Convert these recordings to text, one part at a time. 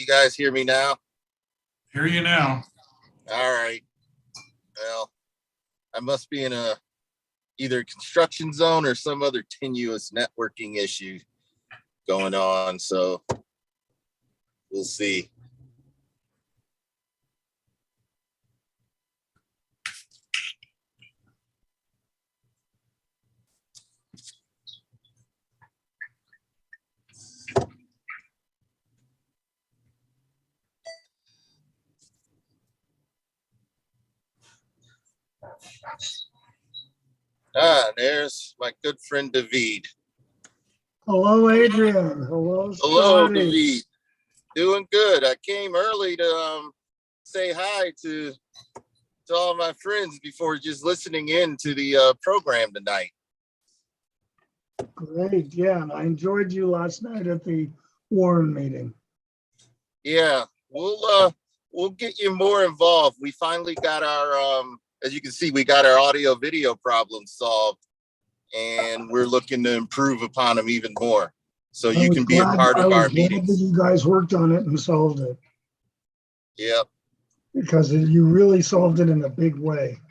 guys hear me now? Hear you now. All right. Well, I must be in either construction zone or some other tenuous networking issue going on. So we'll see. There's my good friend David. Hello, Adrian. Hello, Hello, Scotty. David. Doing good. I came early to say hi to all my friends before just listening in to the program tonight. Great. Yeah, and I enjoyed you last night at the Warren meeting. Yeah, we'll get you more involved. We finally got our as you can see, we got our audio video problem solved, and we're looking to improve upon them even more. So you can be a part of our meetings. That you guys worked on it and solved it. Yep. Because you really solved it in a big way.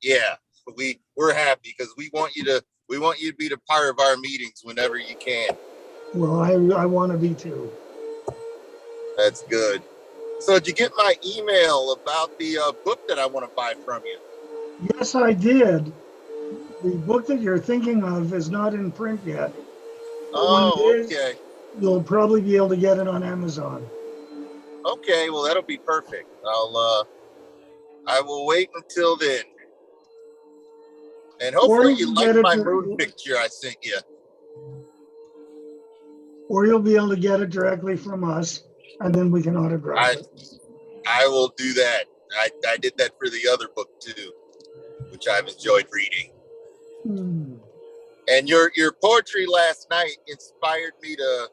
Yeah, we're happy because we want you to be the part of our meetings whenever you can. Well, I want to be too. That's good. So did you get my email about the book that I want to buy from you? Yes, I did. The book that you're thinking of is not in print yet. Oh, okay. You'll probably be able to get it on Amazon. Okay, well that'll be perfect. I will wait until then. And hopefully you like my moon picture I sent you. Or you'll be able to get it directly from us, and then we can autograph it. I will do that. I did that for the other book too, which I've enjoyed reading. And your poetry last night inspired me to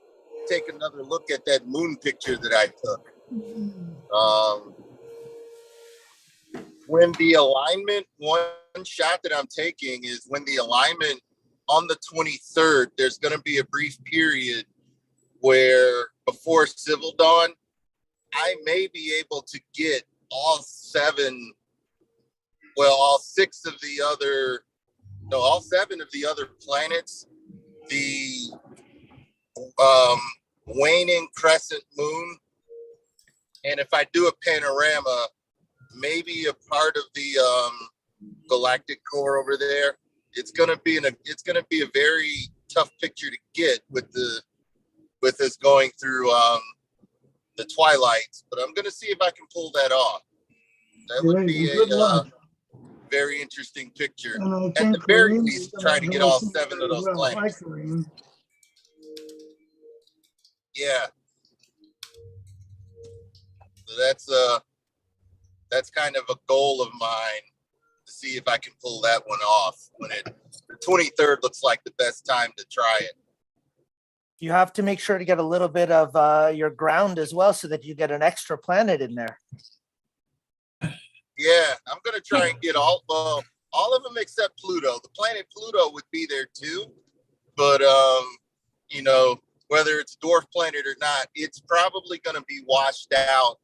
take another look at that moon picture that I took. When the alignment, one shot that I'm taking is when the alignment on the 23rd, there's going to be a brief period where before civil dawn, I may be able to get all seven of the other planets, the waning crescent moon, and if I do a panorama, maybe a part of the galactic core over there. It's gonna be a very tough picture to get with us going through the twilights, but I'm gonna see if I can pull that off. That would be a very interesting picture. At the very least, try to get all 7 of those planets. Yeah. So that's kind of a goal of mine to see if I can pull that one off the 23rd looks like the best time to try it. You have to make sure to get a little bit of your ground as well so that you get an extra planet in there. Yeah, I'm going to try and get all of them except Pluto. The planet Pluto would be there too, but whether it's a dwarf planet or not, it's probably going to be washed out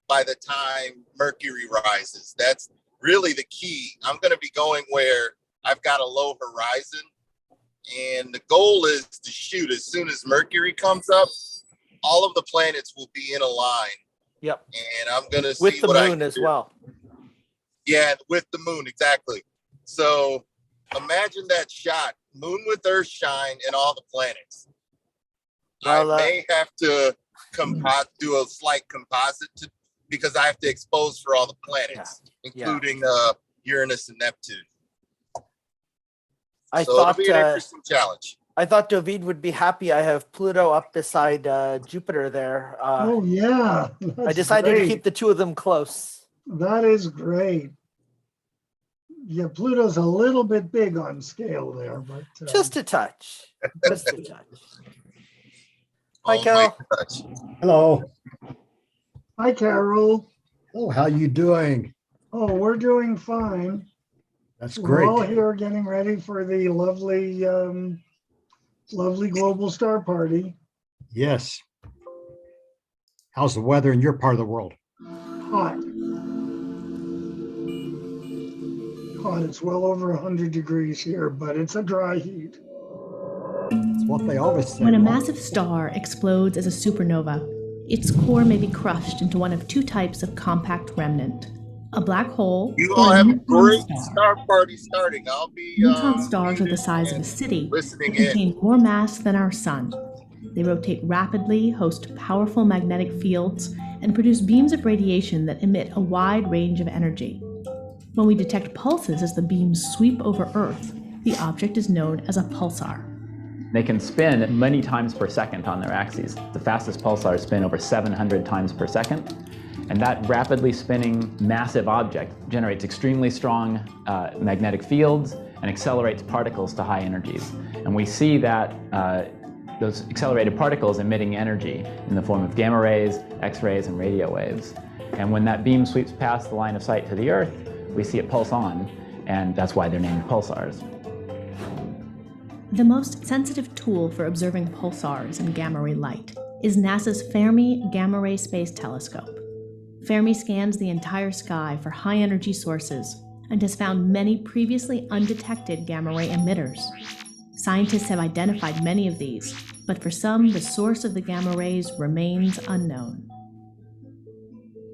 by the time Mercury rises. That's really the key. I'm going to be going where I've got a low horizon, and the goal is to shoot as soon as Mercury comes up. All of the planets will be in a line. Yep. And I'm going to see with the moon as well. Yeah, with the moon, exactly. So imagine that shot, moon with Earth shine and all the planets. Well, I may have to do a slight composite because I have to expose for all the planets, including Uranus and Neptune. It'll be an interesting challenge. I thought David would be happy. I have Pluto up beside Jupiter there. Oh, yeah. I decided to keep the two of them close. That is great. Yeah, Pluto's a little bit big on scale there, but just a touch. Just a touch. Hi, Carrol. Hello. Hi, Carrol. Oh, how you doing? Oh, we're doing fine. That's great. We're all here getting ready for the lovely, lovely global star party. Yes. How's the weather in your part of the world? Hot. Hot. It's well over 100 degrees here, but it's a dry heat. That's what they always say. When a massive star explodes as a supernova, its core may be crushed into one of two types of compact remnant: a black hole You or all a have a neutron great star. star party starting. I'll be Neutron stars are the muted size of a and city listening and in. contain more mass than our sun. They rotate rapidly, host powerful magnetic fields, and produce beams of radiation that emit a wide range of energy. When we detect pulses as the beams sweep over Earth, the object is known as a pulsar. They can spin many times per second on their axes. The fastest pulsars spin over 700 times per second. And that rapidly spinning massive object generates extremely strong magnetic fields and accelerates particles to high energies. And we see that those accelerated particles emitting energy in the form of gamma rays, X-rays, and radio waves. And when that beam sweeps past the line of sight to the Earth, we see it pulse on, and that's why they're named pulsars. The most sensitive tool for observing pulsars and gamma ray light is NASA's Fermi Gamma Ray Space Telescope. Fermi scans the entire sky for high-energy sources and has found many previously undetected gamma ray emitters. Scientists have identified many of these, but for some, the source of the gamma rays remains unknown.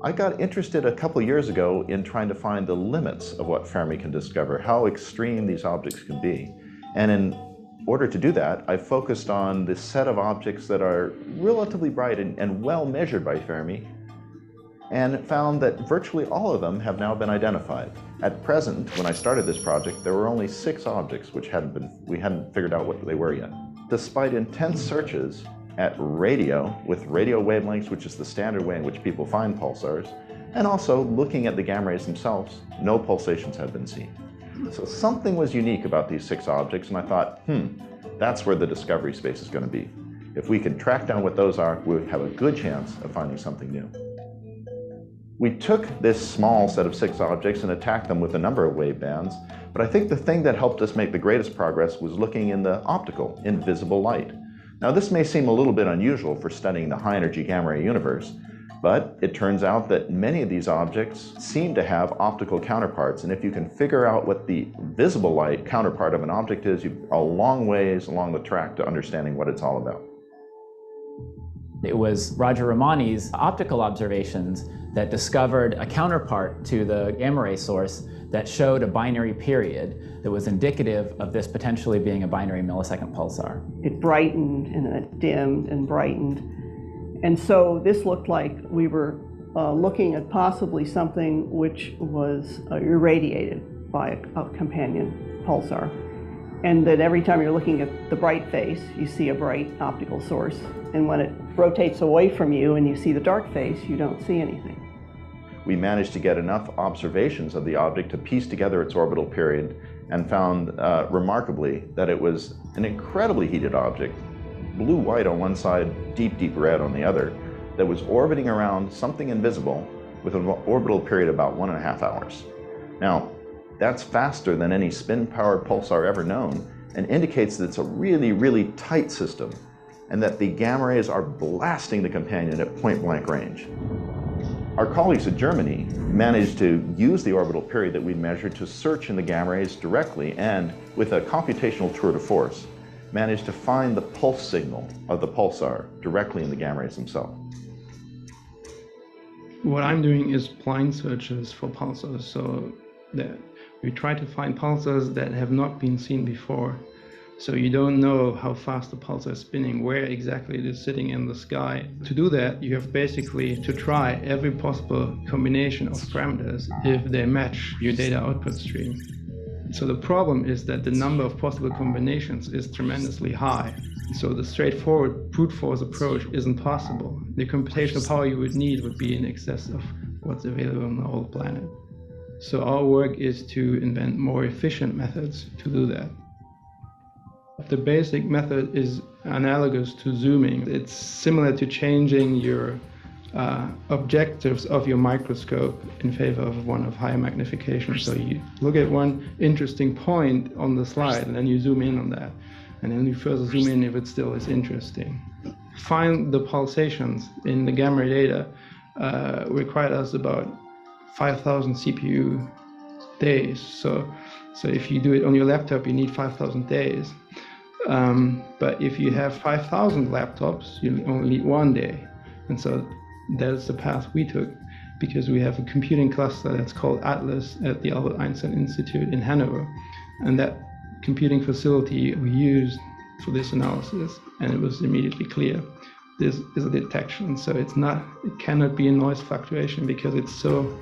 I got interested a couple years ago in trying to find the limits of what Fermi can discover, how extreme these objects can be. And in order to do that, I focused on the set of objects that are relatively bright and well measured by Fermi, and found that virtually all of them have now been identified. At present, when I started this project, there were only 6 objects which we hadn't figured out what they were yet. Despite intense searches at radio, with radio wavelengths, which is the standard way in which people find pulsars, and also looking at the gamma rays themselves, no pulsations had been seen. So something was unique about these 6 objects, and I thought, that's where the discovery space is going to be. If we can track down what those are, we have a good chance of finding something new. We took this small set of 6 objects and attacked them with a number of wave bands, but I think the thing that helped us make the greatest progress was looking in the optical, invisible light. Now this may seem a little bit unusual for studying the high-energy gamma ray universe, but it turns out that many of these objects seem to have optical counterparts, and if you can figure out what the visible light counterpart of an object is, you're a long ways along the track to understanding what it's all about. It was Roger Ramani's optical observations that discovered a counterpart to the gamma ray source that showed a binary period that was indicative of this potentially being a binary millisecond pulsar. It brightened and it dimmed and brightened. And so this looked like we were looking at possibly something which was irradiated by a companion pulsar. And that every time you're looking at the bright face, you see a bright optical source. And when it rotates away from you and you see the dark face, you don't see anything. We managed to get enough observations of the object to piece together its orbital period and found remarkably that it was an incredibly heated object, blue-white on one side, deep, deep red on the other, that was orbiting around something invisible with an orbital period of about 1.5 hours. Now, that's faster than any spin-powered pulsar ever known and indicates that it's a really, really tight system and that the gamma rays are blasting the companion at point-blank range. Our colleagues in Germany managed to use the orbital period that we measured to search in the gamma rays directly and, with a computational tour de force, managed to find the pulse signal of the pulsar directly in the gamma rays themselves. What I'm doing is blind searches for pulsars, so that we try to find pulsars that have not been seen before. So you don't know how fast the pulsar is spinning, where exactly it is sitting in the sky. To do that, you have basically to try every possible combination of parameters if they match your data output stream. So the problem is that the number of possible combinations is tremendously high. So the straightforward brute force approach isn't possible. The computational power you would need would be in excess of what's available on the whole planet. So our work is to invent more efficient methods to do that. The basic method is analogous to zooming. It's similar to changing your objectives of your microscope in favor of one of higher magnification. So you look at one interesting point on the slide and then you zoom in on that. And then you further zoom in if it still is interesting. find the pulsations in the gamma ray data required us about 5,000 CPU days. So if you do it on your laptop, you need 5,000 days. But if you have 5,000 laptops, you only need 1 day. And so that's the path we took, because we have a computing cluster that's called Atlas at the Albert Einstein Institute in Hanover. And that computing facility we used for this analysis, and it was immediately clear this is a detection. So it cannot be a noise fluctuation because it's so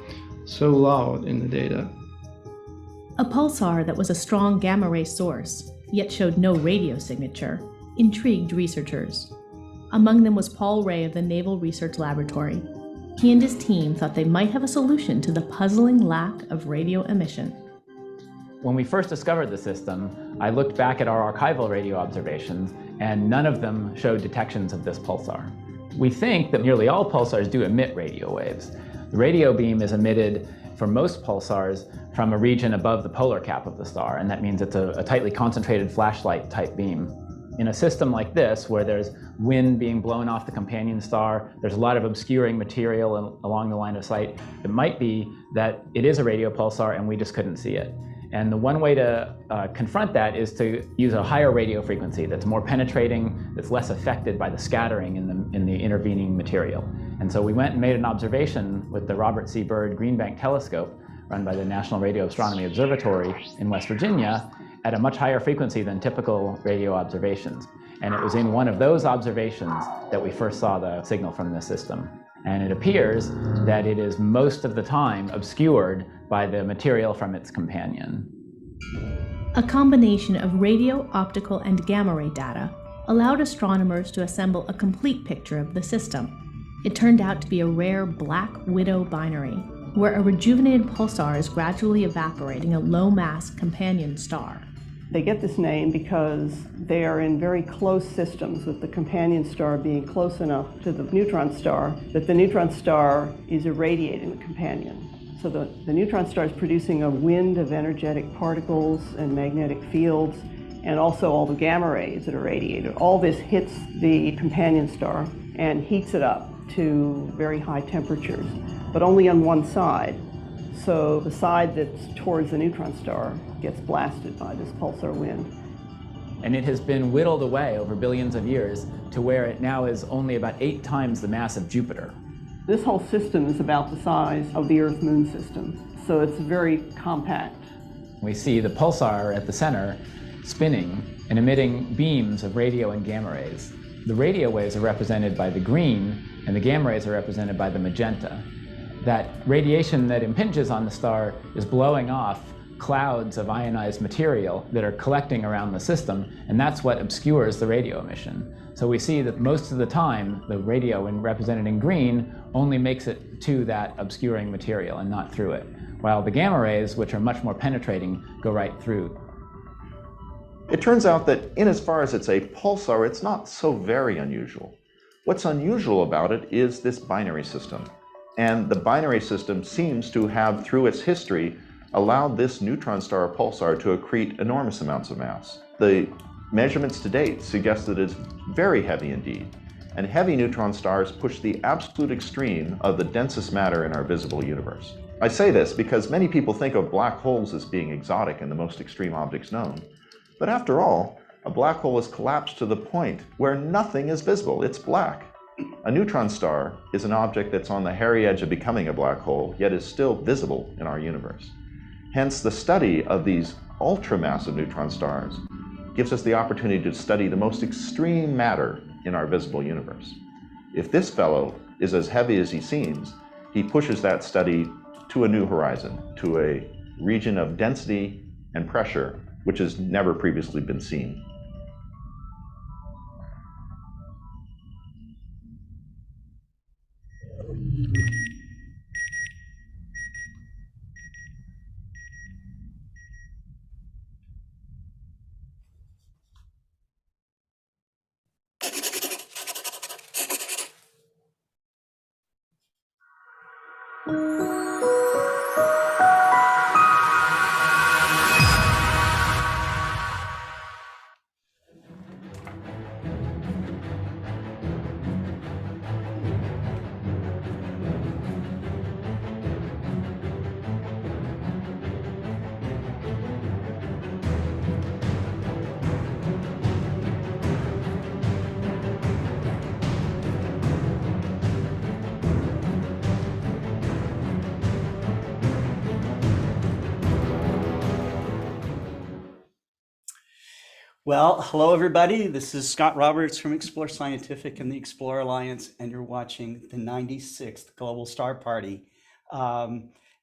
loud in the data. A pulsar that was a strong gamma ray source, yet showed no radio signature, intrigued researchers. Among them was Paul Ray of the Naval Research Laboratory. He and his team thought they might have a solution to the puzzling lack of radio emission. When we first discovered the system, I looked back at our archival radio observations, and none of them showed detections of this pulsar. We think that nearly all pulsars do emit radio waves. The radio beam is emitted for most pulsars from a region above the polar cap of the star, and that means it's a tightly concentrated flashlight type beam. In a system like this, where there's wind being blown off the companion star, there's a lot of obscuring material along the line of sight, it might be that it is a radio pulsar and we just couldn't see it. And the one way to confront that is to use a higher radio frequency that's more penetrating, that's less affected by the scattering in the intervening material. And so we went and made an observation with the Robert C. Byrd Green Bank Telescope, run by the National Radio Astronomy Observatory in West Virginia, at a much higher frequency than typical radio observations. And it was in one of those observations that we first saw the signal from the system. And it appears that it is most of the time obscured by the material from its companion. A combination of radio, optical, and gamma ray data allowed astronomers to assemble a complete picture of the system. It turned out to be a rare black widow binary, where a rejuvenated pulsar is gradually evaporating a low-mass companion star. They get this name because they are in very close systems, with the companion star being close enough to the neutron star that the neutron star is irradiating the companion. So the neutron star is producing a wind of energetic particles and magnetic fields, and also all the gamma rays that are radiated. All this hits the companion star and heats it up to very high temperatures, but only on one side. So the side that's towards the neutron star gets blasted by this pulsar wind. And it has been whittled away over billions of years to where it now is only about 8 times the mass of Jupiter. This whole system is about the size of the Earth-Moon system, so it's very compact. We see the pulsar at the center spinning and emitting beams of radio and gamma rays. The radio waves are represented by the green, and the gamma rays are represented by the magenta. That radiation that impinges on the star is blowing off clouds of ionized material that are collecting around the system, and that's what obscures the radio emission. So we see that most of the time, the radio, when represented in green, only makes it to that obscuring material and not through it, while the gamma rays, which are much more penetrating, go right through. It turns out that in as far as it's a pulsar, it's not so very unusual. What's unusual about it is this binary system. And the binary system seems to have, through its history, allowed this neutron star pulsar to accrete enormous amounts of mass. The measurements to date suggest that it's very heavy indeed. And heavy neutron stars push the absolute extreme of the densest matter in our visible universe. I say this because many people think of black holes as being exotic and the most extreme objects known. But after all, a black hole has collapsed to the point where nothing is visible. It's black. A neutron star is an object that's on the hairy edge of becoming a black hole, yet is still visible in our universe. Hence, the study of these ultramassive neutron stars gives us the opportunity to study the most extreme matter in our visible universe. If this fellow is as heavy as he seems, he pushes that study to a new horizon, to a region of density and pressure which has never previously been seen. Well, hello everybody. This is Scott Roberts from Explore Scientific and the Explore Alliance, and you're watching the 96th Global Star Party.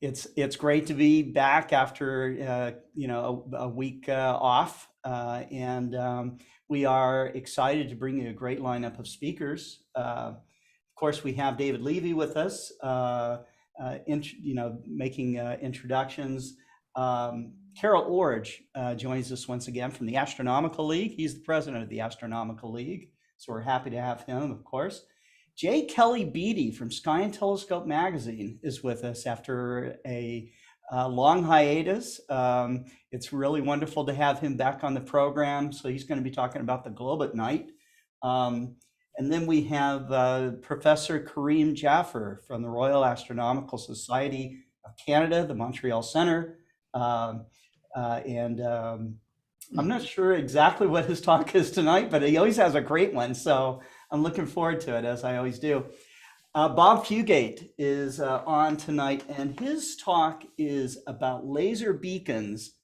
It's great to be back after a week off, and we are excited to bring you a great lineup of speakers. Of course, we have David Levy with us, making introductions. Carrol Iorg joins us once again from the Astronomical League. He's the president of the Astronomical League, so we're happy to have him, of course. J. Kelly Beatty from Sky and Telescope magazine is with us after a long hiatus. It's really wonderful to have him back on the program. So he's going to be talking about the globe at night. And then we have Professor Karim Jaffer from the Royal Astronomical Society of Canada, the Montreal Center. I'm not sure exactly what his talk is tonight, but he always has a great one. So I'm looking forward to it, as I always do. Bob Fugate is on tonight, and his talk is about laser beacons,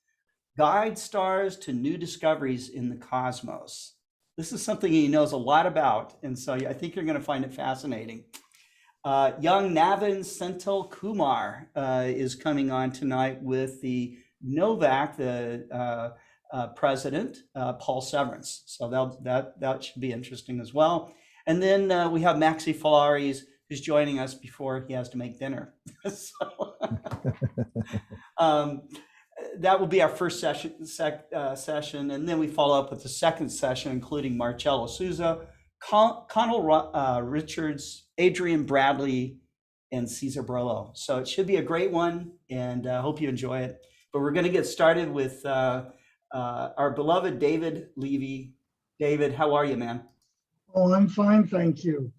guide stars to new discoveries in the cosmos. This is something he knows a lot about, and so I think you're going to find it fascinating. Young Navin Senthil Kumar is coming on tonight with the NOVAC, the president, Paul Severence. So that should be interesting as well. And then we have Maxi Falieres, who's joining us before he has to make dinner. So, that will be our first session. And then we follow up with the second session, including Marcelo Souza, Conal Richards, Adrian Bradley, and Cesar Brollo. So it should be a great one, and I hope you enjoy it. But we're going to get started with our beloved David Levy. David, how are you, man? Oh, I'm fine, thank you.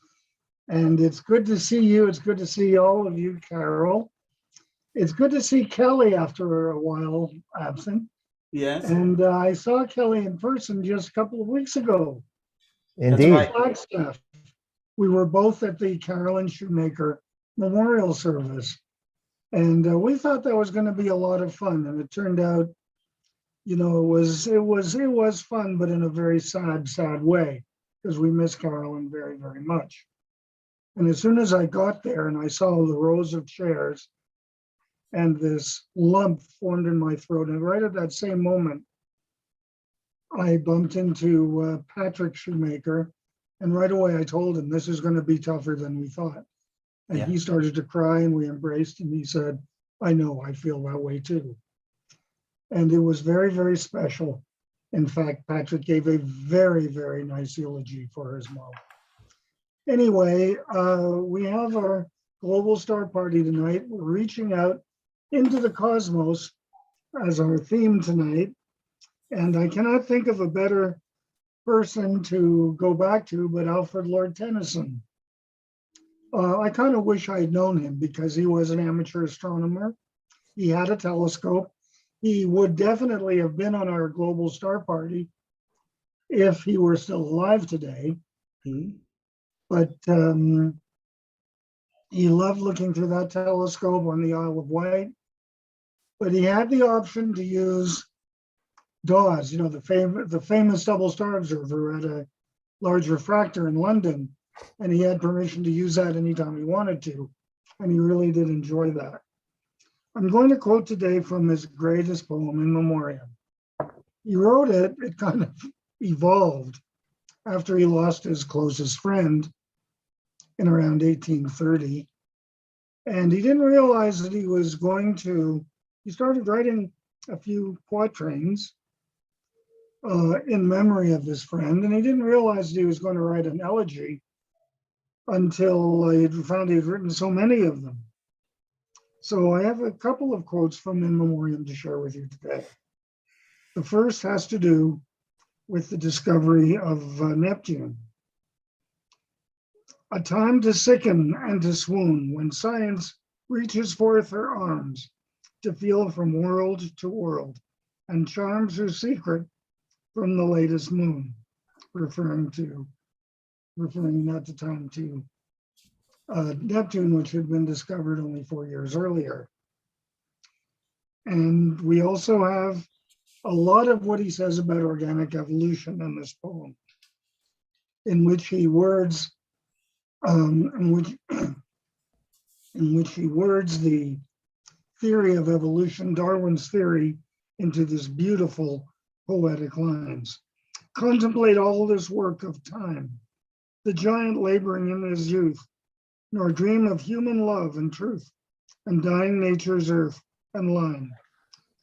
And it's good to see you. It's good to see all of you, Carrol. It's good to see Kelly after a while absent. Yes. And I saw Kelly in person just a couple of weeks ago. Indeed. Right. Flagstaff. We were both at the Carolyn Shoemaker Memorial Service. And we thought that was going to be a lot of fun. And it turned out, it was fun, but in a very sad way, because we miss Carolyn very, very much. And as soon as I got there and I saw the rows of chairs and this lump formed in my throat, and right at that same moment, I bumped into Patrick Shoemaker, and right away I told him this is going to be tougher than we thought. And he started to cry, and we embraced, and he said, I know, I feel that way too. And it was very, very special. In fact, Patrick gave a very, very nice eulogy for his mom. Anyway, we have our Global Star Party tonight. We're reaching out into the cosmos as our theme tonight. And I cannot think of a better person to go back to but Alfred Lord Tennyson. I kind of wish I had known him because he was an amateur astronomer. He had a telescope. He would definitely have been on our Global Star Party if he were still alive today. Mm-hmm. But he loved looking through that telescope on the Isle of Wight. But he had the option to use DAWS, the famous double star observer at a large refractor in London. And he had permission to use that anytime he wanted to. And he really did enjoy that. I'm going to quote today from his greatest poem, In Memoriam. He wrote it kind of evolved after he lost his closest friend in around 1830. And he didn't realize that he started writing a few quatrains in memory of his friend. And he didn't realize that he was going to write an elegy until he found he had written so many of them. So I have a couple of quotes from In Memoriam to share with you today. The first has to do with the discovery of Neptune. A time to sicken and to swoon when science reaches forth her arms to feel from world to world and charms her secret from the latest moon, referring at the time to Neptune, which had been discovered only 4 years earlier. And we also have a lot of what he says about organic evolution in this poem, in which he words, in which he words the theory of evolution, Darwin's theory, into this beautiful poetic lines. Contemplate all this work of time, the giant laboring in his youth, nor dream of human love and truth, and dying nature's earth and line.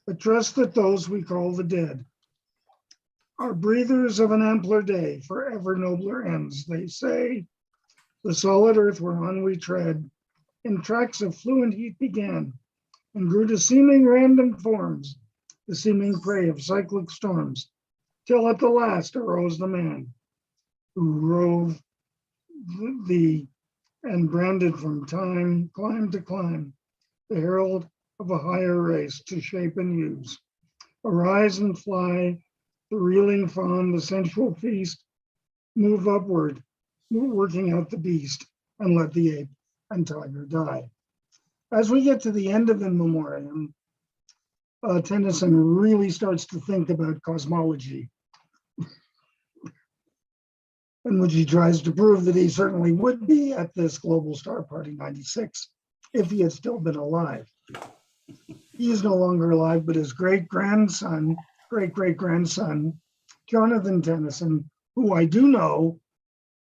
But trust that those we call the dead are breathers of an ampler day, for ever nobler ends. They say, the solid earth whereon we tread, in tracks of fluent heat began, and grew to seeming random forms, the seeming prey of cyclic storms, till at the last arose the man who rove the and branded from time, climb to climb, the herald of a higher race to shape and use. Arise and fly, the reeling fawn, the sensual feast, move upward, working out the beast, and let the ape and tiger die. As we get to the end of In Memoriam, Tennyson really starts to think about cosmology, in which he tries to prove that he certainly would be at this Global Star Party 96 if he had still been alive. He is no longer alive, but his great-grandson, Jonathan Tennyson, who I do know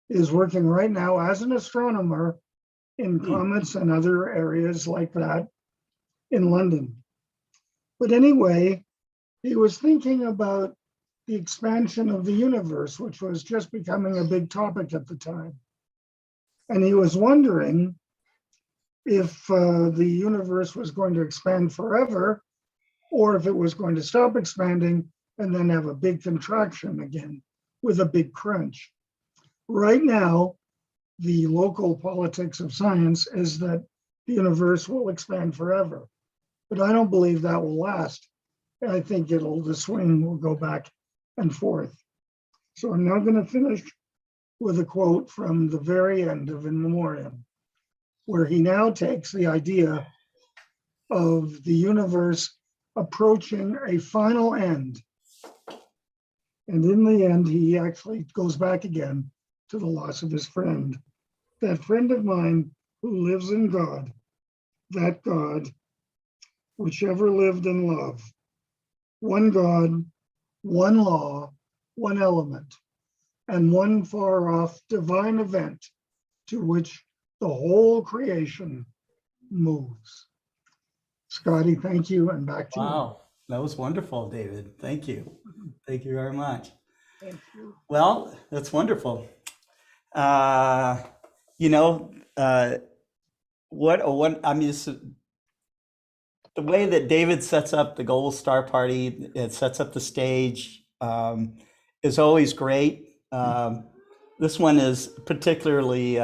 is working right now as an astronomer in comets and other areas like that in London. But anyway, he was thinking about the expansion of the universe, which was just becoming a big topic at the time. And he was wondering if the universe was going to expand forever, or if it was going to stop expanding and then have a big contraction again with a big crunch. Right now, the local politics of science is that the universe will expand forever. But I don't believe that will last. I think the swing will go back and forth. So I'm now going to finish with a quote from the very end of In Memoriam, where he now takes the idea of the universe approaching a final end. And in the end, he actually goes back again to the loss of his friend. That friend of mine who lives in God, that God, which ever lived in love. One God, one law, one element, and one far off divine event to which the whole creation moves. Scotty, thank you, and back to you. Wow, that was wonderful, David. Thank you. Thank you very much. Thank you. Well, that's wonderful. The way that David sets up the Gold Star Party, it sets up the stage, is always great. This one is particularly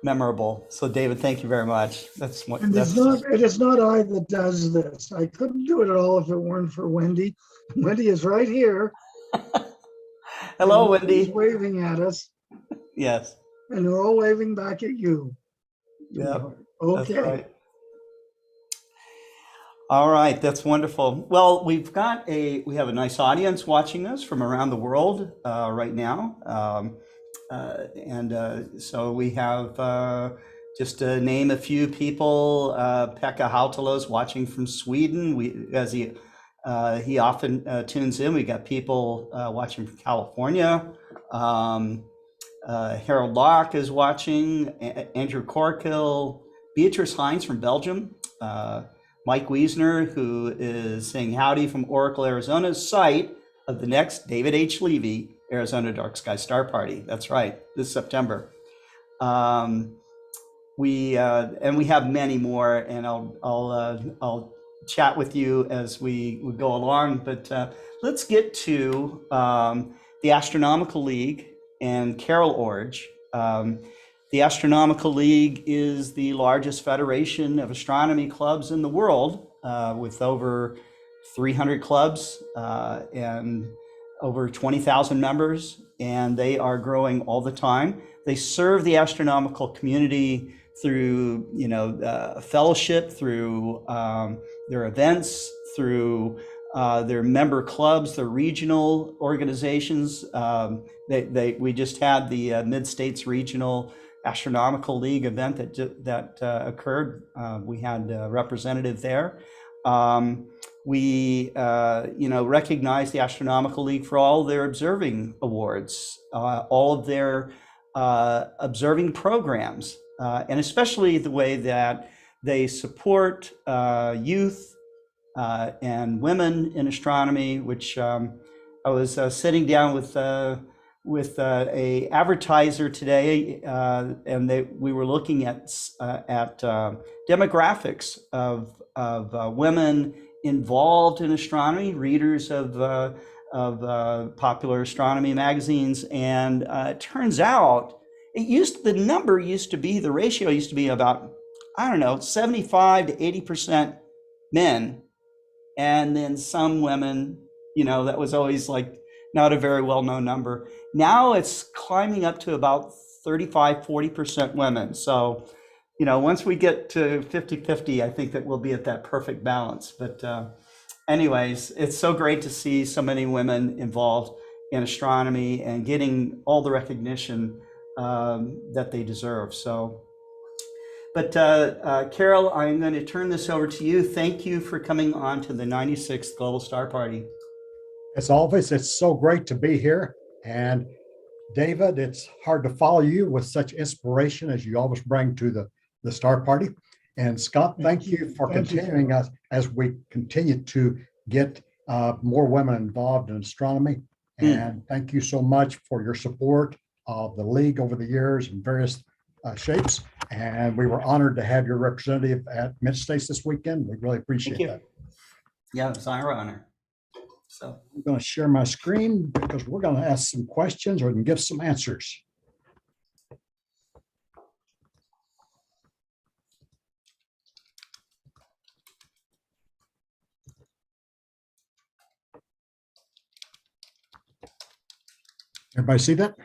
memorable. So, David, thank you very much. It is not I that does this. I couldn't do it at all if it weren't for Wendy. Wendy is right here. Hello, Wendy. She's waving at us. Yes. And we're all waving back at you. Yeah. Okay. That's right. All right, that's wonderful. Well, we have a nice audience watching us from around the world right now. So we have, just to name a few people, Pekka Hautala's watching from Sweden. As he often tunes in. We got people watching from California. Harold Locke is watching. Andrew Corkill, Beatrice Hines from Belgium. Mike Wiesner, who is saying howdy from Oracle, Arizona, site of the next David H. Levy Arizona Dark Sky Star Party. That's right, this September. We have many more, and I'll chat with you as we go along. But let's get to the Astronomical League and Carrol Orge. The Astronomical League is the largest federation of astronomy clubs in the world, with over 300 clubs and over 20,000 members, and they are growing all the time. They serve the astronomical community through, fellowship, through their events, through their member clubs, their regional organizations. We just had the Mid-States Regional Astronomical League event that occurred. We had a representative there. We recognize the Astronomical League for all their observing awards, all of their observing programs, and especially the way that they support youth and women in astronomy, which I was sitting down with a advertiser today, and we were looking at demographics of women involved in astronomy, readers of popular astronomy magazines, and it turns out the ratio used to be about, I don't know, 75 to 80% men, and then some women. That was always like not a very well-known number. Now it's climbing up to about 35, 40% women. So, once we get to 50-50, I think that we'll be at that perfect balance. But anyways, it's so great to see so many women involved in astronomy and getting all the recognition that they deserve. So, but Carrol, I'm going to turn this over to you. Thank you for coming on to the 96th Global Star Party. As always, it's so great to be here. And David, it's hard to follow you with such inspiration as you always bring to the Star Party. And Scott, thank you for continuing us as we continue to get more women involved in astronomy. And thank you so much for your support of the league over the years in various shapes. And we were honored to have your representative at Mid-States this weekend. We really appreciate that. Yeah, it's our honor. So I'm going to share my screen because we're going to ask some questions or give some answers. Everybody see that?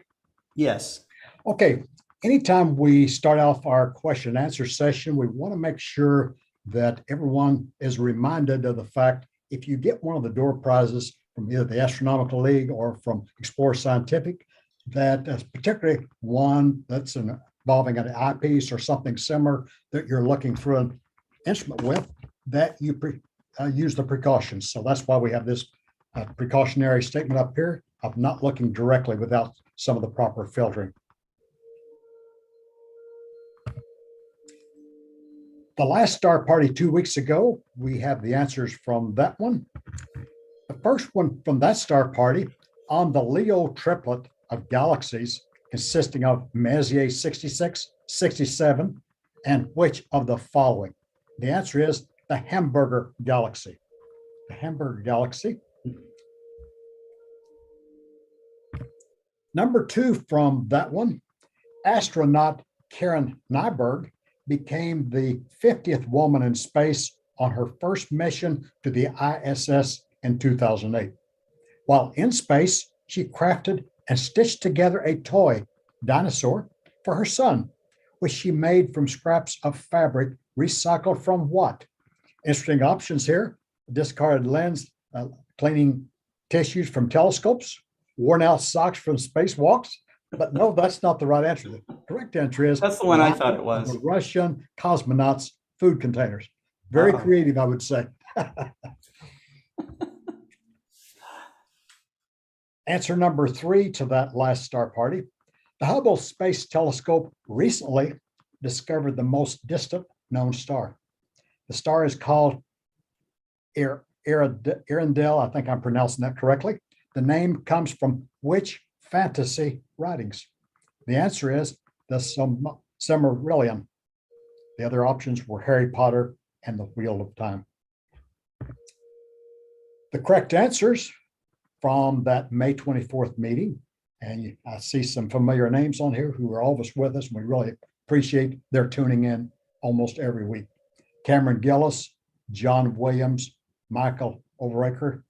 Yes. Okay. Anytime we start off our question and answer session, we want to make sure that everyone is reminded of the fact if you get one of the door prizes from either the Astronomical League or from Explore Scientific, that particularly one that's involving an eyepiece or something similar that you're looking through an instrument with, that you use the precautions. So that's why we have this precautionary statement up here of not looking directly without some of the proper filtering. The last Star Party 2 weeks ago, we have the answers from that one. The first one from that Star Party on the Leo triplet of galaxies consisting of Messier 66, 67, and which of the following? The answer is the Hamburger Galaxy. The Hamburger Galaxy. Number 2 from that one, astronaut Karen Nyberg became the 50th woman in space on her first mission to the ISS in 2008. While in space, she crafted and stitched together a toy dinosaur for her son, which she made from scraps of fabric recycled from what? Interesting options here: discarded lens, cleaning tissues from telescopes, worn out socks from spacewalks. But no, that's not the right answer. The correct answer is that's the one I thought it was. The Russian cosmonauts' food containers. Very creative, I would say. Answer number 3 to that last Star Party. The Hubble Space Telescope recently discovered the most distant known star. The star is called Earendel. I think I'm pronouncing that correctly. The name comes from which fantasy writings? The answer is the Silmarillion. The other options were Harry Potter and the Wheel of Time. The correct answers from that May 24th meeting, and I see some familiar names on here who are always with us, and we really appreciate their tuning in almost every week. Cameron Gillis, John Williams, Michael Overaker,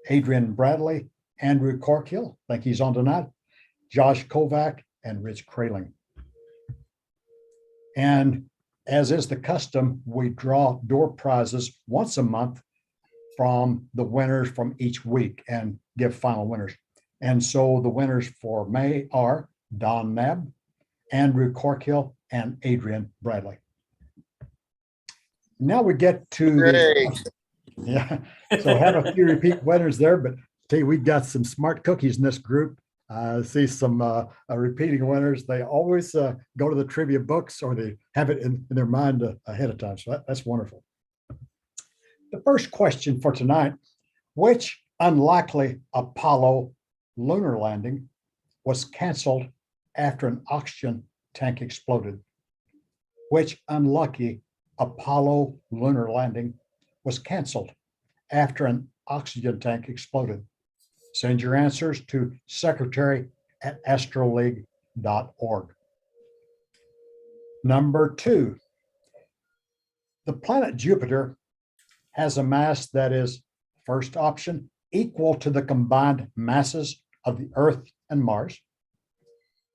Adrian Bradley, Andrew Corkill, I think he's on tonight, Josh Kovac, and Rich Kraling. And as is the custom, we draw door prizes once a month from the winners from each week and give final winners. And so the winners for May are Don Nab, Andrew Corkill, and Adrian Bradley. Now we get to the, yeah. So have a few repeat winners there, but tell you, we've got some smart cookies in this group. See some repeating winners. They always go to the trivia books, or they have it in their mind ahead of time. So that's wonderful. The first question for tonight: which unlikely Apollo lunar landing was canceled after an oxygen tank exploded? Which unlucky Apollo lunar landing was canceled after an oxygen tank exploded? Send your answers to secretary@astroleague.org. Number 2, the planet Jupiter has a mass that is, first option, equal to the combined masses of the Earth and Mars,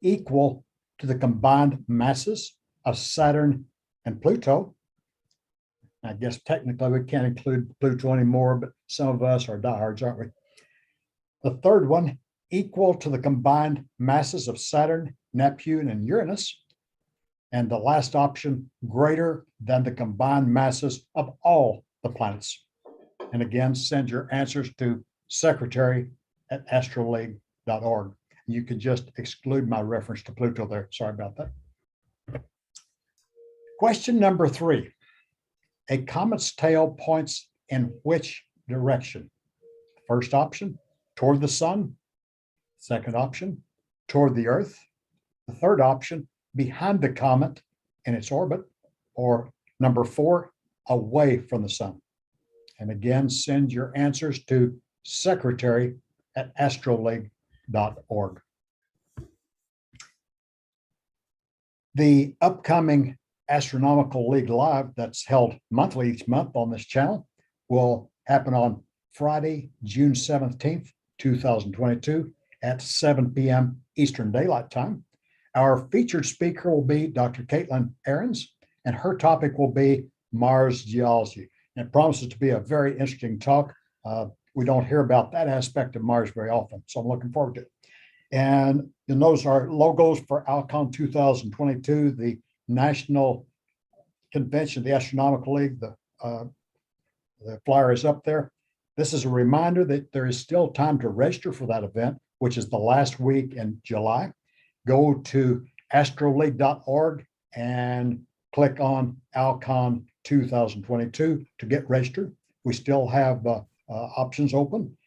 equal to the combined masses of Saturn and Pluto. I guess technically we can't include Pluto anymore, but some of us are diehards, aren't we? The third one, equal to the combined masses of Saturn, Neptune, and Uranus. And the last option, greater than the combined masses of all the planets. And again, send your answers to secretary@astroleague.org. You can just exclude my reference to Pluto there. Sorry about that. Question number 3. A comet's tail points in which direction? First option, toward the sun. Second option, toward the Earth. The third option, behind the comet in its orbit. Or number 4, away from the sun. And again, send your answers to secretary@astroleague.org. The upcoming Astronomical League Live that's held monthly each month on this channel will happen on Friday, June 17th, 2022 at 7 p.m. Eastern Daylight Time. Our featured speaker will be Dr. Caitlin Ahrens, and her topic will be Mars geology. And it promises to be a very interesting talk. We don't hear about that aspect of Mars very often, so I'm looking forward to it. And you'll notice our logos for ALCON 2022, the National Convention, the Astronomical League. The flyer is up there. This is a reminder that there is still time to register for that event, which is the last week in July. Go to astroleague.org and click on ALCON 2022 to get registered. We still have options open.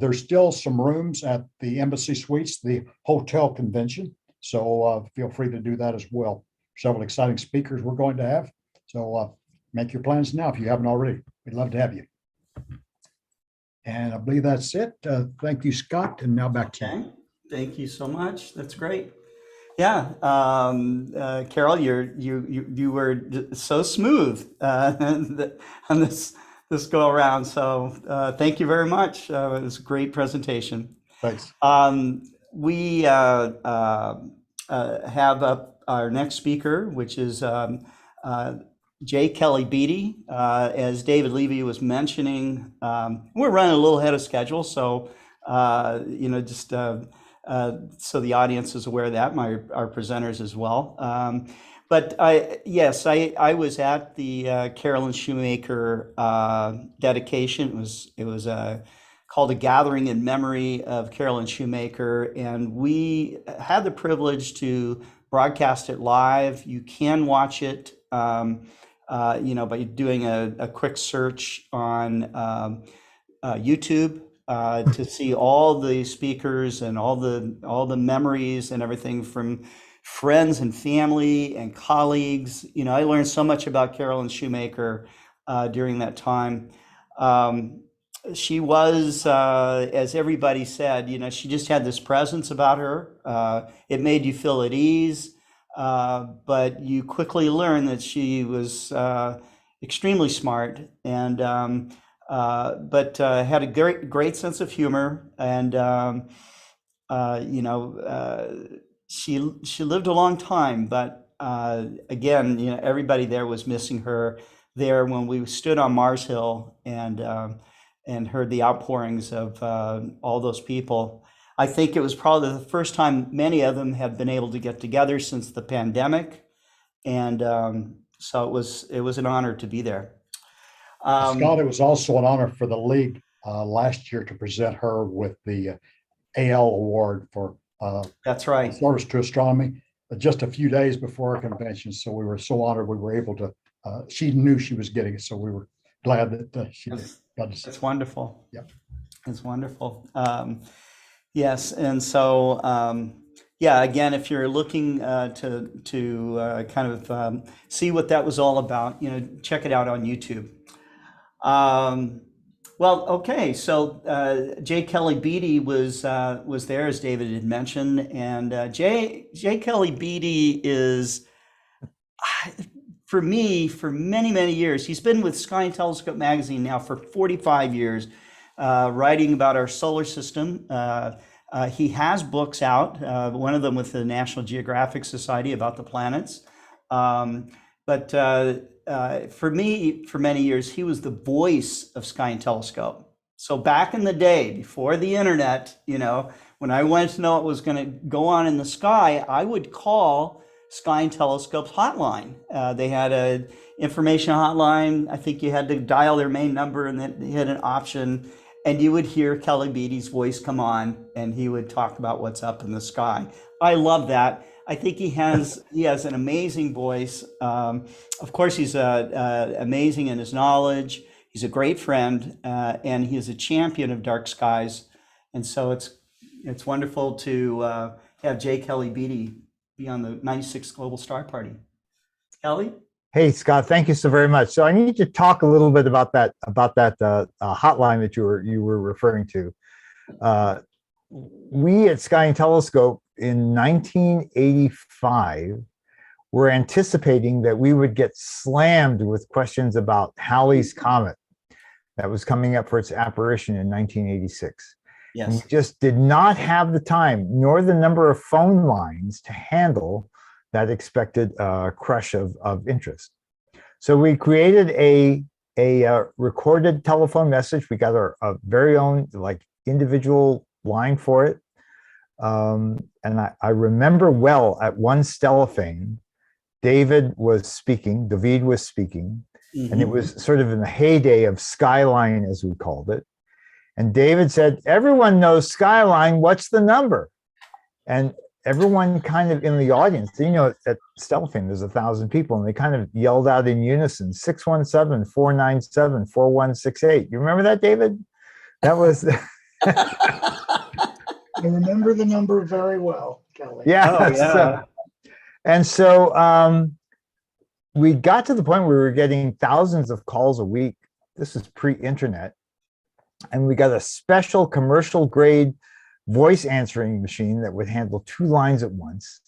There's still some rooms at the Embassy Suites, the hotel convention. So feel free to do that as well. Several exciting speakers we're going to have. So make your plans now if you haven't already. We'd love to have you. And I believe that's it. Thank you, Scott. And now back to you. Thank you so much. That's great. Yeah, Carrol, you were so smooth on this go around. So thank you very much. It was a great presentation. Thanks. We have up our next speaker, which is J. Kelly Beatty. As David Levy was mentioning, we're running a little ahead of schedule, so just so the audience is aware of that, our presenters as well. But I was at the Carolyn Shoemaker dedication. It was called A Gathering in Memory of Carolyn Shoemaker, and we had the privilege to broadcast it live. You can watch it, by doing a quick search on YouTube to see all the speakers and all the memories and everything from friends and family and colleagues. I learned so much about Carolyn Shoemaker during that time. She was, as everybody said, she just had this presence about her. It made you feel at ease, but you quickly learned that she was extremely smart and but had a great sense of humor, and she lived a long time. But again, everybody there was missing her there when we stood on Mars Hill, and and heard the outpourings of all those people. I think it was probably the first time many of them have been able to get together since the pandemic, and so it was an honor to be there. Scott, it was also an honor for the league last year to present her with the AL award for that's right, service to astronomy, just a few days before our convention. So we were so honored we were able to. She knew she was getting it, so we were glad that she got to see. It's wonderful. Yep, it's wonderful. Yes, and so yeah, again, if you're looking to kind of see what that was all about, check it out on YouTube. Well, okay, so J. Kelly Beatty was there, as David had mentioned, and J. Kelly Beatty is, for me, for many, many years, he's been with Sky and Telescope magazine now for 45 years, writing about our solar system. He has books out, one of them with the National Geographic Society about the planets. But for me, for many years, he was the voice of Sky and Telescope. So back in the day, before the internet, when I wanted to know what was going to go on in the sky, I would call Sky and Telescope's hotline. They had an information hotline. I think you had to dial their main number, and then they had an option, and you would hear Kelly Beatty's voice come on, and he would talk about what's up in the sky. I love that. I think he has an amazing voice. Of course, he's amazing in his knowledge. He's a great friend, and he is a champion of dark skies. And so it's wonderful to have J. Kelly Beatty be on the 96th Global Star Party. Kelly? Hey, Scott, thank you so very much. So I need to talk a little bit about that hotline that you were referring to. We at Sky and Telescope in 1985 were anticipating that we would get slammed with questions about Halley's Comet that was coming up for its apparition in 1986. Yes. And we just did not have the time nor the number of phone lines to handle that expected crush of interest. So we created a recorded telephone message. We got our very own individual line for it. And I remember well at one Stellafane, David was speaking, and it was sort of in the heyday of Skyline, as we called it. And David said, "Everyone knows Skyline, what's the number?" And everyone kind of in the audience, at Stellafane, there's 1,000 people, and they kind of yelled out in unison, 617-497-4168. You remember that, David? That was... I remember the number very well, Kelly. Yeah. Oh, yeah. And so we got to the point where we were getting thousands of calls a week. This is pre-internet. And we got a special commercial grade voice answering machine that would handle 2 lines at once.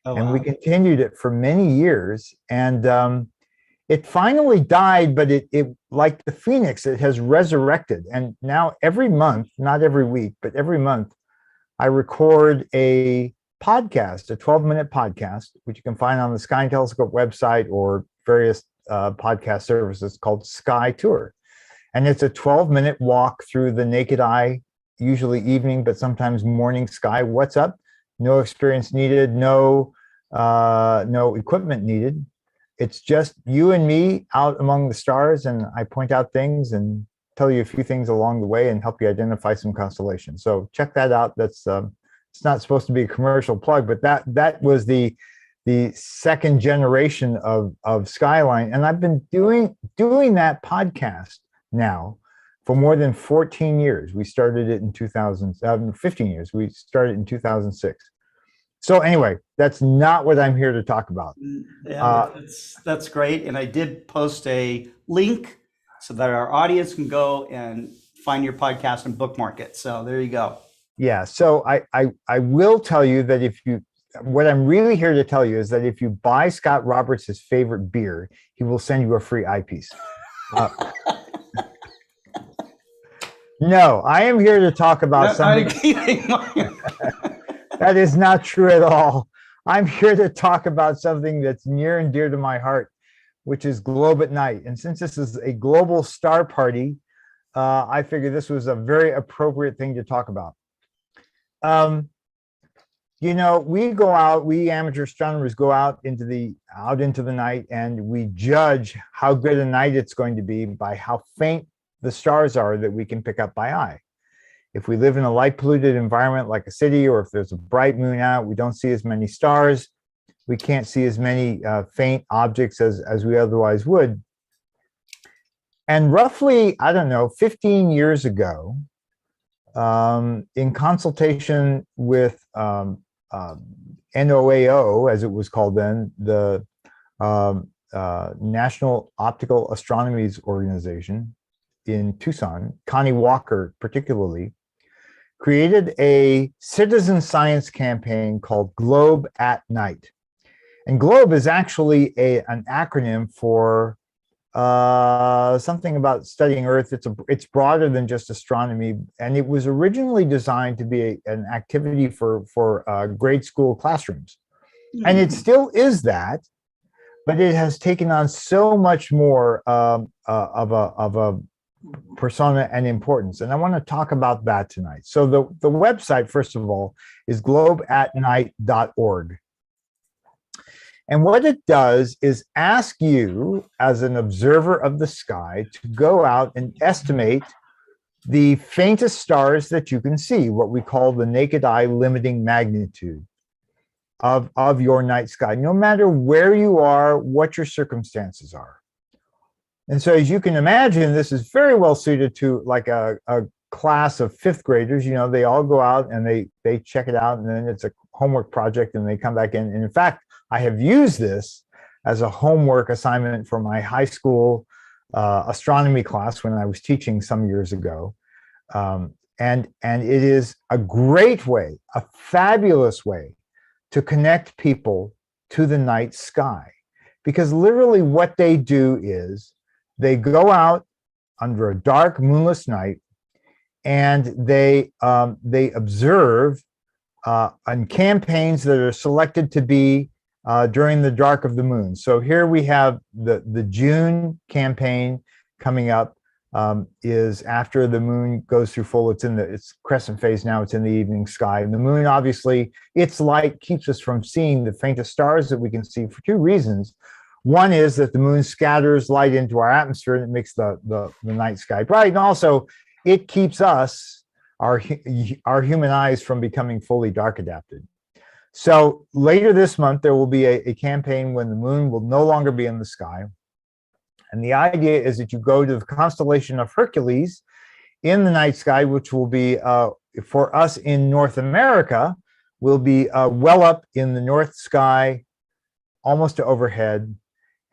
Oh, and wow. we continued it for many years. And it finally died, but it like the Phoenix, it has resurrected. And now every month, not every week, but every month, I record a podcast, a 12-minute podcast, which you can find on the Sky and Telescope website or various podcast services called Sky Tour. And it's a 12-minute walk through the naked eye, usually evening, but sometimes morning sky. What's up? No experience needed, no equipment needed. It's just you and me out among the stars, and I point out things and tell you a few things along the way and help you identify some constellations. So check that out. That's it's not supposed to be a commercial plug, but that was the second generation of Skyline, and I've been doing that podcast now for more than 14 years. We started it in 15 years. We started in 2006. So anyway, that's not what I'm here to talk about. Yeah, that's great. And I did post a link so that our audience can go and find your podcast and bookmark it. So there you go. Yeah. So I will tell you that what I'm really here to tell you is that if you buy Scott Roberts' favorite beer, he will send you a free eyepiece. No, I am here to talk about something. That is not true at all. I'm here to talk about something that's near and dear to my heart, which is Globe at Night. And since this is a global star party, I figured this was a very appropriate thing to talk about. You know, we amateur astronomers go out into the night, and we judge how good a night it's going to be by how faint the stars are that we can pick up by eye. If we live in a light polluted environment like a city, or if there's a bright moon out, we don't see as many stars. We can't see as many faint objects as we otherwise would. And roughly, I don't know, 15 years ago, in consultation with NOAO, as it was called then, the National Optical Astronomies Organization in Tucson, Connie Walker particularly, created a citizen science campaign called Globe at Night. And GLOBE is actually an acronym for something about studying Earth. It's broader than just astronomy, and it was originally designed to be an activity for grade school classrooms. And it still is that, but it has taken on so much more of a persona and importance. And I want to talk about that tonight. So the website, first of all, is globeatnight.org. And what it does is ask you, as an observer of the sky, to go out and estimate the faintest stars that you can see, what we call the naked eye limiting magnitude of your night sky, no matter where you are, what your circumstances are. And so, as you can imagine, this is very well suited to like a class of fifth graders. You know, they all go out and they check it out, and then it's a homework project, and they come back in. And in fact, I have used this as a homework assignment for my high school astronomy class when I was teaching some years ago. And it is a great way, a fabulous way to connect people to the night sky. Because literally what they do is they go out under a dark, moonless night, and they observe on campaigns that are selected to be during the dark of the moon. So here we have the June campaign coming up, is after the moon goes through full. It's crescent phase now. It's in the evening sky, and the moon, obviously, its light keeps us from seeing the faintest stars that we can see for two reasons. One is that the moon scatters light into our atmosphere, and it makes the night sky bright, and also it keeps us, our human eyes, from becoming fully dark adapted. So later this month, there will be a campaign when the moon will no longer be in the sky. And the idea is that you go to the constellation of Hercules in the night sky, which will be, for us in North America, will be well up in the north sky, almost to overhead.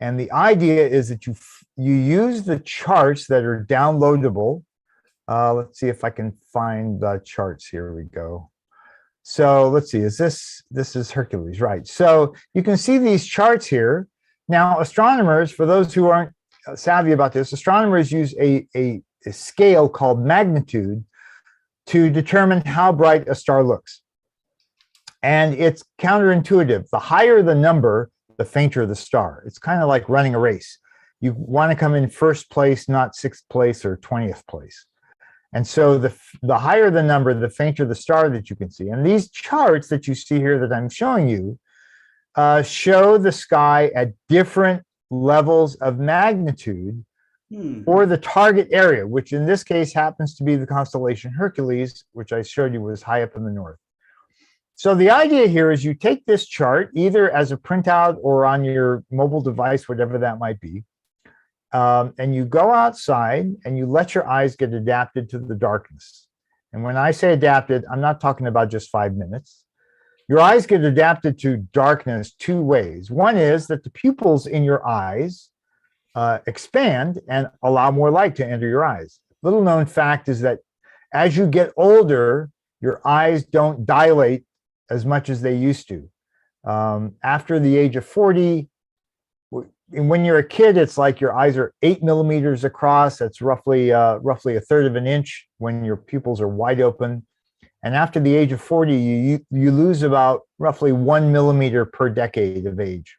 And the idea is that you use the charts that are downloadable. Let's see if I can find the charts. Here we go. So let's see, this is Hercules, right? So you can see these charts here. Now, astronomers, for those who aren't savvy about this, astronomers use a scale called magnitude to determine how bright a star looks. And it's counterintuitive. The higher the number, the fainter the star. It's kind of like running a race. You want to come in first place, not sixth place or 20th place. And so the higher the number, the fainter the star that you can see. And these charts that you see here that I'm showing you show the sky at different levels of magnitude for the target area, which in this case happens to be the constellation Hercules, which I showed you was high up in the north. So the idea here is you take this chart either as a printout or on your mobile device, whatever that might be, and you go outside and you let your eyes get adapted to the darkness. And when I say adapted, I'm not talking about just 5 minutes. Your eyes get adapted to darkness two ways. One is that the pupils in your eyes expand and allow more light to enter your eyes. Little known fact is that as you get older, your eyes don't dilate as much as they used to. After the age of 40, when you're a kid, it's like your eyes are 8 millimeters across. That's roughly a third of an inch when your pupils are wide open. And after the age of 40, you lose about roughly 1 millimeter per decade of age.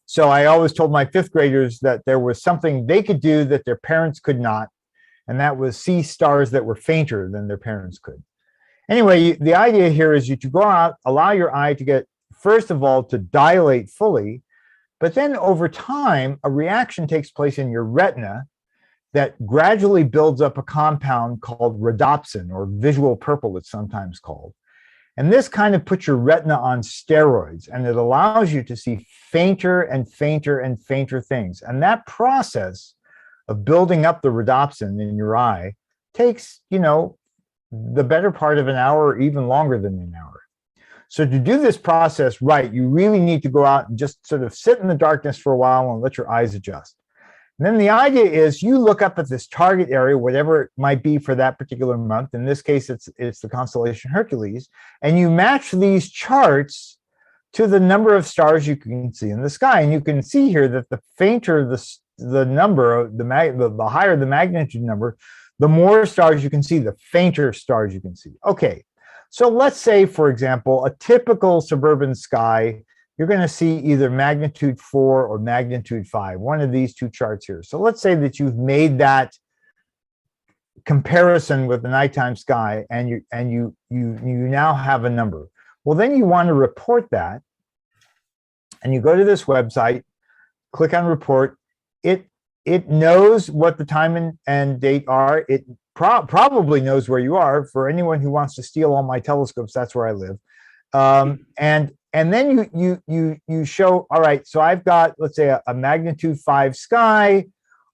So I always told my fifth graders that there was something they could do that their parents could not. and that was see stars that were fainter than their parents could. Anyway, the idea here is you to go out, allow your eye to get, first of all, to dilate fully, but then over time, a reaction takes place in your retina that gradually builds up a compound called rhodopsin, or visual purple, it's sometimes called. And this kind of puts your retina on steroids, and it allows you to see fainter and fainter and fainter things. And that process of building up the rhodopsin in your eye takes, you know, the better part of an hour or even longer than an hour. So to do this process right, you really need to go out and just sort of sit in the darkness for a while and let your eyes adjust. And then the idea is you look up at this target area, whatever it might be for that particular month. In this case, it's the constellation Hercules, and you match these charts to the number of stars you can see in the sky. And you can see here that the fainter the number, the higher the magnitude number, the more stars you can see, the fainter stars you can see. Okay, so let's say, for example, a typical suburban sky, you're going to see either magnitude 4 or magnitude 5, one of these two charts here. So let's say that you've made that comparison with the nighttime sky, and you now have a number. Well, then you want to report that, and you go to this website, click on report. It knows what the time and date are. It probably knows where you are. For anyone who wants to steal all my telescopes, that's where I live. And then you show, all right, so I've got, let's say, a magnitude 5 sky.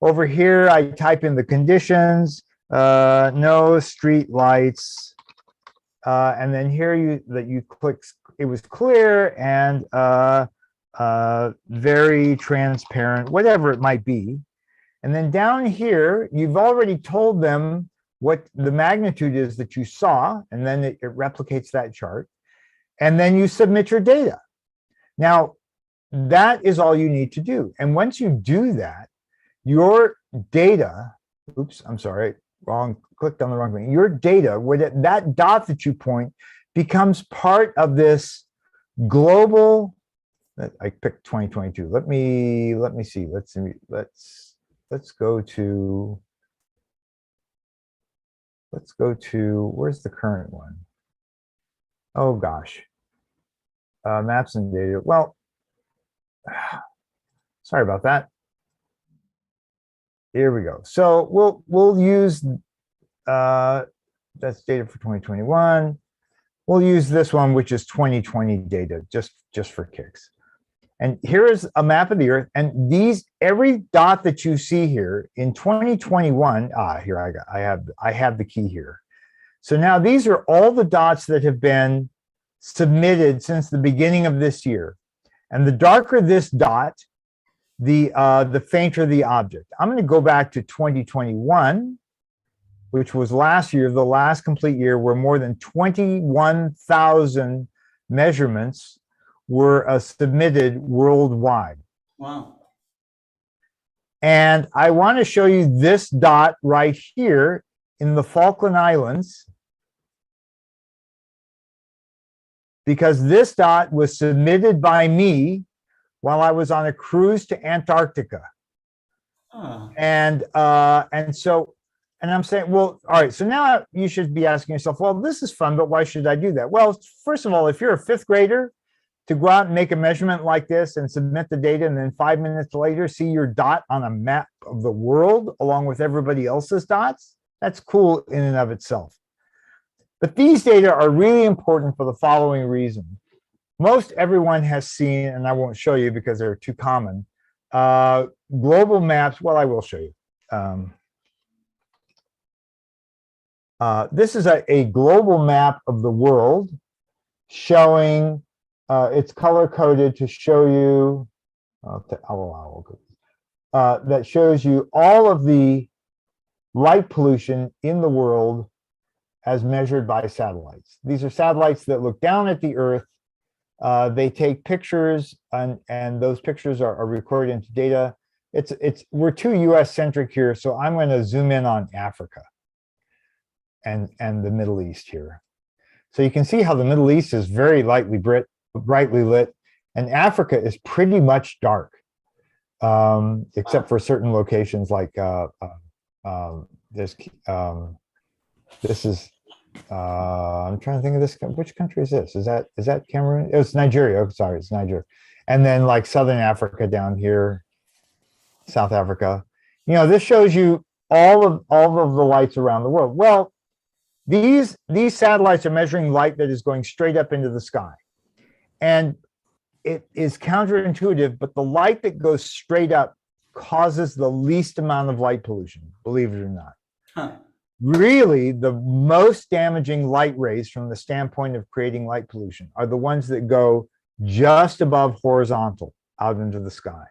Over here, I type in the conditions, no street lights. And then here you click, it was clear and very transparent, whatever it might be. And then down here, you've already told them what the magnitude is that you saw, and then it replicates that chart. And then you submit your data. Now, that is all you need to do. And once you do that, your data, oops, I'm sorry, clicked on the wrong thing. Your data, that dot that you point, becomes part of this global, I picked 2022. Let me see. Let's go to, where's the current one? Oh gosh, maps and data. Well, sorry about that. Here we go. So we'll use that's data for 2021. We'll use this one, which is 2020 data, just for kicks. And here is a map of the Earth. And every dot that you see here in 2021. Here I have the key here. So now these are all the dots that have been submitted since the beginning of this year. And the darker this dot, the fainter the object. I'm going to go back to 2021, which was last year, the last complete year, where more than 21,000 measurements were submitted worldwide. Wow. And I want to show you this dot right here in the Falkland Islands, because this dot was submitted by me while I was on a cruise to Antarctica. And I'm saying, well, all right, so now you should be asking yourself, well, this is fun, but why should I do that? Well, first of all, if you're a 5th grader, to go out and make a measurement like this and submit the data, and then 5 minutes later see your dot on a map of the world along with everybody else's dots, that's cool in and of itself. But these data are really important for the following reason. Most everyone has seen, and I won't show you because they're too common, global maps. Well, I will show you. This is a global map of the world showing, it's color-coded to show you, that shows you all of the light pollution in the world as measured by satellites. These are satellites that look down at the Earth. They take pictures, and those pictures are recorded into data. We're too US-centric here, so I'm going to zoom in on Africa and the Middle East here. So you can see how the Middle East is very brightly lit, and Africa is pretty much dark, except for certain locations like there's this is I'm trying to think of this. Which country is this? Is that Cameroon? It's Nigeria. Oh, sorry, it's Nigeria. And then like Southern Africa down here, South Africa. You know, this shows you all of the lights around the world. Well, these satellites are measuring light that is going straight up into the sky. And it is counterintuitive, but the light that goes straight up causes the least amount of light pollution, believe it or not. Huh. Really, the most damaging light rays from the standpoint of creating light pollution are the ones that go just above horizontal out into the sky.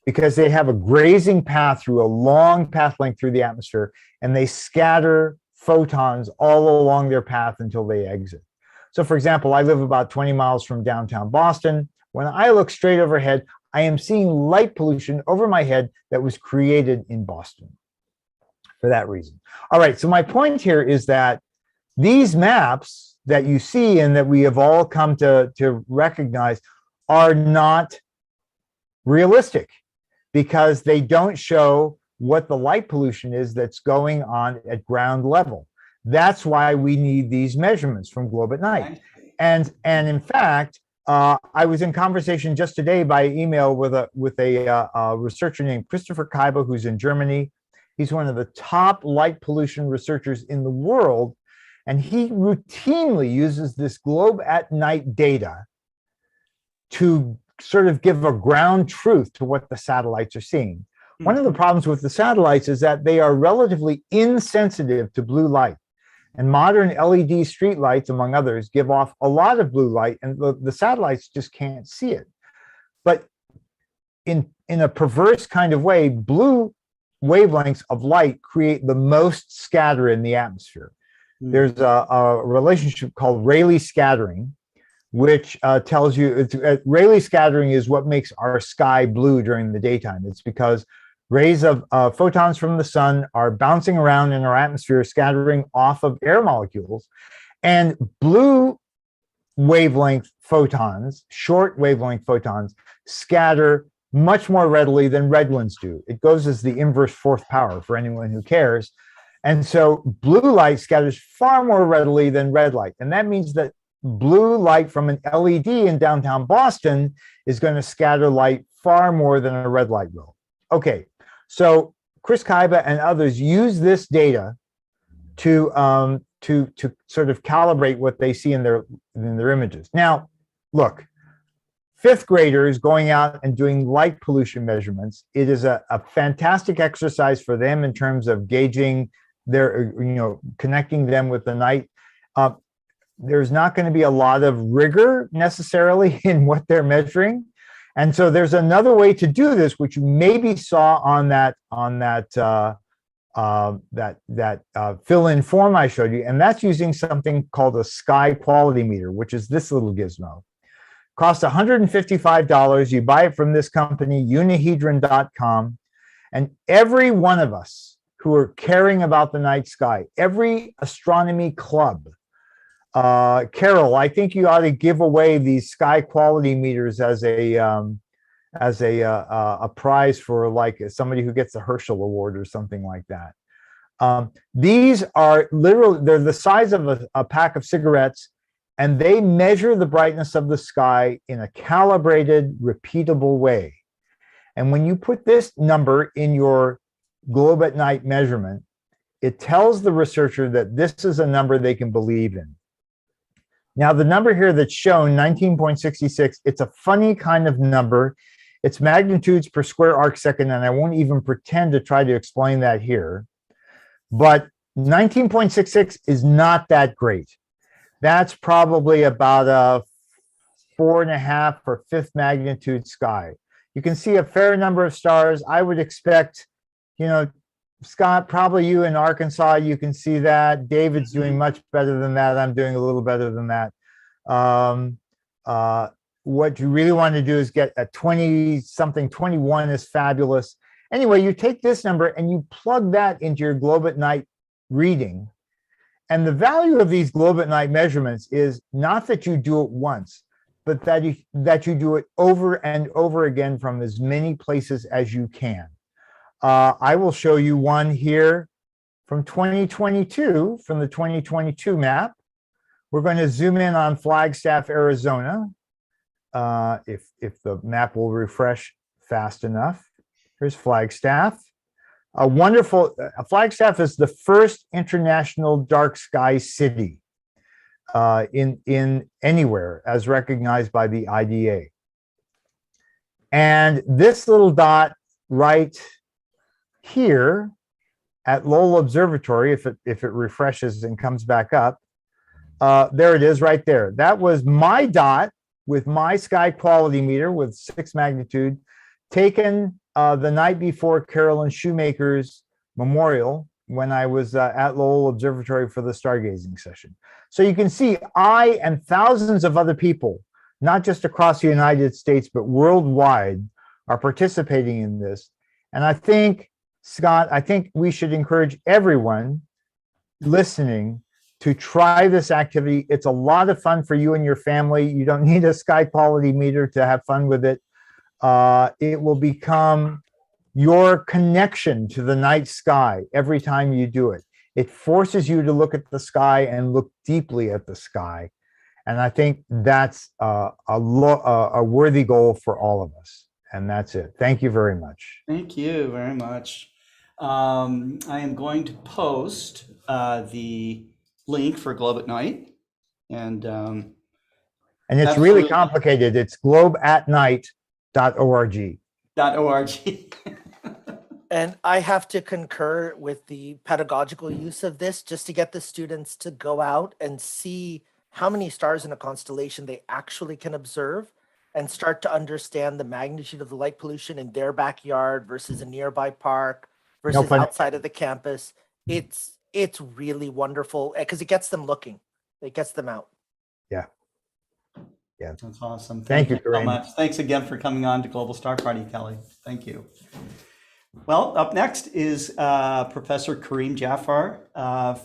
Because they have a grazing path through a long path length through the atmosphere, and they scatter photons all along their path until they exit. So for example, I live about 20 miles from downtown Boston. When I look straight overhead, I am seeing light pollution over my head that was created in Boston for that reason. All right, so my point here is that these maps that you see and that we have all come to recognize are not realistic, because they don't show what the light pollution is that's going on at ground level. That's why we need these measurements from Globe at Night. And in fact, I was in conversation just today by email with a researcher named Christopher Kaiba, who's in Germany. He's one of the top light pollution researchers in the world, and he routinely uses this Globe at Night data to sort of give a ground truth to what the satellites are seeing. One of the problems with the satellites is that they are relatively insensitive to blue light. And modern LED street lights, among others, give off a lot of blue light, and the satellites just can't see it. But in a perverse kind of way, blue wavelengths of light create the most scatter in the atmosphere. There's a relationship called Rayleigh scattering, which tells you Rayleigh scattering is what makes our sky blue during the daytime. It's because rays of photons from the sun are bouncing around in our atmosphere, scattering off of air molecules. And blue wavelength photons, short wavelength photons, scatter much more readily than red ones do. It goes as the inverse fourth power for anyone who cares. And so blue light scatters far more readily than red light. And that means that blue light from an LED in downtown Boston is going to scatter light far more than a red light will. Okay, so Chris Kaiba and others use this data to sort of calibrate what they see in their images. Now, look, fifth graders going out and doing light pollution measurements, it is a fantastic exercise for them in terms of gauging their, connecting them with the night. There's not going to be a lot of rigor necessarily in what they're measuring. And so there's another way to do this, which you maybe saw on that fill-in form I showed you, and that's using something called a sky quality meter, which is this little gizmo. Costs $155. You buy it from this company, unihedron.com, and every one of us who are caring about the night sky, every astronomy club, Carrol, I think you ought to give away these sky quality meters as a prize for like somebody who gets a Herschel Award or something like that. These are literally, they're the size of a pack of cigarettes, and they measure the brightness of the sky in a calibrated, repeatable way. And when you put this number in your Globe at Night measurement, it tells the researcher that this is a number they can believe in. Now, the number here that's shown, 19.66, it's a funny kind of number. It's magnitudes per square arc second, and I won't even pretend to try to explain that here. But 19.66 is not that great. That's probably about a 4.5 or 5th magnitude sky. You can see a fair number of stars. I would expect, Scott, probably you in Arkansas, you can see that. David's doing much better than that. I'm doing a little better than that. What you really want to do is get a 20-something, 21 is fabulous. Anyway, you take this number and you plug that into your Globe at Night reading. And the value of these Globe at Night measurements is not that you do it once, but that you do it over and over again from as many places as you can. I will show you one here from 2022, from the 2022 map. We're going to zoom in on Flagstaff, Arizona. If the map will refresh fast enough. Here's Flagstaff. A wonderful, Flagstaff is the first international dark sky city in anywhere as recognized by the IDA. And this little dot right here at Lowell Observatory, if it refreshes and comes back up, there it is right there. That was my dot with my sky quality meter with 6 magnitude taken the night before Carrol and Shoemaker's memorial when I was at Lowell Observatory for the stargazing session. So you can see I and thousands of other people, not just across the United States, but worldwide, are participating in this. And I think, Scott, I think we should encourage everyone listening to try this activity. It's a lot of fun for you and your family. You don't need a sky quality meter to have fun with it. It will become your connection to the night sky every time you do it. It forces you to look at the sky and look deeply at the sky. And I think that's a worthy goal for all of us. And that's it. Thank you very much. Thank you very much. I am going to post the link for Globe at Night. And it's really complicated. It's globeatnight.org. .org. And I have to concur with the pedagogical use of this just to get the students to go out and see how many stars in a constellation they actually can observe and start to understand the magnitude of the light pollution in their backyard versus a nearby park versus outside of the campus. It's really wonderful because it gets them looking. It gets them out. Yeah. Yeah. That's awesome. Thank you so much. Thanks again for coming on to Global Star Party, Kelly. Thank you. Well, up next is Professor Karim Jaffer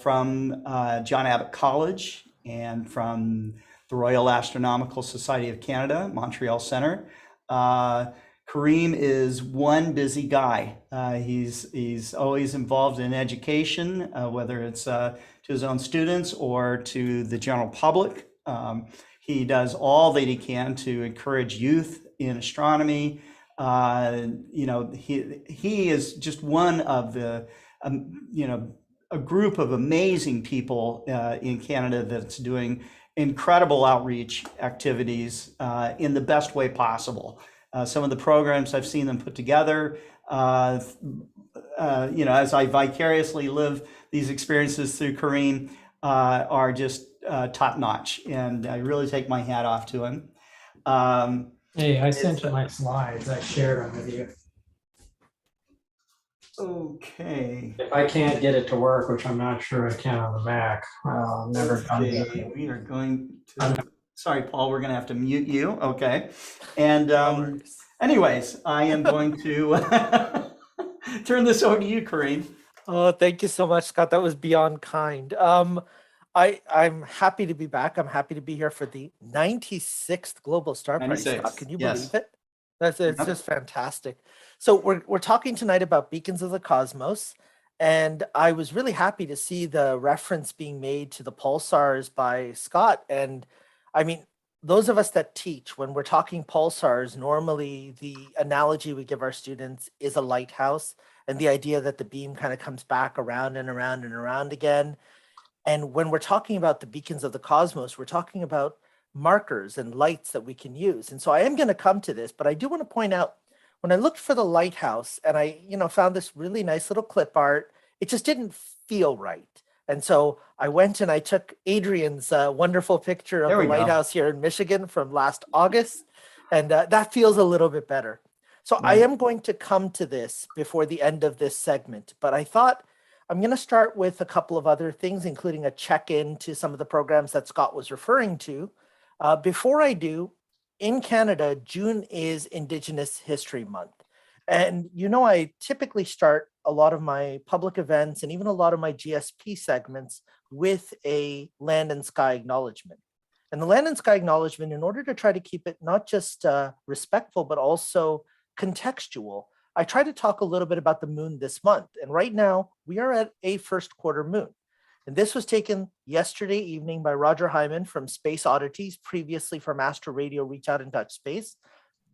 from John Abbott College and from the Royal Astronomical Society of Canada, Montreal Center. Karim is one busy guy. He's always involved in education, whether it's to his own students or to the general public. He does all that he can to encourage youth in astronomy. He is just one of the, a group of amazing people in Canada that's doing incredible outreach activities in the best way possible. Some of the programs I've seen them put together, as I vicariously live these experiences through Karim, are just top notch. And I really take my hat off to him. Hey, I sent you my slides. I shared them with you. Okay. If I can't get it to work, which I'm not sure I can on the Mac, I'll never done it. We are going to, sorry, Paul, we're going to have to mute you. Okay. And anyways, I am going to turn this over to you, Karim. Oh, thank you so much, Scott. That was beyond kind. I'm happy to be back. I'm happy to be here for the 96th Global Star Party. Scott, can you believe it? It's just fantastic. So we're talking tonight about beacons of the cosmos, and I was really happy to see the reference being made to the pulsars by Scott. And I mean, those of us that teach, when we're talking pulsars, normally the analogy we give our students is a lighthouse, and the idea that the beam kind of comes back around and around and around again. And when we're talking about the beacons of the cosmos, we're talking about markers and lights that we can use. And so I am going to come to this, but I do want to point out, when I looked for the lighthouse and I, found this really nice little clip art, it just didn't feel right. And so I went and I took Adrian's wonderful picture of the lighthouse here in Michigan from last August. And that feels a little bit better. So I am going to come to this before the end of this segment, but I thought I'm going to start with a couple of other things, including a check-in to some of the programs that Scott was referring to. Before I do, in Canada, June is Indigenous History Month. And I typically start a lot of my public events and even a lot of my GSP segments with a land and sky acknowledgement. And the land and sky acknowledgement, in order to try to keep it not just respectful, but also contextual, I tried to talk a little bit about the moon this month. And right now we are at a first quarter moon. And this was taken yesterday evening by Roger Hyman from Space Oddities, previously from Astro Radio Reach Out and Touch Space.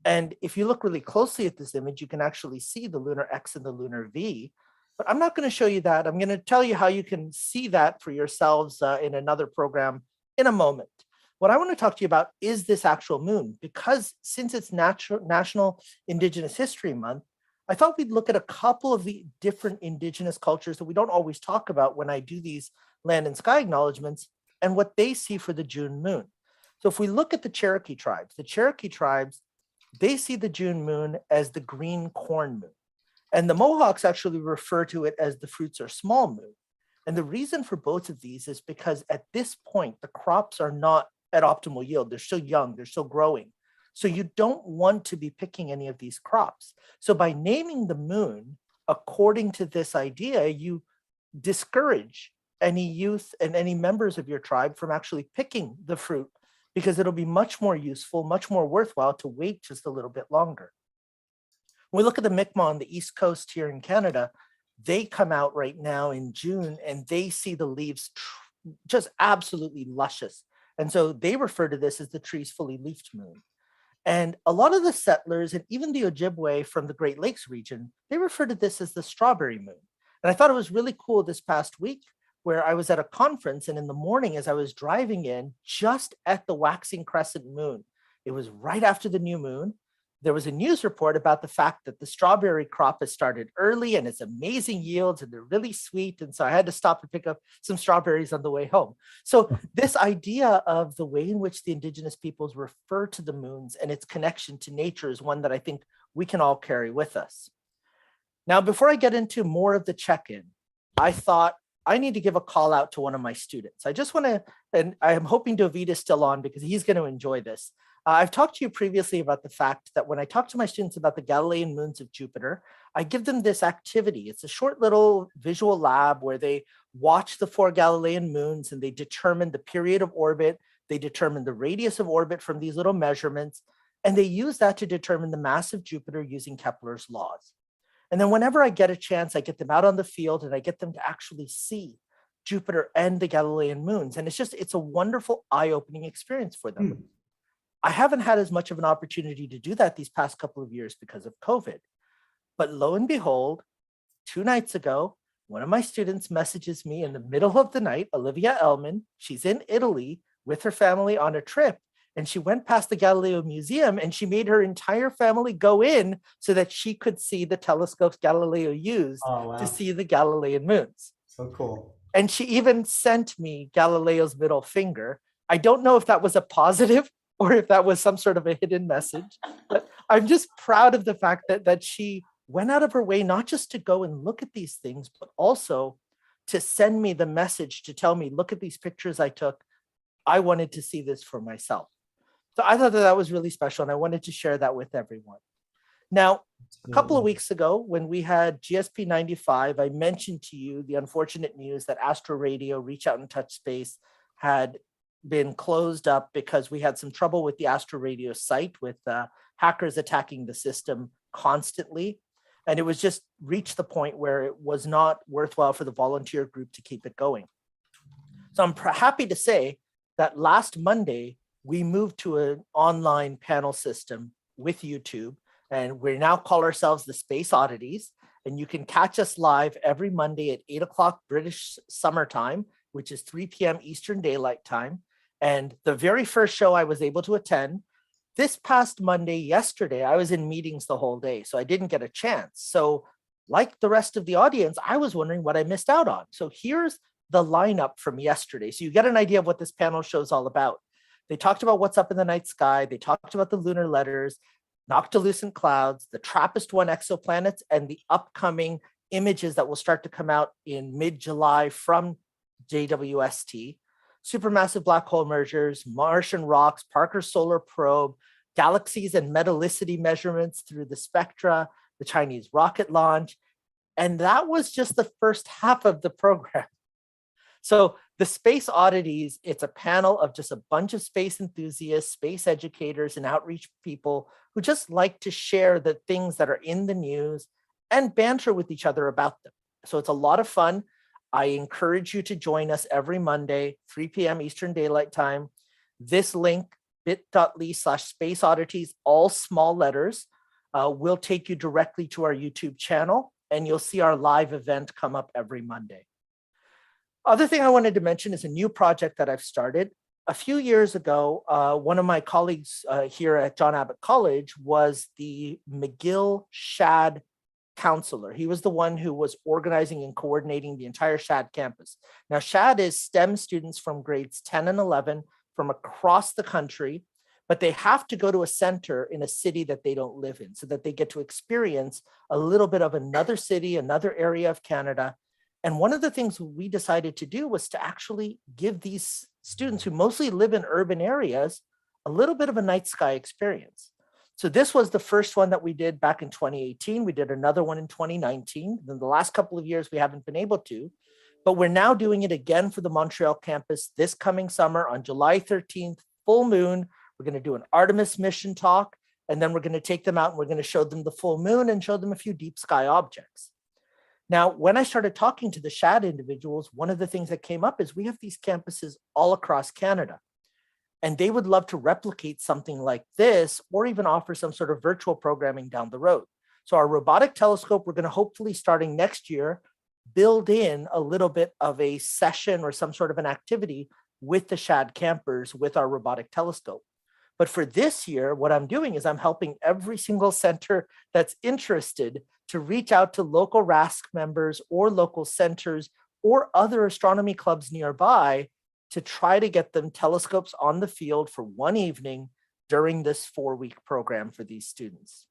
And if you look really closely at this image, you can actually see the lunar X and the lunar V. But I'm not going to show you that. I'm going to tell you how you can see that for yourselves in another program in a moment. What I want to talk to you about is this actual moon, because since it's National Indigenous History Month, I thought we'd look at a couple of the different indigenous cultures that we don't always talk about when I do these land and sky acknowledgements and what they see for the June moon. So if we look at the Cherokee tribes, they see the June moon as the green corn moon. And the Mohawks actually refer to it as the fruits are small moon. And the reason for both of these is because at this point, the crops are not at optimal yield. They're still young, they're still growing. So you don't want to be picking any of these crops. So by naming the moon, according to this idea, you discourage any youth and any members of your tribe from actually picking the fruit, because it'll be much more useful, much more worthwhile to wait just a little bit longer. When we look at the Mi'kmaq on the East Coast here in Canada, they come out right now in June and they see the leaves just absolutely luscious. And so they refer to this as the tree's fully leafed moon. And a lot of the settlers and even the Ojibwe from the Great Lakes region, they refer to this as the strawberry moon. And I thought it was really cool this past week where I was at a conference, and in the morning as I was driving in, just at the waxing crescent moon, it was right after the new moon, there was a news report about the fact that the strawberry crop has started early and it's amazing yields and they're really sweet. And so I had to stop and pick up some strawberries on the way home. So this idea of the way in which the indigenous peoples refer to the moons and its connection to nature is one that I think we can all carry with us. Now, before I get into more of the check-in, I thought I need to give a call out to one of my students. I just want to, and I'm hoping David is still on because he's going to enjoy this. I've talked to you previously about the fact that when I talk to my students about the Galilean moons of Jupiter, I give them this activity. It's a short little visual lab where they watch the 4 Galilean moons and they determine the period of orbit. They determine the radius of orbit from these little measurements, and they use that to determine the mass of Jupiter using Kepler's laws. And then whenever I get a chance, I get them out on the field and I get them to actually see Jupiter and the Galilean moons. And it's a wonderful eye-opening experience for them. I haven't had as much of an opportunity to do that these past couple of years because of COVID. But lo and behold, 2 nights ago, one of my students messages me in the middle of the night, Olivia Ellman. She's in Italy with her family on a trip. And she went past the Galileo Museum and she made her entire family go in so that she could see the telescopes Galileo used to see the Galilean moons. So cool. And she even sent me Galileo's middle finger. I don't know if that was a positive or if that was some sort of a hidden message, but I'm just proud of the fact that she went out of her way, not just to go and look at these things, but also to send me the message to tell me, look at these pictures I took. I wanted to see this for myself. So I thought that was really special, and I wanted to share that with everyone. Now, a couple of weeks ago, when we had GSP 95, I mentioned to you the unfortunate news that Astro Radio Reach Out and Touch Space had been closed up because we had some trouble with the Astro Radio site with hackers attacking the system constantly. And it was just reached the point where it was not worthwhile for the volunteer group to keep it going. So I'm happy to say that last Monday, we moved to an online panel system with YouTube, and we now call ourselves the Space Oddities. And you can catch us live every Monday at 8 o'clock British summertime, which is 3 p.m. Eastern Daylight Time. And the very first show I was able to attend, this past Monday, yesterday, I was in meetings the whole day, so I didn't get a chance. So like the rest of the audience, I was wondering what I missed out on. So here's the lineup from yesterday. So you get an idea of what this panel show is all about. They talked about what's up in the night sky. They talked about the lunar letters, noctilucent clouds, the TRAPPIST-1 exoplanets, and the upcoming images that will start to come out in mid-July from JWST, supermassive black hole mergers, Martian rocks, Parker's solar probe, galaxies and metallicity measurements through the spectra, the Chinese rocket launch. And that was just the first half of the program. So the Space Oddities, it's a panel of just a bunch of space enthusiasts, space educators, and outreach people who just like to share the things that are in the news and banter with each other about them. So it's a lot of fun. I encourage you to join us every Monday, 3 p.m. Eastern Daylight Time. This link, bit.ly/space oddities, all small letters, will take you directly to our YouTube channel, and you'll see our live event come up every Monday. Other thing I wanted to mention is a new project that I've started. A few years ago, one of my colleagues here at John Abbott College was the McGill Shad counselor. He was the one who was organizing and coordinating the entire Shad campus. Now, Shad is STEM students from grades 10 and 11 from across the country, but they have to go to a center in a city that they don't live in so that they get to experience a little bit of another city, another area of Canada. And one of the things we decided to do was to actually give these students who mostly live in urban areas a little bit of a night sky experience. So this was the first one that we did back in 2018. We did another one in 2019. Then the last couple of years, we haven't been able to, but we're now doing it again for the Montreal campus this coming summer on July 13th, full moon. We're going to do an Artemis mission talk, and then we're going to take them out and we're going to show them the full moon and show them a few deep sky objects. Now, when I started talking to the Shad individuals, one of the things that came up is we have these campuses all across Canada, and they would love to replicate something like this or even offer some sort of virtual programming down the road. So our robotic telescope, we're going to hopefully starting next year, build in a little bit of a session or some sort of an activity with the Shad campers with our robotic telescope. But for this year, what I'm doing is I'm helping every single center that's interested to reach out to local RASC members or local centers or other astronomy clubs nearby to try to get them telescopes on the field for one evening during this 4-week program for these students.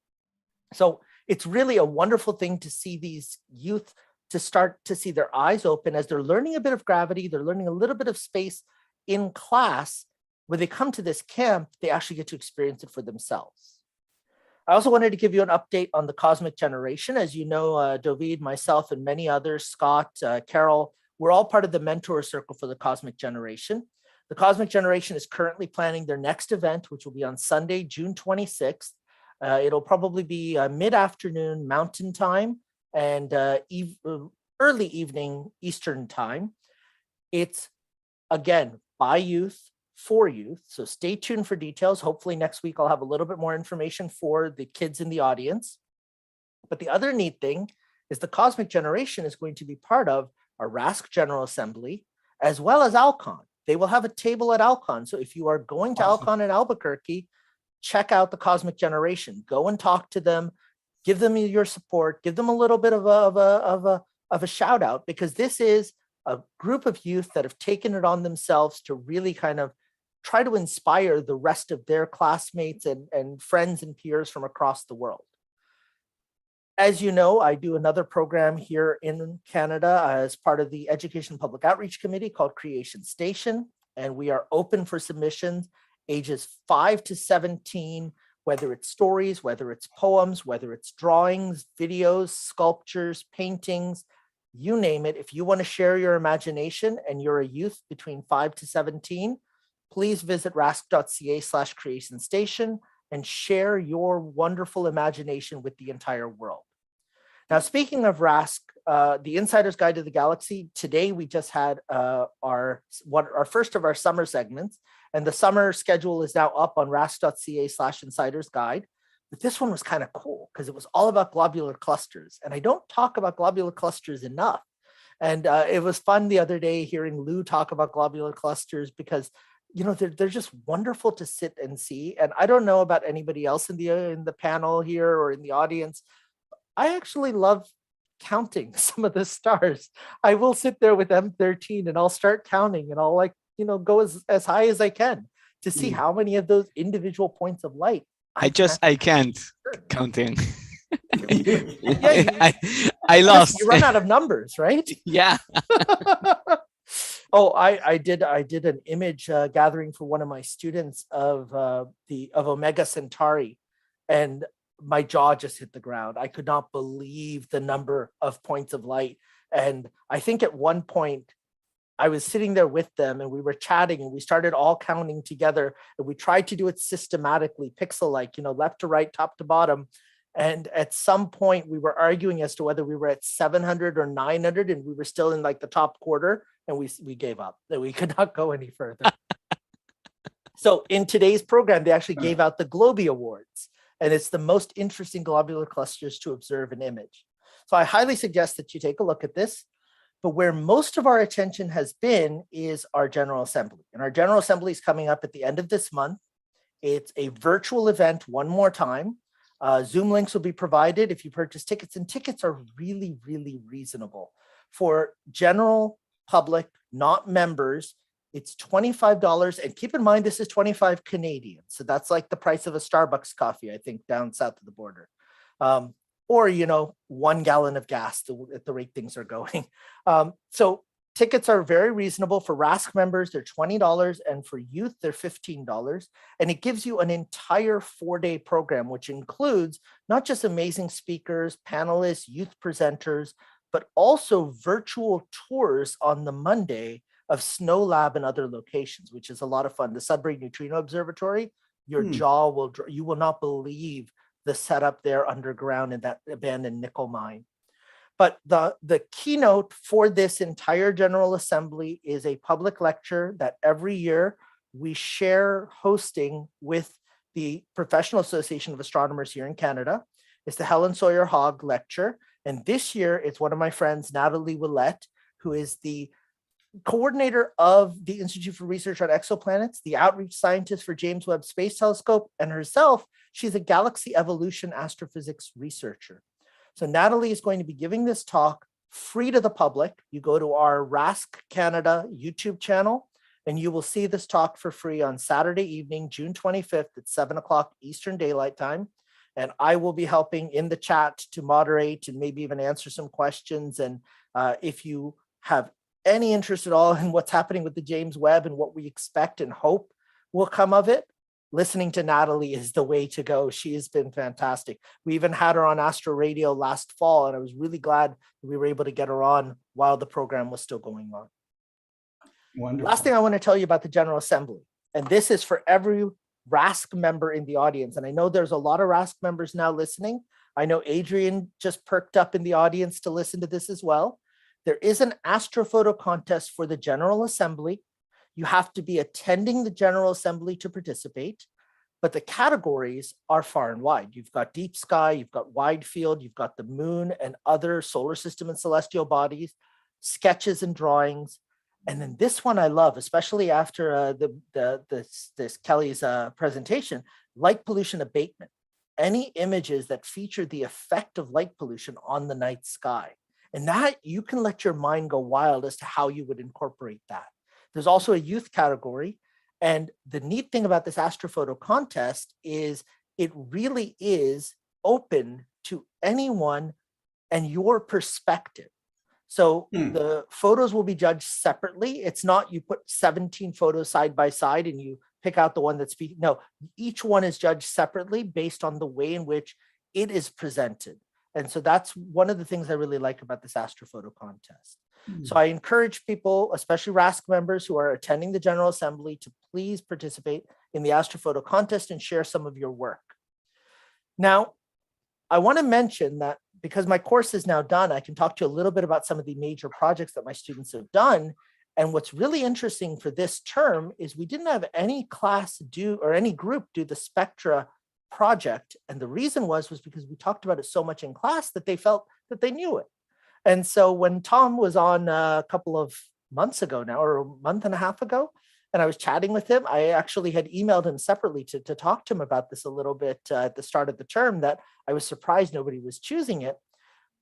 So it's really a wonderful thing to see these youth to start to see their eyes open as they're learning a bit of gravity, they're learning a little bit of space in class. When they come to this camp, they actually get to experience it for themselves. I also wanted to give you an update on the cosmic generation. As you know, David, myself, and many others, Scott, Carrol, we're all part of the mentor circle for the cosmic generation. The cosmic generation is currently planning their next event, which will be on Sunday, June 26th. It'll probably be mid-afternoon Mountain Time and early evening Eastern Time. It's, again, by youth, for youth. So stay tuned for details. Hopefully next week I'll have a little bit more information for the kids in the audience. But the other neat thing is the cosmic generation is going to be part of a RASC General Assembly as well as Alcon. They will have a table at Alcon. So if you are going to Alcon in Albuquerque, check out the cosmic generation. Go and talk to them, give them your support, give them a little bit of a shout out, because this is a group of youth that have taken it on themselves to really kind of try to inspire the rest of their classmates and friends and peers from across the world. As you know, I do another program here in Canada as part of the Education Public Outreach Committee called Creation Station, and we are open for submissions ages 5 to 17, whether it's stories, whether it's poems, whether it's drawings, videos, sculptures, paintings, you name it. If you want to share your imagination and you're a youth between 5 to 17, please visit rasc.ca/creation station and share your wonderful imagination with the entire world. Now, speaking of RASC, the Insider's Guide to the Galaxy, today we just had our first of our summer segments, and the summer schedule is now up on rasc.ca/insiders guide. But this one was kind of cool because it was all about globular clusters, and I don't talk about globular clusters enough. And it was fun the other day hearing Lou talk about globular clusters because, you know, they're just wonderful to sit and see. And I don't know about anybody else in the panel here or in the audience. I actually love counting some of the stars. I will sit there with M13 and I'll start counting, and I'll go as high as I can to see how many of those individual points of light. I can't counting. Yeah, I lost. You run out of numbers, right? Yeah. Oh, I did an image gathering for one of my students of Omega Centauri, and my jaw just hit the ground. I could not believe the number of points of light. And I think at one point I was sitting there with them and we were chatting and we started all counting together and we tried to do it systematically, pixel-like, left to right, top to bottom. And at some point we were arguing as to whether we were at 700 or 900 and we were still in like the top quarter and we gave up, that we could not go any further. So in today's program, they actually gave out the Globie Awards, and it's the most interesting globular clusters to observe and image. So I highly suggest that you take a look at this. But where most of our attention has been is our General Assembly. And our General Assembly is coming up at the end of this month. It's a virtual event one more time. Zoom links will be provided if you purchase tickets, and tickets are really, really reasonable. For general public, not members, it's $25. And keep in mind, this is 25 Canadian. So that's like the price of a Starbucks coffee, I think, down south of the border. Or 1 gallon of gas at the rate things are going. So tickets are very reasonable. For RASC members, they're $20, and for youth, they're $15. And it gives you an entire 4-day program, which includes not just amazing speakers, panelists, youth presenters, but also virtual tours on the Monday of Snow Lab and other locations, which is a lot of fun. The Sudbury Neutrino Observatory, your jaw will, you will not believe the setup there underground in that abandoned nickel mine. But the keynote for this entire General Assembly is a public lecture that every year we share hosting with the Professional Association of Astronomers here in Canada. It's the Helen Sawyer Hogg Lecture. And this year it's one of my friends, Natalie Willette, who is the coordinator of the Institute for Research on Exoplanets, the outreach scientist for James Webb Space Telescope, and herself, she's a galaxy evolution astrophysics researcher. So Natalie is going to be giving this talk free to the public. You go to our RASC Canada YouTube channel, and you will see this talk for free on Saturday evening, June 25th at 7 o'clock Eastern Daylight Time. And I will be helping in the chat to moderate and maybe even answer some questions. And if you have any interest at all in what's happening with the James Webb and what we expect and hope will come of it, listening to Natalie is the way to go. She has been fantastic. We even had her on Astro Radio last fall, and I was really glad that we were able to get her on while the program was still going on. Wonderful. Last thing I want to tell you about the General Assembly, and this is for every RASC member in the audience, and I know there's a lot of RASC members now listening. I know Adrian just perked up in the audience to listen to this as well. There is an astrophoto contest for the General Assembly. You have to be attending the General Assembly to participate, but the categories are far and wide. You've got deep sky, you've got wide field, you've got the moon and other solar system and celestial bodies, sketches and drawings. And then this one I love, especially after this Kelly's presentation, light pollution abatement. Any images that feature the effect of light pollution on the night sky. And that you can let your mind go wild as to how you would incorporate that. There's also a youth category. And the neat thing about this astrophoto contest is it really is open to anyone and your perspective. So the photos will be judged separately. It's not you put 17 photos side by side and you pick out the one that's speaking. No, each one is judged separately based on the way in which it is presented. And so that's one of the things I really like about this astrophoto contest. So I encourage people, especially RASC members who are attending the General Assembly, to please participate in the astrophoto contest and share some of your work. Now, I want to mention that because my course is now done, I can talk to you a little bit about some of the major projects that my students have done. And what's really interesting for this term is we didn't have any class do or any group do the Spectra project. And the reason was because we talked about it so much in class that they felt that they knew it. And so when Tom was on a couple of months ago now, or a month and a half ago, and I was chatting with him, I actually had emailed him separately to talk to him about this a little bit at the start of the term, that I was surprised nobody was choosing it.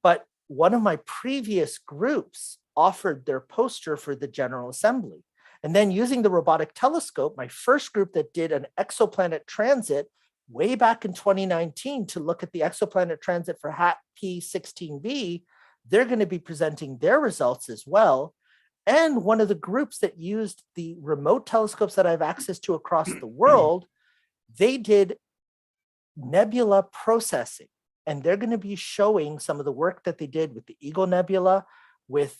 But one of my previous groups offered their poster for the General Assembly. And then using the robotic telescope, my first group that did an exoplanet transit way back in 2019 to look at the exoplanet transit for HAT P16b, they're going to be presenting their results as well. And one of the groups that used the remote telescopes that I have access to across the world, they did nebula processing. And they're going to be showing some of the work that they did with the Eagle Nebula, with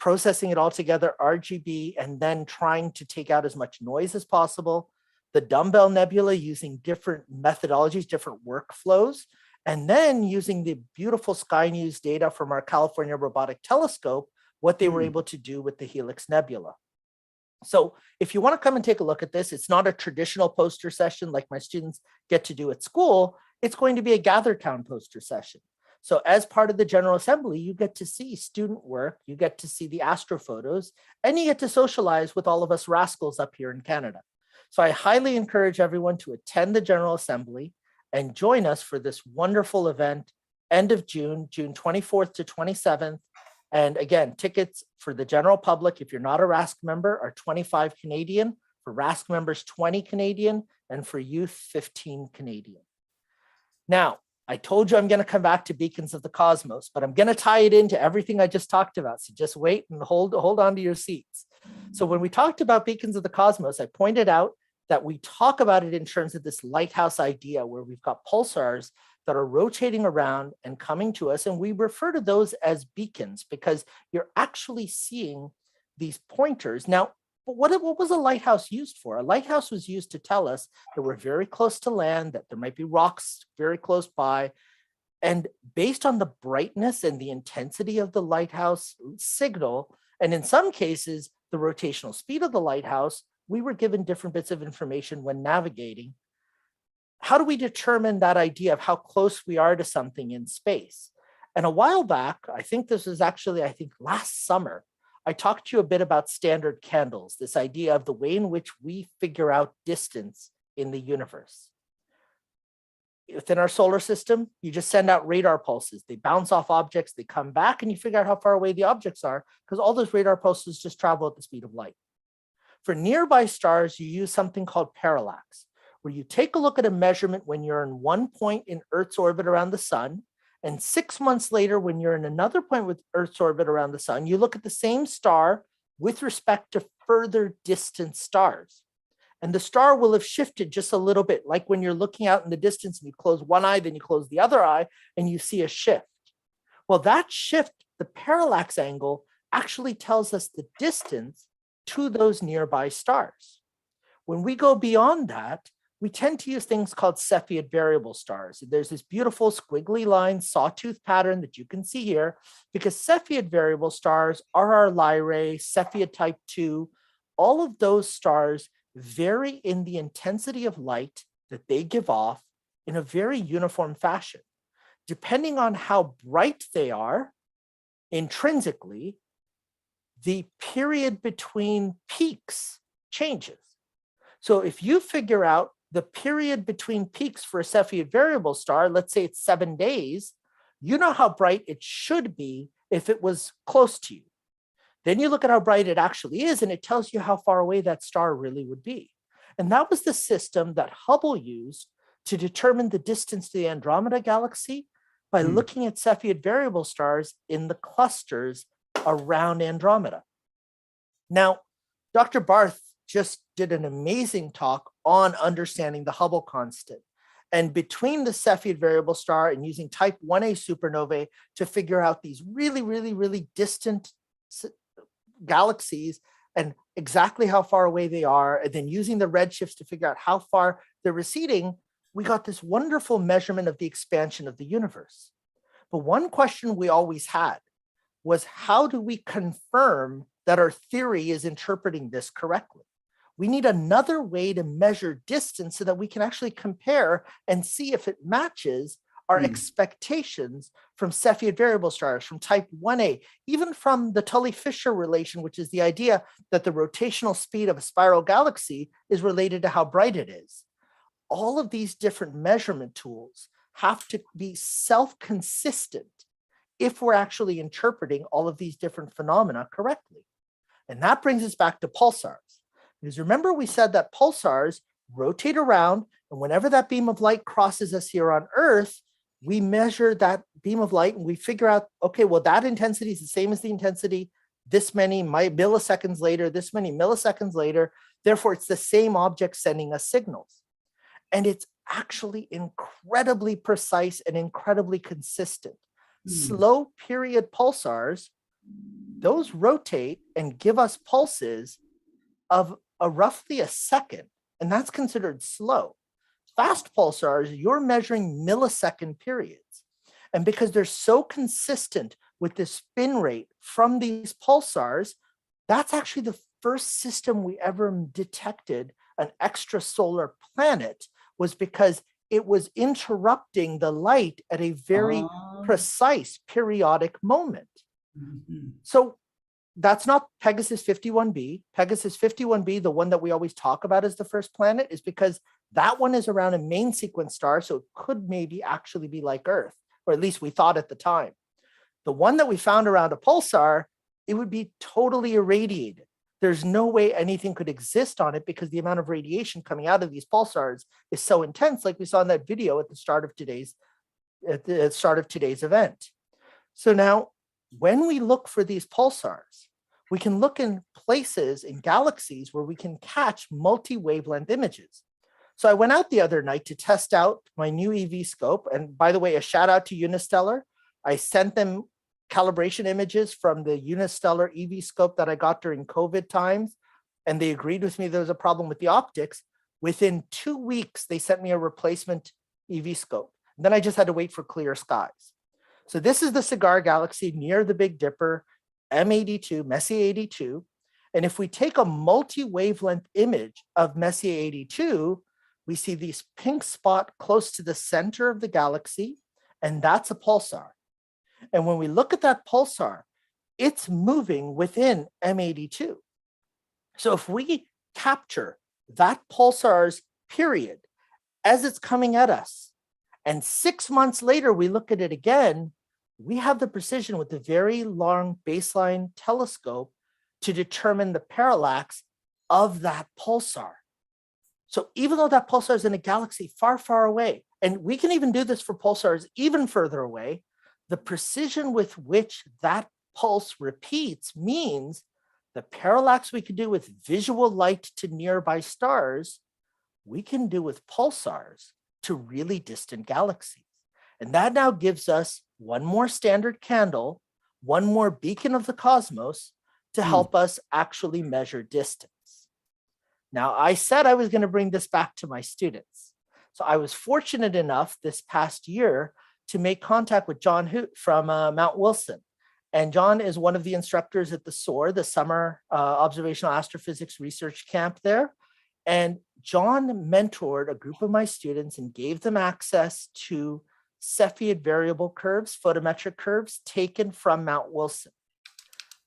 processing it all together, RGB, and then trying to take out as much noise as possible. The dumbbell nebula using different methodologies, different workflows, and then using the beautiful Sky News data from our California Robotic Telescope, what they were able to do with the Helix Nebula. So if you want to come and take a look at this, it's not a traditional poster session like my students get to do at school. It's going to be a GatherTown poster session. So as part of the General Assembly, you get to see student work, you get to see the astrophotos, and you get to socialize with all of us rascals up here in Canada. So I highly encourage everyone to attend the General Assembly and join us for this wonderful event, end of June, June 24th to 27th. And again, tickets for the general public, if you're not a RASC member, are 25 Canadian, for RASC members, 20 Canadian, and for youth, 15 Canadian. Now, I told you I'm going to come back to Beacons of the Cosmos, but I'm going to tie it into everything I just talked about. So just wait and hold on to your seats. So when we talked about Beacons of the Cosmos, I pointed out that we talk about it in terms of this lighthouse idea where we've got pulsars that are rotating around and coming to us. And we refer to those as beacons because you're actually seeing these pointers. Now, what was a lighthouse used for? A lighthouse was used to tell us that we're very close to land, that there might be rocks very close by. And based on the brightness and the intensity of the lighthouse signal, and in some cases, the rotational speed of the lighthouse, we were given different bits of information when navigating. How do we determine that idea of how close we are to something in space? And a while back, I think this was actually, last summer, I talked to you a bit about standard candles, this idea of the way in which we figure out distance in the universe. Within our solar system, you just send out radar pulses. They bounce off objects, they come back, and you figure out how far away the objects are because all those radar pulses just travel at the speed of light. For nearby stars, you use something called parallax, where you take a look at a measurement when you're in one point in Earth's orbit around the sun, and 6 months later, when you're in another point with Earth's orbit around the sun, you look at the same star with respect to further distant stars. And the star will have shifted just a little bit, like when you're looking out in the distance and you close one eye, then you close the other eye, and you see a shift. Well, that shift, the parallax angle, actually tells us the distance to those nearby stars. When we go beyond that, we tend to use things called Cepheid variable stars. There's this beautiful squiggly line sawtooth pattern that you can see here because Cepheid variable stars are our Lyrae, Cepheid type 2. All of those stars vary in the intensity of light that they give off in a very uniform fashion. Depending on how bright they are intrinsically, the period between peaks changes. So if you figure out the period between peaks for a Cepheid variable star, let's say it's 7 days, you know how bright it should be if it was close to you. Then you look at how bright it actually is, and it tells you how far away that star really would be. And that was the system that Hubble used to determine the distance to the Andromeda galaxy by looking at Cepheid variable stars in the clusters around Andromeda. Now, Dr. Barth just did an amazing talk on understanding the Hubble constant. And between the Cepheid variable star and using type 1a supernovae to figure out these really, really, really distant galaxies and exactly how far away they are, and then using the redshifts to figure out how far they're receding, we got this wonderful measurement of the expansion of the universe. But one question we always had was, how do we confirm that our theory is interpreting this correctly? We need another way to measure distance so that we can actually compare and see if it matches our expectations from Cepheid variable stars, from type 1a, even from the Tully-Fisher relation, which is the idea that the rotational speed of a spiral galaxy is related to how bright it is. All of these different measurement tools have to be self-consistent if we're actually interpreting all of these different phenomena correctly. And that brings us back to pulsars. Because remember, we said that pulsars rotate around, and whenever that beam of light crosses us here on Earth, we measure that beam of light and we figure out, okay, well, that intensity is the same as the intensity this many milliseconds later, this many milliseconds later. Therefore, it's the same object sending us signals. And it's actually incredibly precise and incredibly consistent. Slow period pulsars those rotate and give us pulses of roughly a second, and that's considered slow. Fast pulsars, you're measuring millisecond periods. And because they're so consistent with the spin rate from these pulsars, that's actually the first system we ever detected an extrasolar planet, was because it was interrupting the light at a very precise periodic moment. So that's not Pegasus 51b. Pegasus 51b, the one that we always talk about as the first planet, is because that one is around a main sequence star, so it could maybe actually be like Earth, or at least we thought at the time. The one that we found around a pulsar, it would be totally irradiated. There's no way anything could exist on it because the amount of radiation coming out of these pulsars is so intense, like we saw in that video at the start of today's event. So now, when we look for these pulsars, we can look in places in galaxies where we can catch multi-wavelength images. So I went out the other night to test out my new EV scope. And by the way, a shout out to Unistellar. I sent them calibration images from the Unistellar EV scope that I got during COVID times. And they agreed with me there was a problem with the optics. Within 2 weeks, they sent me a replacement EV scope. And then I just had to wait for clear skies. So this is the Cigar Galaxy near the Big Dipper, M82, Messier 82. And if we take a multi-wavelength image of Messier 82, we see this pink spot close to the center of the galaxy, and that's a pulsar. And when we look at that pulsar, it's moving within M82. So if we capture that pulsar's period as it's coming at us, and 6 months later, we look at it again, we have the precision with the very long baseline telescope to determine the parallax of that pulsar. So even though that pulsar is in a galaxy far, far away, and we can even do this for pulsars even further away, the precision with which that pulse repeats means the parallax we can do with visual light to nearby stars, we can do with pulsars to really distant galaxies. And that now gives us one more standard candle, one more beacon of the cosmos to help us actually measure distance. Now, I said I was going to bring this back to my students. So I was fortunate enough this past year to make contact with John Hoot from Mount Wilson. And John is one of the instructors at the SOAR, the Summer Observational Astrophysics Research Camp there. And John mentored a group of my students and gave them access to Cepheid variable curves, photometric curves taken from Mount Wilson.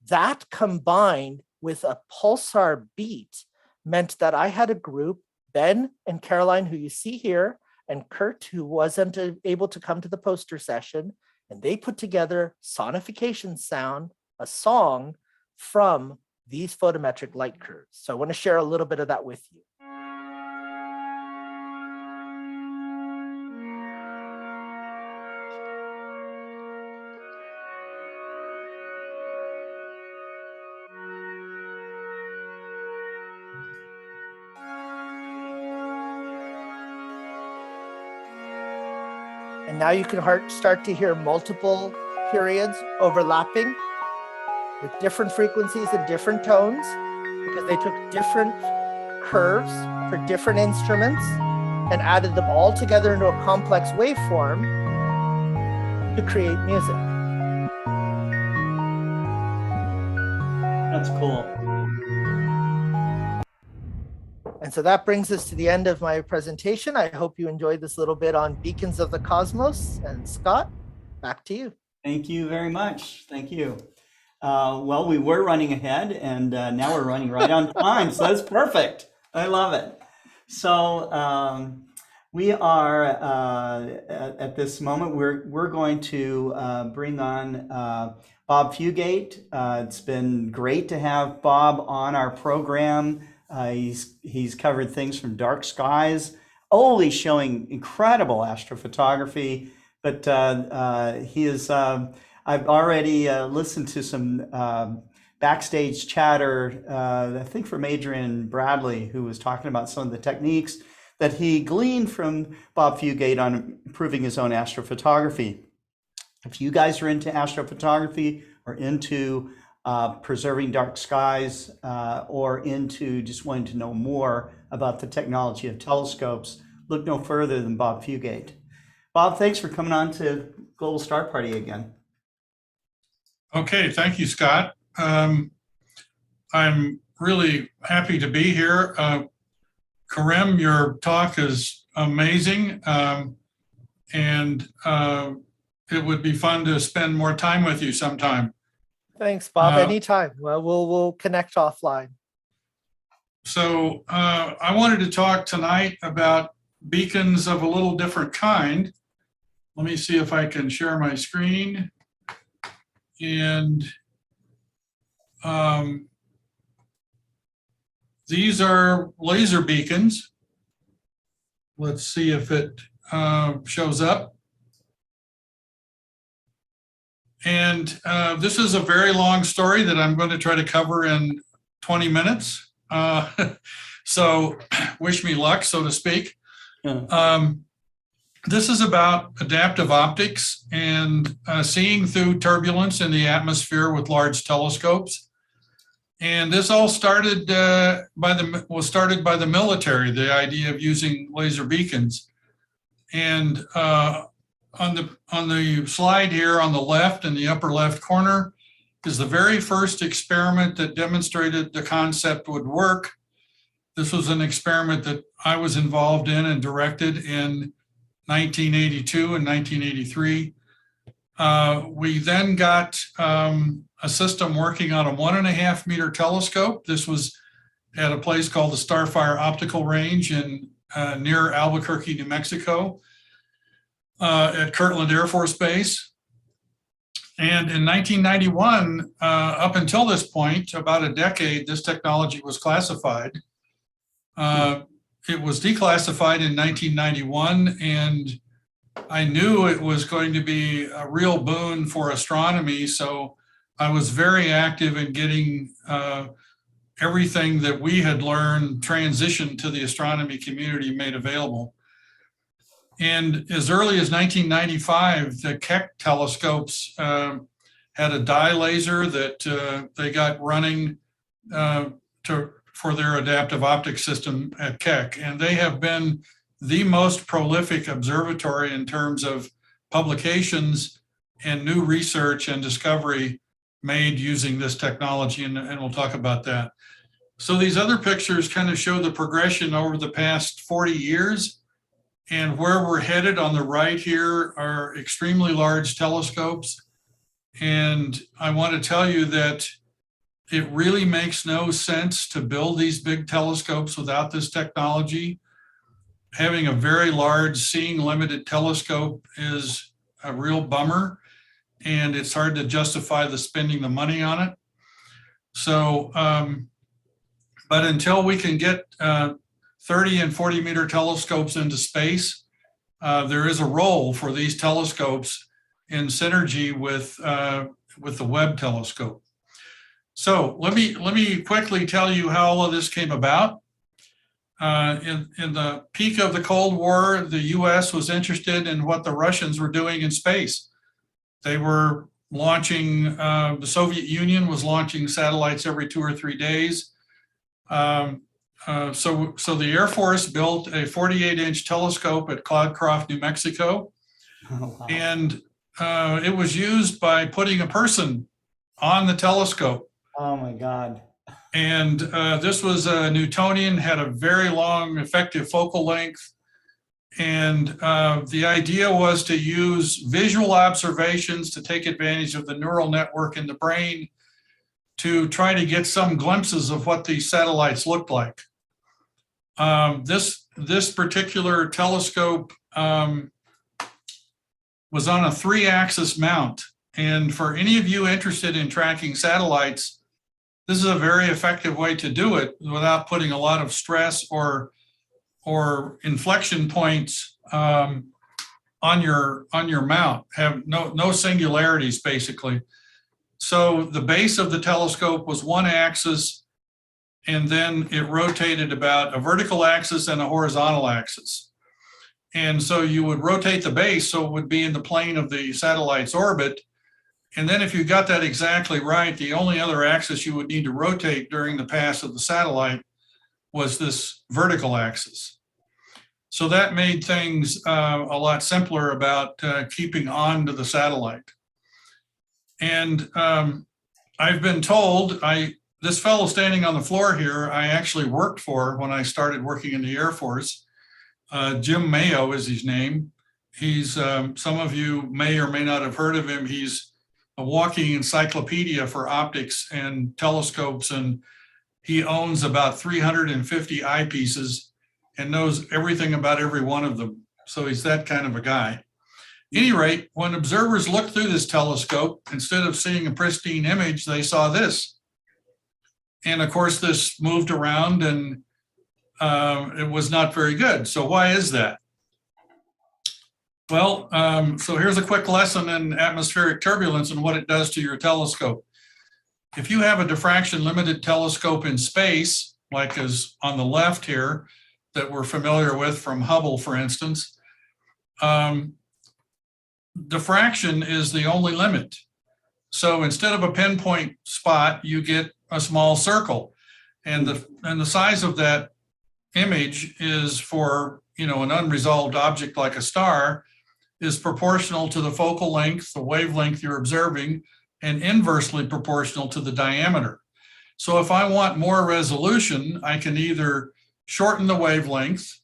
That combined with a pulsar beat meant that I had a group, Ben and Caroline, who you see here, and Kurt, who wasn't able to come to the poster session, and they put together sonification sound, a song from these photometric light curves. So I want to share a little bit of that with you. And now you can start to hear multiple periods overlapping with different frequencies and different tones, because they took different curves for different instruments and added them all together into a complex waveform to create music. That's cool. And so that brings us to the end of my presentation. I hope you enjoyed this little bit on Beacons of the Cosmos. And Scott, back to you. Thank you very much. Thank you. Well, we were running ahead, and now we're running right on time. So that's perfect. I love it. So we are at this moment, we're going to bring on Bob Fugate. It's been great to have Bob on our program. He's covered things from dark skies, always showing incredible astrophotography. But he is. I've already listened to some backstage chatter. I think from Adrian Bradley, who was talking about some of the techniques that he gleaned from Bob Fugate on improving his own astrophotography. If you guys are into astrophotography or into preserving dark skies, or into just wanting to know more about the technology of telescopes, look no further than Bob Fugate. Bob, thanks for coming on to Global Star Party again. Okay, thank you, Scott. I'm really happy to be here. Karim, your talk is amazing, and it would be fun to spend more time with you sometime. Thanks, Bob. Anytime. Well, we'll connect offline. So I wanted to talk tonight about beacons of a little different kind. Let me see if I can share my screen. And these are laser beacons. Let's see if it shows up. And this is a very long story that I'm going to try to cover in 20 minutes. So wish me luck, so to speak. This is about adaptive optics and seeing through turbulence in the atmosphere with large telescopes. And this all started was started by the military, the idea of using laser beacons. And on the slide here on the left, in the upper left corner, is the very first experiment that demonstrated the concept would work. This was an experiment that I was involved in and directed in 1982 and 1983. We then got a system working on a 1.5 meter telescope. This was at a place called the Starfire Optical Range in near Albuquerque, New Mexico, at Kirtland Air Force Base. And in 1991, up until this point, about a decade, this technology was classified. It was declassified in 1991, and I knew it was going to be a real boon for astronomy, so I was very active in getting everything that we had learned transitioned to the astronomy community made available. And as early as 1995, the Keck telescopes had a dye laser that they got running for their adaptive optics system at Keck. And they have been the most prolific observatory in terms of publications and new research and discovery made using this technology, and we'll talk about that. So these other pictures kind of show the progression over the past 40 years, and where we're headed on the right here are extremely large telescopes. And I want to tell you that it really makes no sense to build these big telescopes without this technology. Having a very large seeing limited telescope is a real bummer, and it's hard to justify spending the money on it. So, but until we can get 30 and 40 meter telescopes into space, there is a role for these telescopes in synergy with the Webb telescope. So let me quickly tell you how all of this came about. In the peak of the Cold War, the US was interested in what the Russians were doing in space. They were launching, the Soviet Union was launching satellites every 2 or 3 days. So the Air Force built a 48-inch telescope at Cloudcroft, New Mexico. Oh, wow. And it was used by putting a person on the telescope. Oh my God. And this was a Newtonian, had a very long effective focal length. And the idea was to use visual observations to take advantage of the neural network in the brain to try to get some glimpses of what these satellites looked like. This particular telescope was on a 3-axis mount. And for any of you interested in tracking satellites, this is a very effective way to do it without putting a lot of stress or inflection points on your mount. Have no singularities basically. So the base of the telescope was 1 axis, and then it rotated about a vertical axis and a horizontal axis. And so you would rotate the base so it would be in the plane of the satellite's orbit. And then if you got that exactly right, the only other axis you would need to rotate during the pass of the satellite was this vertical axis. So that made things a lot simpler about keeping on to the satellite. And I've been told, this fellow standing on the floor here, I actually worked for when I started working in the Air Force. Jim Mayo is his name. He's, some of you may or may not have heard of him. He's a walking encyclopedia for optics and telescopes, and he owns about 350 eyepieces and knows everything about every one of them. So he's that kind of a guy. At any rate, when observers looked through this telescope, instead of seeing a pristine image, they saw this. And of course, this moved around and it was not very good. So why is that? Well, so here's a quick lesson in atmospheric turbulence and what it does to your telescope. If you have a diffraction limited telescope in space, like is on the left here, that we're familiar with from Hubble, for instance, diffraction is the only limit. So instead of a pinpoint spot, you get a small circle. And the size of that image is for, you know, an unresolved object like a star is proportional to the focal length, the wavelength you're observing, and inversely proportional to the diameter. So if I want more resolution, I can either shorten the wavelength,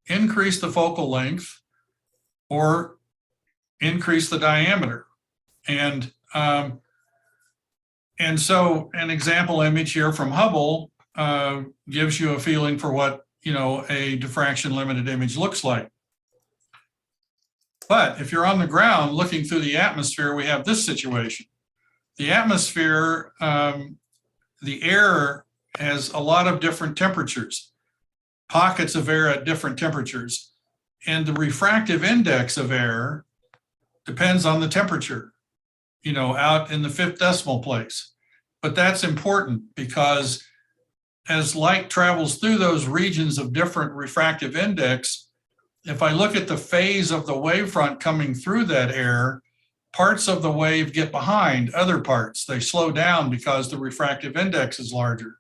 increase the focal length, or increase the diameter. And so an example image here from Hubble gives you a feeling for what, you know, a diffraction limited image looks like. But if you're on the ground looking through the atmosphere, we have this situation. The atmosphere, the air has a lot of different temperatures, pockets of air at different temperatures. And the refractive index of air depends on the temperature, you know, out in the 5th decimal place. But that's important because as light travels through those regions of different refractive index, if I look at the phase of the wavefront coming through that air, parts of the wave get behind other parts. They slow down because the refractive index is larger.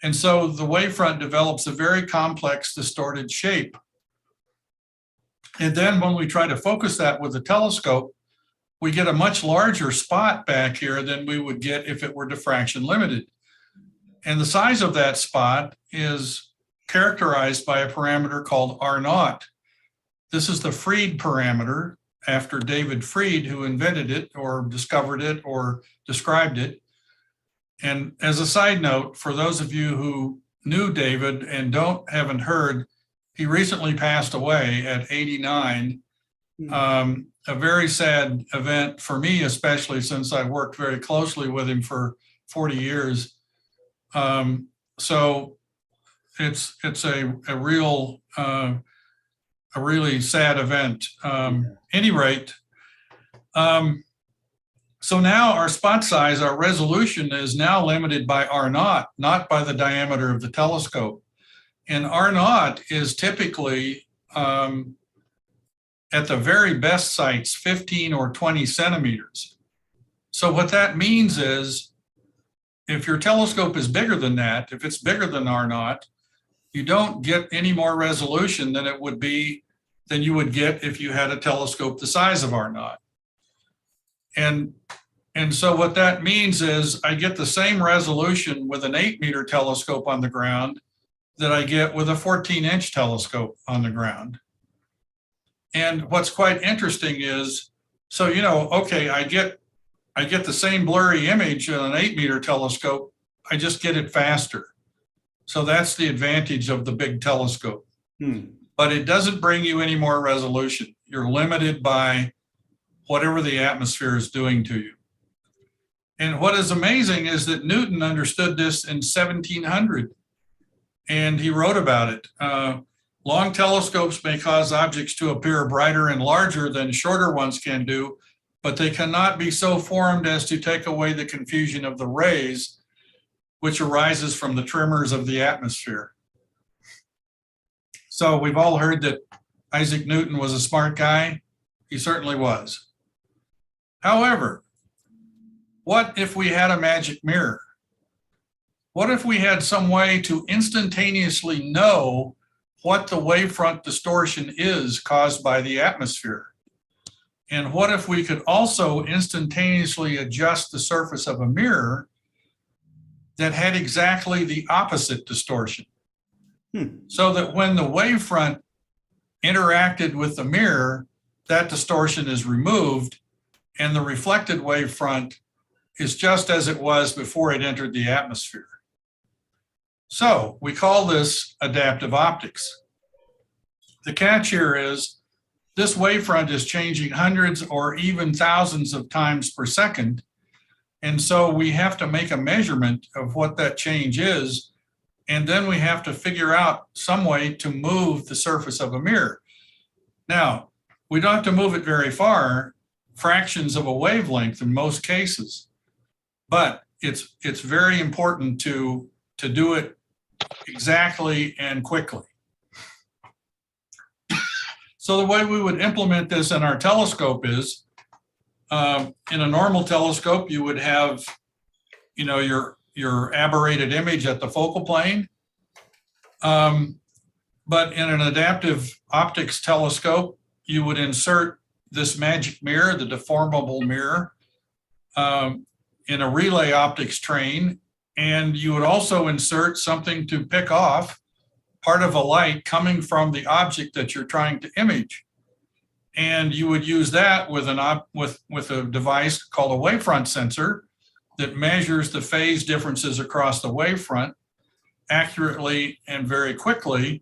And so the wavefront develops a very complex, distorted shape. And then when we try to focus that with a telescope, we get a much larger spot back here than we would get if it were diffraction limited. And the size of that spot is characterized by a parameter called R0. This is the Freed parameter after David Freed, who invented it or discovered it or described it. And as a side note, for those of you who knew David and haven't heard, he recently passed away at 89. A very sad event for me, especially since I worked very closely with him for 40 years. So it's a really sad event. Any rate, so now our spot size, our resolution is now limited by R0, not by the diameter of the telescope. And R0 is typically, at the very best sites, 15 or 20 centimeters. So what that means is, if your telescope is bigger than that, if it's bigger than R0, you don't get any more resolution than you would get if you had a telescope the size of R0. And so what that means is I get the same resolution with an 8-meter telescope on the ground that I get with a 14-inch telescope on the ground. And what's quite interesting is, so, you know, okay, I get the same blurry image on an 8-meter telescope, I just get it faster. So that's the advantage of the big telescope. But it doesn't bring you any more resolution. You're limited by whatever the atmosphere is doing to you. And what is amazing is that Newton understood this in 1700, and he wrote about it. Long telescopes may cause objects to appear brighter and larger than shorter ones can do, but they cannot be so formed as to take away the confusion of the rays, which arises from the tremors of the atmosphere. So we've all heard that Isaac Newton was a smart guy. He certainly was. However, what if we had a magic mirror? What if we had some way to instantaneously know what the wavefront distortion is caused by the atmosphere? And what if we could also instantaneously adjust the surface of a mirror that had exactly the opposite distortion? So that when the wavefront interacted with the mirror, that distortion is removed and the reflected wavefront is just as it was before it entered the atmosphere. So we call this adaptive optics. The catch here is this wavefront is changing hundreds or even thousands of times per second. And so we have to make a measurement of what that change is. And then we have to figure out some way to move the surface of a mirror. Now, we don't have to move it very far, fractions of a wavelength in most cases, but it's very important to do it exactly and quickly. So the way we would implement this in our telescope is, in a normal telescope, you would have, your aberrated image at the focal plane. But in an adaptive optics telescope, you would insert this magic mirror, the deformable mirror, in a relay optics train. And you would also insert something to pick off part of a light coming from the object that you're trying to image. And you would use that with a device called a wavefront sensor that measures the phase differences across the wavefront accurately and very quickly.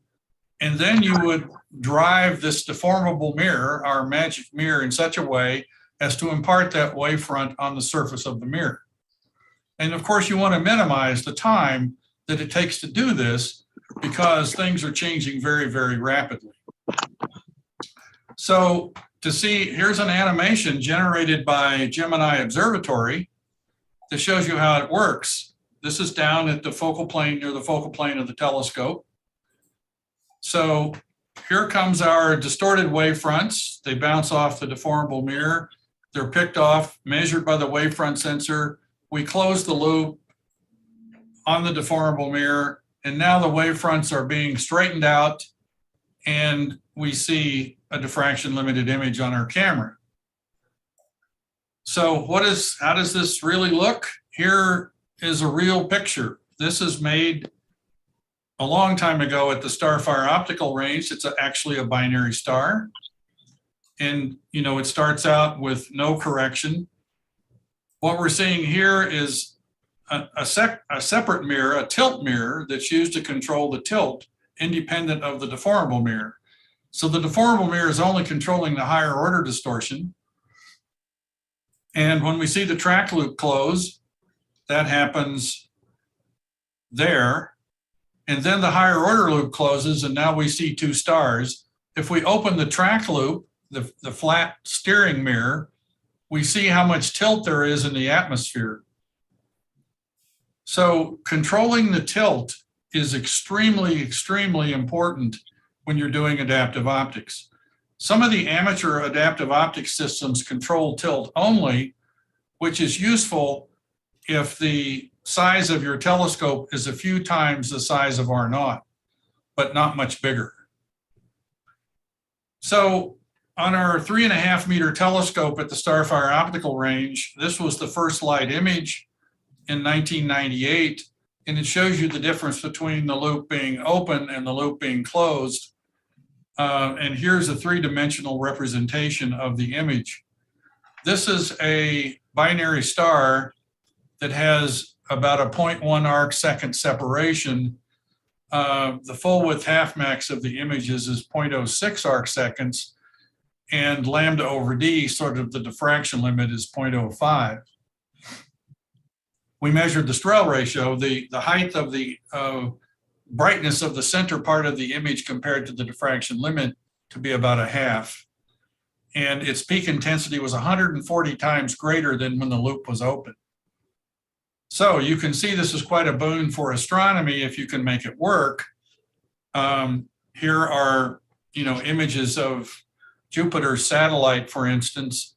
And then you would drive this deformable mirror, our magic mirror, in such a way as to impart that wavefront on the surface of the mirror. And of course, you want to minimize the time that it takes to do this because things are changing very, very rapidly. So to see, here's an animation generated by Gemini Observatory that shows you how it works. This is down at the focal plane, near the focal plane of the telescope. So here comes our distorted wavefronts. They bounce off the deformable mirror. They're picked off, measured by the wavefront sensor. We close the loop on the deformable mirror, and now the wavefronts are being straightened out, and we see a diffraction limited image on our camera. So how does this really look? Here is a real picture. This is made a long time ago at the Starfire optical range. It's actually a binary star. And it starts out with no correction. What we're seeing here is a separate mirror, a tilt mirror that's used to control the tilt independent of the deformable mirror. So the deformable mirror is only controlling the higher order distortion. And when we see the track loop close, that happens there. And then the higher order loop closes, and now we see two stars. If we open the track loop, the flat steering mirror, we see how much tilt there is in the atmosphere. So controlling the tilt is extremely, extremely important when you're doing adaptive optics. Some of the amateur adaptive optics systems control tilt only, which is useful if the size of your telescope is a few times the size of R0, but not much bigger. So on our 3.5 meter telescope at the Starfire optical range, this was the first light image in 1998, and it shows you the difference between the loop being open and the loop being closed. And here's a three-dimensional representation of the image. This is a binary star that has about a 0.1 arc second separation. The full width half max of the images is 0.06 arc seconds, and lambda over d, sort of the diffraction limit, is 0.05. We measured the Strel ratio, the height of the brightness of the center part of the image compared to the diffraction limit, to be about a half. And its peak intensity was 140 times greater than when the loop was open. So you can see this is quite a boon for astronomy if you can make it work. Here are, images of Jupiter's satellite, for instance.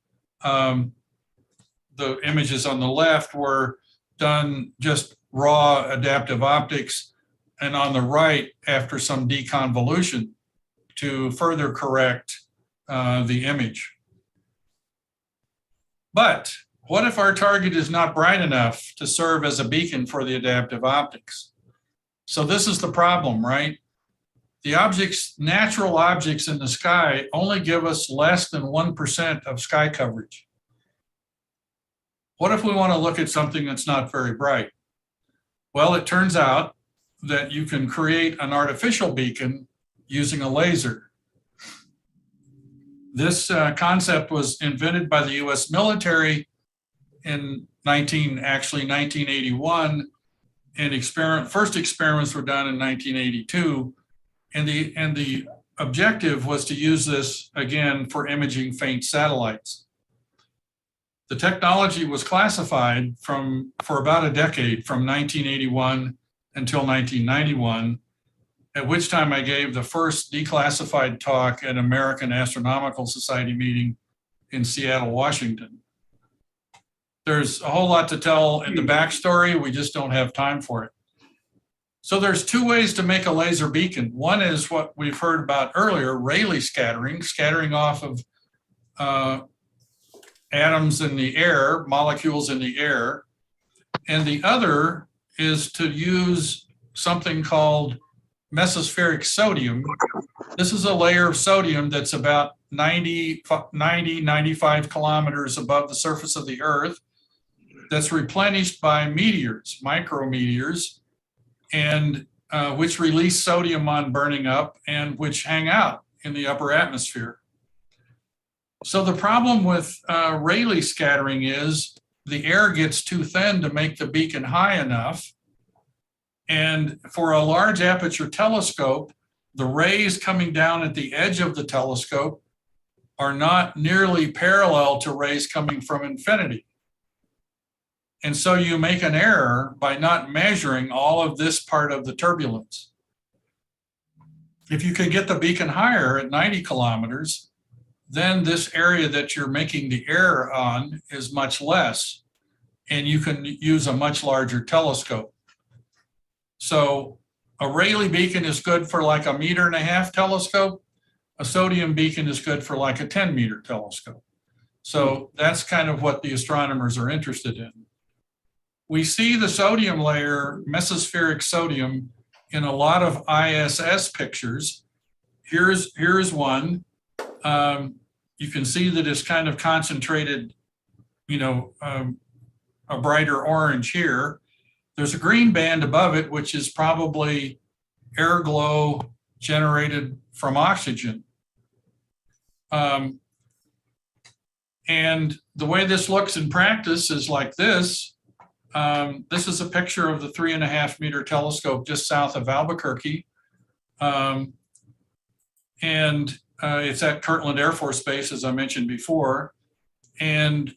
the images on the left were done just raw adaptive optics, and on the right, after some deconvolution to further correct the image. But what if our target is not bright enough to serve as a beacon for the adaptive optics? So this is the problem, right? The objects, natural objects in the sky only give us less than 1% of sky coverage. What if we want to look at something that's not very bright? Well, it turns out that you can create an artificial beacon using a laser. This concept was invented by the US military in 1981, and first experiments were done in 1982. And the objective was to use this, again, for imaging faint satellites. The technology was classified for about a decade, from 1981 until 1991, at which time I gave the first declassified talk at American Astronomical Society meeting in Seattle, Washington. There's a whole lot to tell in the backstory. We just don't have time for it. So there's two ways to make a laser beacon. One is what we've heard about earlier, Rayleigh scattering, scattering off of atoms in the air, molecules in the air. And the other is to use something called mesospheric sodium. This is a layer of sodium that's about 95 kilometers above the surface of the Earth, that's replenished by meteors, micrometeors, and which release sodium on burning up and which hang out in the upper atmosphere. So the problem with Rayleigh scattering is the air gets too thin to make the beacon high enough. And for a large aperture telescope, the rays coming down at the edge of the telescope are not nearly parallel to rays coming from infinity. And so you make an error by not measuring all of this part of the turbulence. If you can get the beacon higher at 90 kilometers, then this area that you're making the error on is much less, and you can use a much larger telescope. So a Rayleigh beacon is good for like a 1.5 meter telescope. A sodium beacon is good for like a 10-meter telescope. So that's kind of what the astronomers are interested in. We see the sodium layer, mesospheric sodium, in a lot of ISS pictures. Here's one. You can see that it's kind of concentrated, a brighter orange here. There's a green band above it, which is probably air glow generated from oxygen. And the way this looks in practice is like this. This is a picture of the 3.5 meter telescope just south of Albuquerque. It's at Kirtland Air Force Base, as I mentioned before. And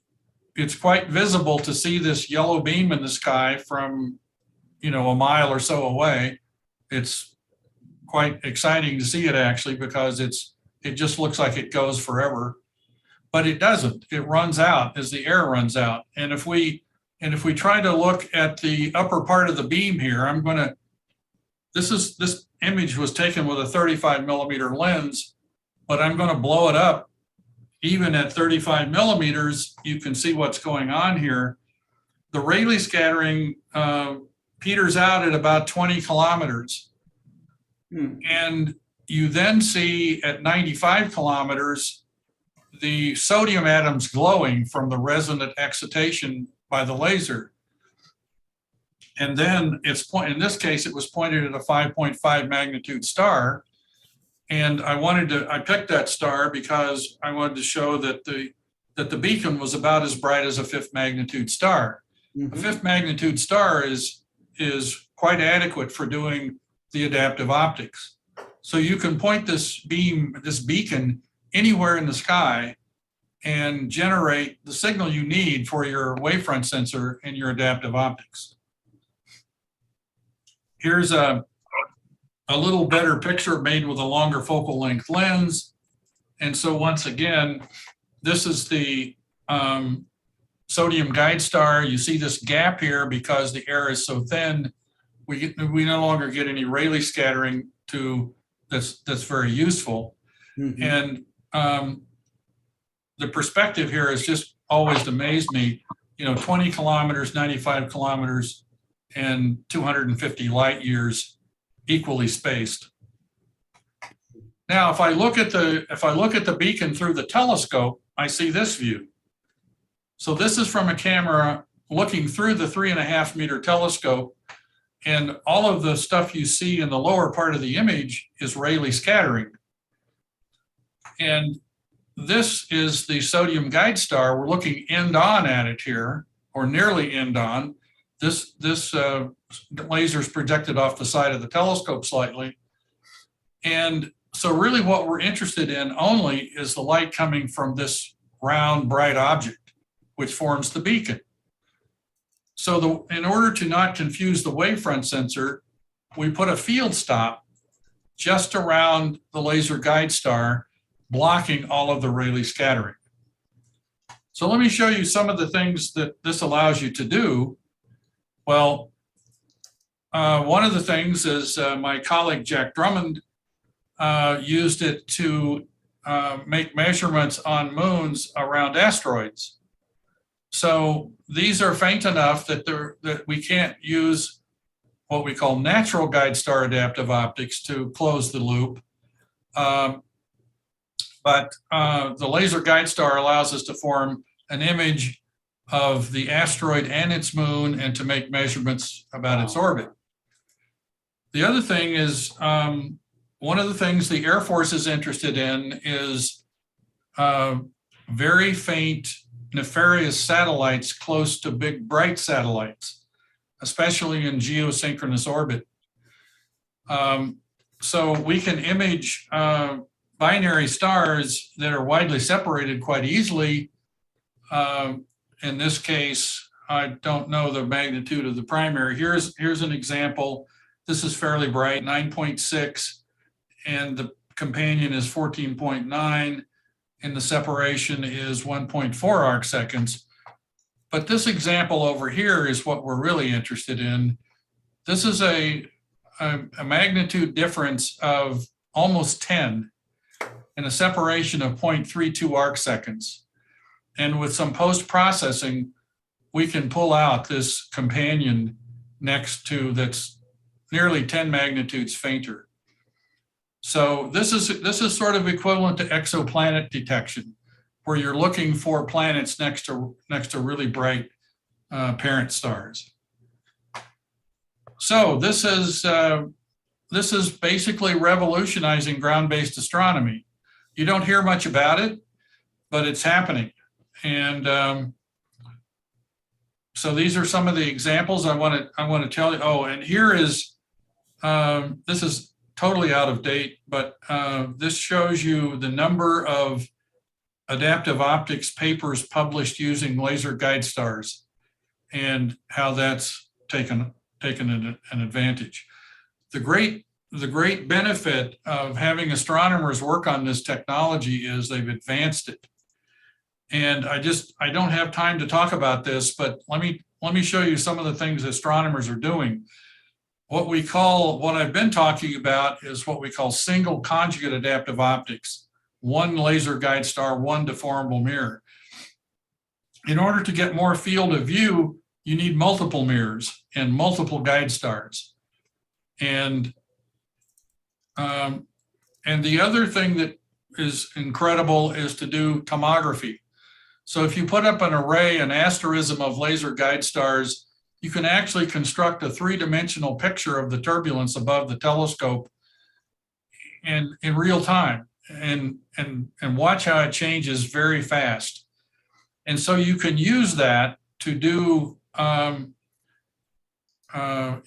it's quite visible to see this yellow beam in the sky from, a mile or so away. It's quite exciting to see it actually, because it just looks like it goes forever, but it doesn't. It runs out as the air runs out. And if we try to look at the upper part of the beam here, this image was taken with a 35 millimeter lens, but I'm going to blow it up. Even at 35 millimeters, you can see what's going on here. The Rayleigh scattering peters out at about 20 kilometers. And you then see at 95 kilometers, the sodium atoms glowing from the resonant excitation by the laser. And then in this case, it was pointed at a 5.5 magnitude star. And I picked that star because I wanted to show that the beacon was about as bright as a 5th magnitude star. A 5th magnitude star is quite adequate for doing the adaptive optics. So you can point this beacon anywhere in the sky and generate the signal you need for your wavefront sensor and your adaptive optics. Here's a little better picture made with a longer focal length lens. And so once again, this is the sodium guide star. You see this gap here because the air is so thin. We no longer get any Rayleigh scattering that's very useful. Mm-hmm. And the perspective here has just always amazed me. 20 kilometers, 95 kilometers, and 250 light years equally spaced. Now, if I look at the beacon through the telescope, I see this view. So this is from a camera looking through the 3.5 meter telescope, and all of the stuff you see in the lower part of the image is Rayleigh scattering. And this is the sodium guide star. We're looking end on at it here, or nearly end on. This laser is projected off the side of the telescope slightly. And so really what we're interested in only is the light coming from this round, bright object, which forms the beacon. So in order to not confuse the wavefront sensor, we put a field stop just around the laser guide star, blocking all of the Rayleigh scattering. So let me show you some of the things that this allows you to do. Well, one of the things is my colleague Jack Drummond used it to make measurements on moons around asteroids. So these are faint enough that we can't use what we call natural guide star adaptive optics to close the loop. But the laser guide star allows us to form an image of the asteroid and its moon and to make measurements about its orbit. The other thing is, one of the things the Air Force is interested in is very faint nefarious satellites close to big bright satellites, especially in geosynchronous orbit. So we can image binary stars that are widely separated quite easily. In this case, I don't know the magnitude of the primary. Here's an example. This is fairly bright, 9.6, and the companion is 14.9, and the separation is 1.4 arc seconds. But this example over here is what we're really interested in. This is a magnitude difference of almost 10 and a separation of 0.32 arc seconds. And with some post-processing, we can pull out this companion next to that's nearly 10 magnitudes fainter. So this is sort of equivalent to exoplanet detection, where you're looking for planets next to really bright parent stars. So this is basically revolutionizing ground-based astronomy. You don't hear much about it, but it's happening. And so these are some of the examples I want to tell you. Oh, and here is this is totally out of date, but this shows you the number of adaptive optics papers published using laser guide stars and how that's taken an advantage. The great benefit of having astronomers work on this technology is they've advanced it. And I don't have time to talk about this, but let me show you some of the things astronomers are doing. What I've been talking about is what we call single conjugate adaptive optics. One laser guide star, one deformable mirror. In order to get more field of view, you need multiple mirrors and multiple guide stars. And the other thing that is incredible is to do tomography. So if you put up an array, an asterism of laser guide stars, you can actually construct a three-dimensional picture of the turbulence above the telescope in real time and watch how it changes very fast. And so you can use that to do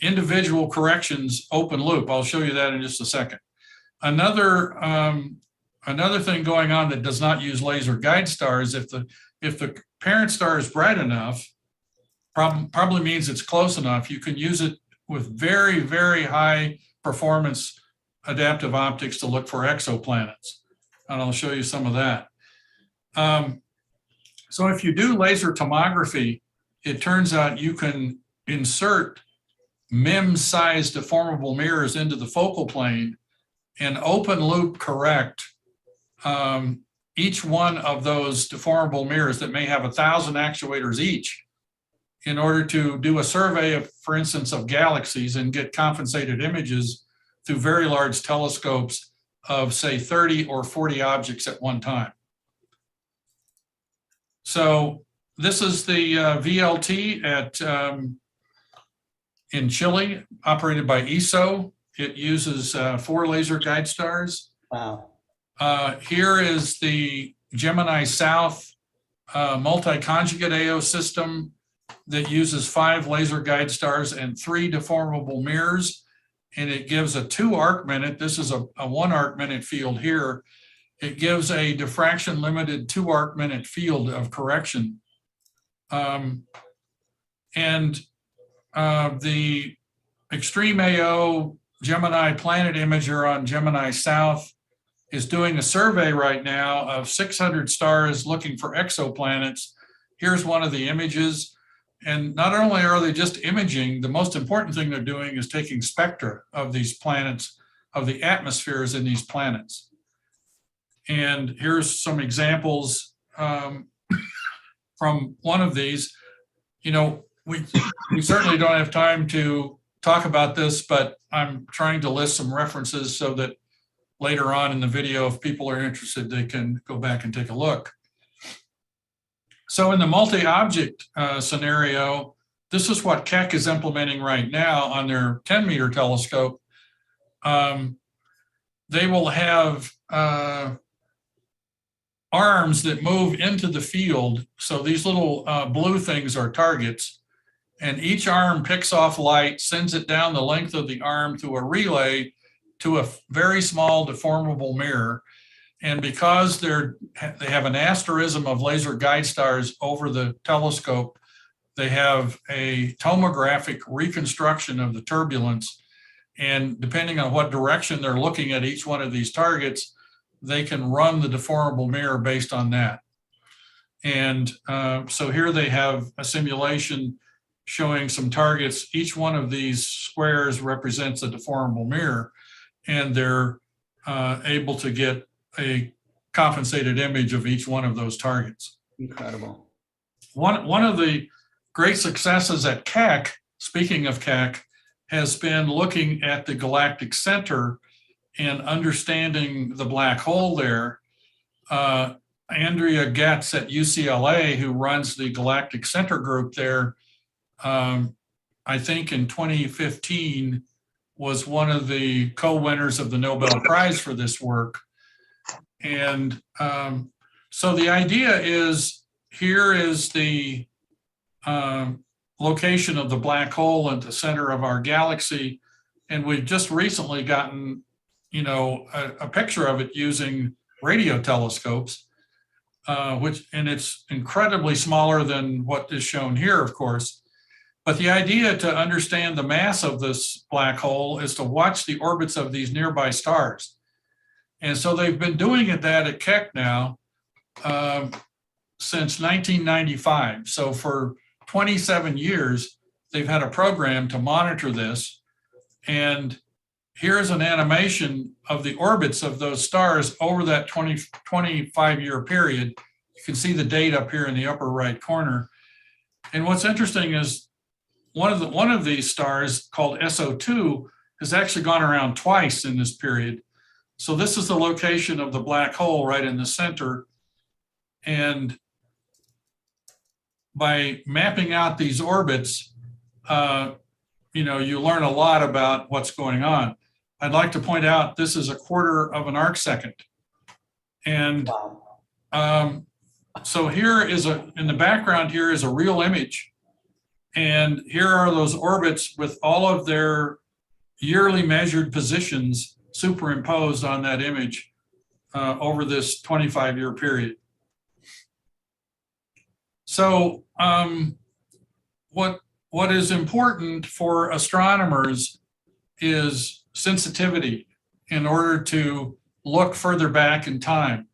individual corrections open loop. I'll show you that in just a second. Another thing going on that does not use laser guide stars, if the parent star is bright enough, probably means it's close enough, you can use it with very, very high performance adaptive optics to look for exoplanets. And I'll show you some of that. So if you do laser tomography, it turns out you can insert MIM-sized deformable mirrors into the focal plane and open loop correct each one of those deformable mirrors that may have 1,000 actuators each in order to do a survey of, for instance, of galaxies and get compensated images through very large telescopes of, say, 30 or 40 objects at one time. So this is the VLT at in Chile, operated by ESO. It uses 4 laser guide stars. Wow. Here is the Gemini South multi-conjugate AO system that uses 5 laser guide stars and 3 deformable mirrors. And it gives a 2 arc minute. This is a 1 arc minute field here. It gives a diffraction limited 2 arc minute field of correction. The Extreme AO Gemini Planet Imager on Gemini South is doing a survey right now of 600 stars looking for exoplanets. Here's one of the images. And not only are they just imaging, the most important thing they're doing is taking spectra of these planets, of the atmospheres in these planets. And here's some examples from one of these. You know, we certainly don't have time to talk about this, but I'm trying to list some references so that later on in the video, if people are interested, they can go back and take a look. So in the multi-object scenario, this is what Keck is implementing right now on their 10-meter telescope. They will have arms that move into the field. So these little blue things are targets. And each arm picks off light, sends it down the length of the arm through a relay to a very small deformable mirror. And because they have an asterism of laser guide stars over the telescope, they have a tomographic reconstruction of the turbulence. And depending on what direction they're looking at each one of these targets, they can run the deformable mirror based on that. And so here they have a simulation showing some targets. Each one of these squares represents a deformable mirror, and they're able to get a compensated image of each one of those targets. Incredible. One of the great successes at Keck, speaking of Keck, has been looking at the galactic center and understanding the black hole there. Andrea Getz at UCLA, who runs the galactic center group there, I think in 2015 was one of the co-winners of the Nobel Prize for this work. And so the idea is, here is the location of the black hole at the center of our galaxy. And we've just recently gotten, you know, a picture of it using radio telescopes, and it's incredibly smaller than what is shown here, of course. But the idea to understand the mass of this black hole is to watch the orbits of these nearby stars. And so they've been doing that at Keck now since 1995. So for 27 years, they've had a program to monitor this. And here's an animation of the orbits of those stars over that 25-year period. You can see the date up here in the upper right corner. And what's interesting is one of these stars, called SO2, has actually gone around twice in this period. So this is the location of the black hole right in the center. And by mapping out these orbits, you know, you learn a lot about what's going on. I'd like to point out this is 1/4 of an arc second. And so here is in the background here is a real image. And here are those orbits with all of their yearly measured positions superimposed on that image over this 25-year period. So what is important for astronomers is sensitivity in order to look further back in time.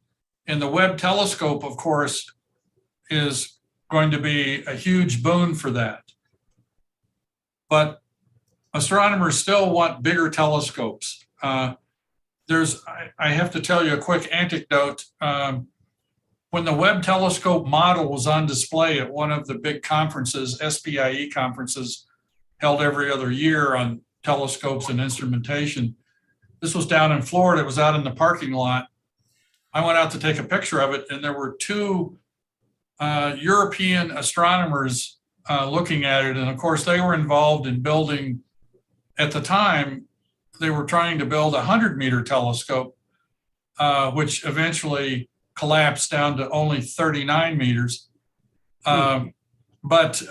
And the Webb telescope, of course, is going to be a huge boon for that. But astronomers still want bigger telescopes. I have to tell you a quick anecdote. When the Webb telescope model was on display at one of the big conferences, SPIE conferences, held every other year on telescopes and instrumentation, this was down in Florida. It was out in the parking lot. I went out to take a picture of it, and there were two European astronomers looking at it. And of course, they were involved in building, at the time, they were trying to build a 100-meter telescope, which eventually collapsed down to only 39 meters. But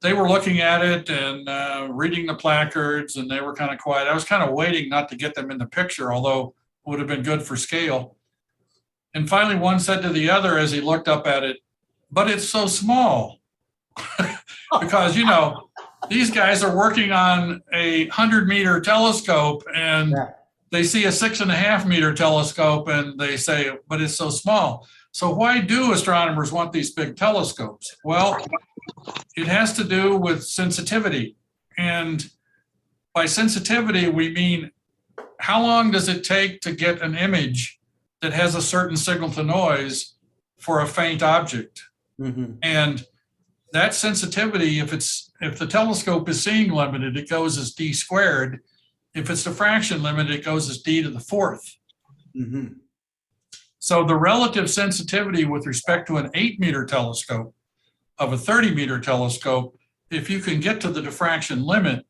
they were looking at it and reading the placards, and they were kind of quiet. I was kind of waiting not to get them in the picture, although it would have been good for scale. And finally, one said to the other as he looked up at it, "But it's so small." Because, you know, these guys are working on a 100-meter telescope, and they see a 6.5-meter telescope, and they say, "But it's so small." So why do astronomers want these big telescopes? Well, it has to do with sensitivity. And by sensitivity, we mean how long does it take to get an image that has a certain signal to noise for a faint object? And that sensitivity, if the telescope is seeing limited, it goes as d squared. If it's diffraction limited, it goes as d to the fourth. So the relative sensitivity with respect to an 8-meter telescope of a 30-meter telescope, if you can get to the diffraction limit,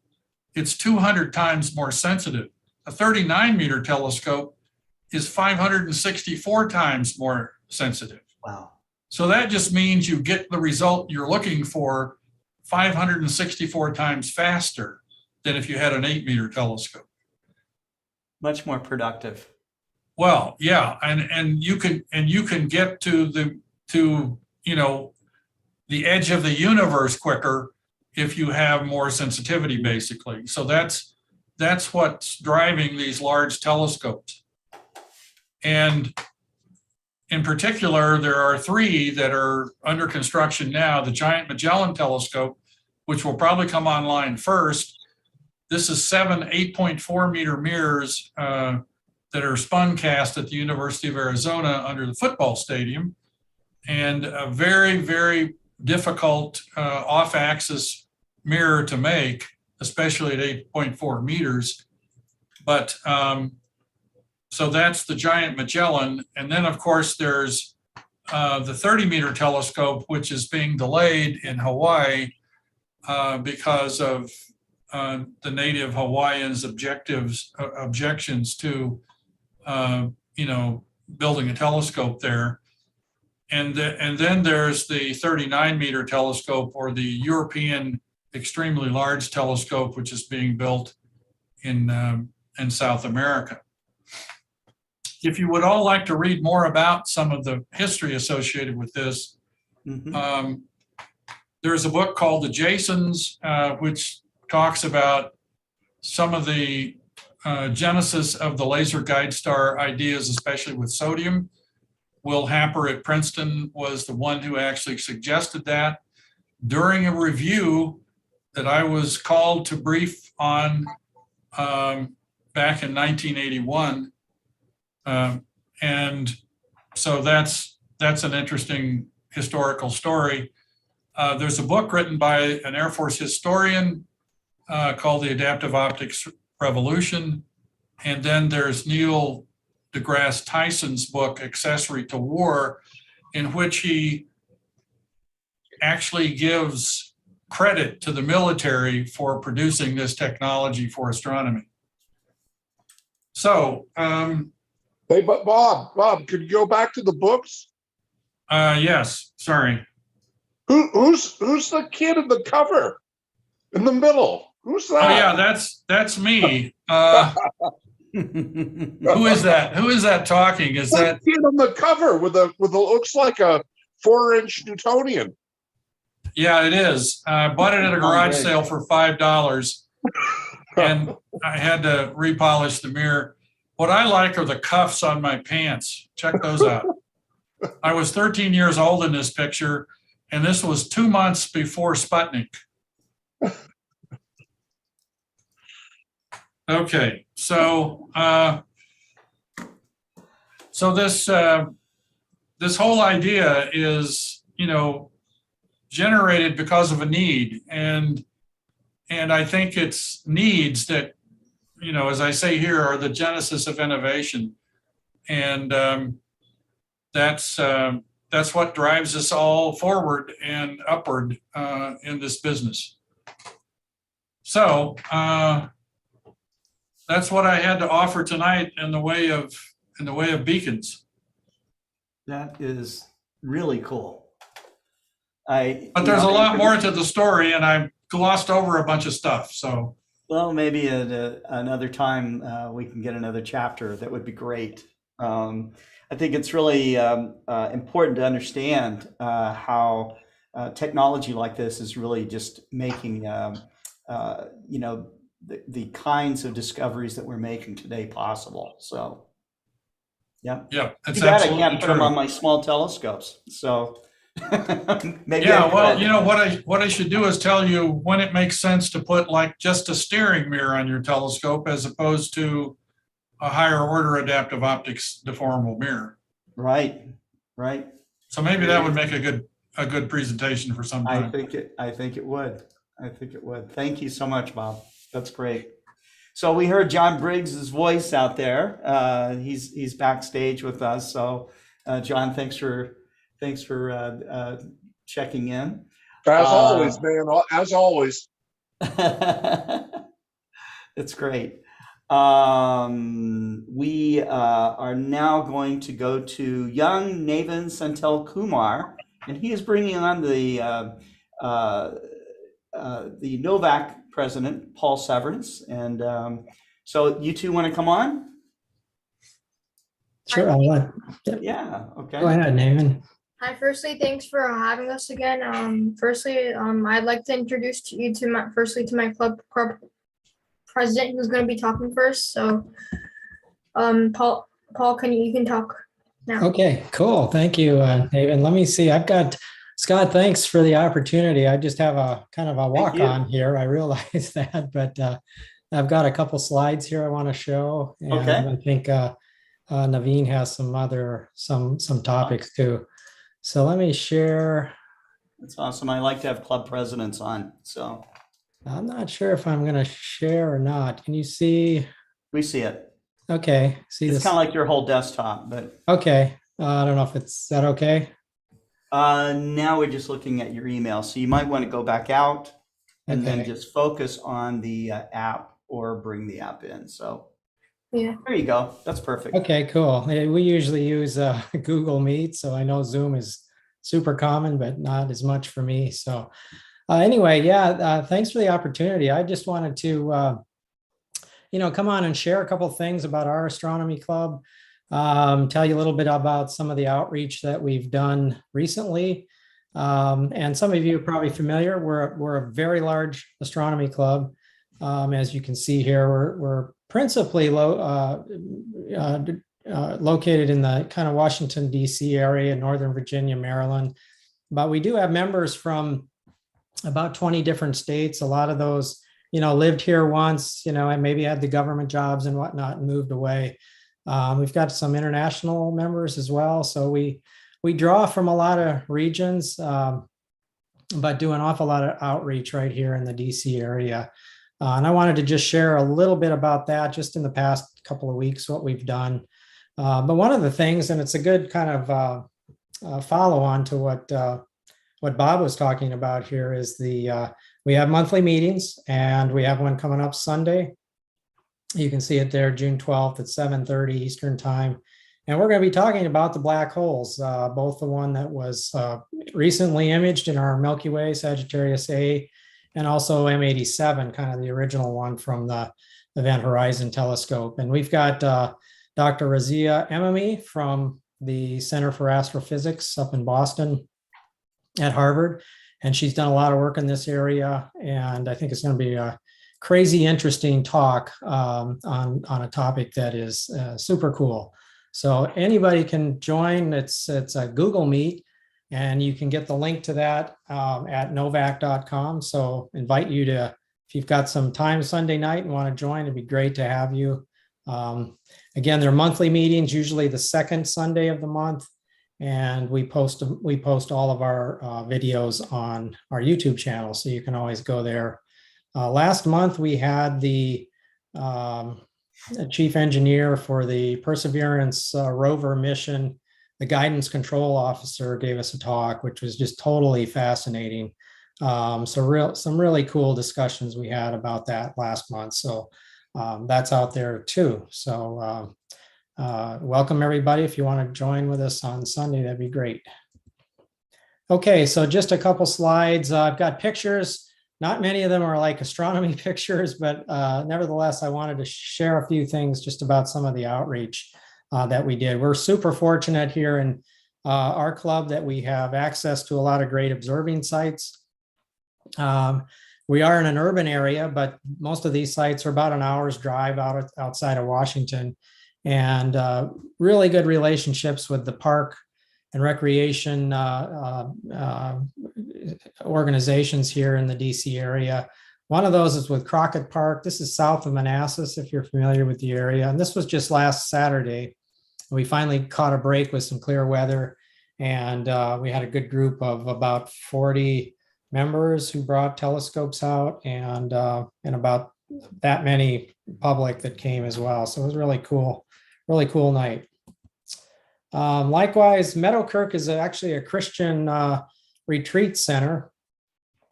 it's 200 times more sensitive. A 39-meter telescope is 564 times more sensitive. Wow. So that just means you get the result you're looking for 564 times faster than if you had an 8-meter telescope. Much more productive. Well, yeah, and you can get to you know, the edge of the universe quicker if you have more sensitivity, basically. So that's what's driving these large telescopes. And in particular, there are 3 that are under construction now. The Giant Magellan Telescope, which will probably come online first. This is 7 8.4-meter mirrors that are spun cast at the University of Arizona under the football stadium, and a very, very difficult off-axis mirror to make, especially at 8.4 meters. But so that's the Giant Magellan. And then, of course, there's the 30-meter telescope, which is being delayed in Hawaii because of the native Hawaiians' objections to, you know, building a telescope there. And then there's the 39-meter telescope, or the European Extremely Large Telescope, which is being built in South America. If you would all like to read more about some of the history associated with this, there's a book called The Jasons, which talks about some of the genesis of the laser guide star ideas, especially with sodium. Will Happer at Princeton was the one who actually suggested that during a review that I was called to brief on back in 1981. And so that's an interesting historical story. There's a book written by an Air Force historian called The Adaptive Optics Revolution. And then there's Neil deGrasse Tyson's book, Accessory to War, in which he actually gives credit to the military for producing this technology for astronomy. So, hey, but Bob, could you go back to the books? Yes, sorry. Who's the kid in the cover in the middle? Who's that? Oh yeah, that's me. Who is that? Who is that talking? Is that kid on the cover with a looks like a 4-inch Newtonian? Yeah, it is. I bought it at a garage sale for $5, and I had to repolish the mirror. What I like are the cuffs on my pants. Check those out. I was 13 years old in this picture, and this was 2 months before Sputnik. Okay, so this whole idea is, generated because of a need, and I think it's needs that, as I say here, are the genesis of innovation, and that's what drives us all forward and upward in this business. So that's what I had to offer tonight in the way of beacons. That is really cool. But there's a lot more to the story, and I glossed over a bunch of stuff. So, well, maybe at another time we can get another chapter. That would be great. I think it's really important to understand how technology like this is really just making, the kinds of discoveries that we're making today possible. So, yeah. Yeah, that's absolutely true. I can't put them on my small telescopes. So, maybe. Yeah, well, what I should do is tell you when it makes sense to put like just a steering mirror on your telescope as opposed to a higher order adaptive optics deformable mirror. Right. So maybe that would make a good presentation for some time. I think it would. Thank you so much, Bob. That's great. So we heard John Briggs's voice out there. He's backstage with us. So John, thanks for checking in. As always, man. As always. It's great. We are now going to go to young Navin Senthil Kumar, and he is bringing on the NOVAC president, Paul Severence. And so you two want to come on? Sure, I'll let. Yeah, okay. Go ahead, Navin. Hi, firstly, thanks for having us again. I'd like to introduce you to my club president, who's going to be talking first. So, Paul, you can talk now. Okay, cool. Thank you, Navin. Let me see. I've got Scott. Thanks for the opportunity. I just have a kind of a walk on here. I realize that, but I've got a couple slides here I want to show, and okay. I think Navin has some topics too. So let me share. That's awesome. I like to have club presidents on. So I'm not sure if I'm going to share or not. Can you see? We see it. Okay. See, it's kind of like your whole desktop, but okay. I don't know if is that okay. Now we're just looking at your email, so you might want to go back out and then just focus on the app or bring the app in. So yeah, there you go. That's perfect. Okay, cool. We usually use Google Meet, so I know Zoom is super common, but not as much for me. So anyway, thanks for the opportunity. I just wanted to, come on and share a couple of things about our astronomy club, tell you a little bit about some of the outreach that we've done recently. And some of you are probably familiar. We're a very large astronomy club. As you can see here, we're principally located in the kind of Washington, D.C. area, Northern Virginia, Maryland. But we do have members from about 20 different states. A lot of those, lived here once, and maybe had the government jobs and whatnot and moved away. We've got some international members as well. So we draw from a lot of regions, but do an awful lot of outreach right here in the DC area. And I wanted to just share a little bit about that just in the past couple of weeks, what we've done. But one of the things, and it's a good kind of follow on to what Bob was talking about here, is we have monthly meetings, and we have one coming up Sunday. You can see it there, June 12th at 7:30 Eastern time. And we're going to be talking about the black holes, both the one that was recently imaged in our Milky Way, Sagittarius A, and also M87, kind of the original one from the Event Horizon Telescope. And we've got Dr. Razia Emami from the Center for Astrophysics up in Boston at Harvard. And she's done a lot of work in this area. And I think it's going to be a crazy interesting talk on a topic that is super cool. So anybody can join. It's a Google Meet, and you can get the link to that at novac.com. So invite you to, if you've got some time Sunday night and want to join, it'd be great to have you. Again, they're monthly meetings, usually the second Sunday of the month, and we post all of our videos on our YouTube channel, so you can always go there. Last month we had the chief engineer for the Perseverance rover mission. The guidance control officer gave us a talk, which was just totally fascinating. Some really cool discussions we had about that last month. So that's out there too. So welcome everybody. If you want to join with us on Sunday, that'd be great. Okay, so just a couple slides. I've got pictures. Not many of them are like astronomy pictures, but nevertheless, I wanted to share a few things just about some of the outreach that we did. We're super fortunate here in our club that we have access to a lot of great observing sites. We are in an urban area, but most of these sites are about an hour's drive outside of Washington, and really good relationships with the park and recreation organizations here in the DC area. One of those is with Crockett Park. This is south of Manassas, if you're familiar with the area. And this was just last Saturday. We finally caught a break with some clear weather, and we had a good group of about 40 members who brought telescopes out, and about that many public that came as well. So it was really cool night. Likewise, Meadowkirk is actually a Christian retreat center.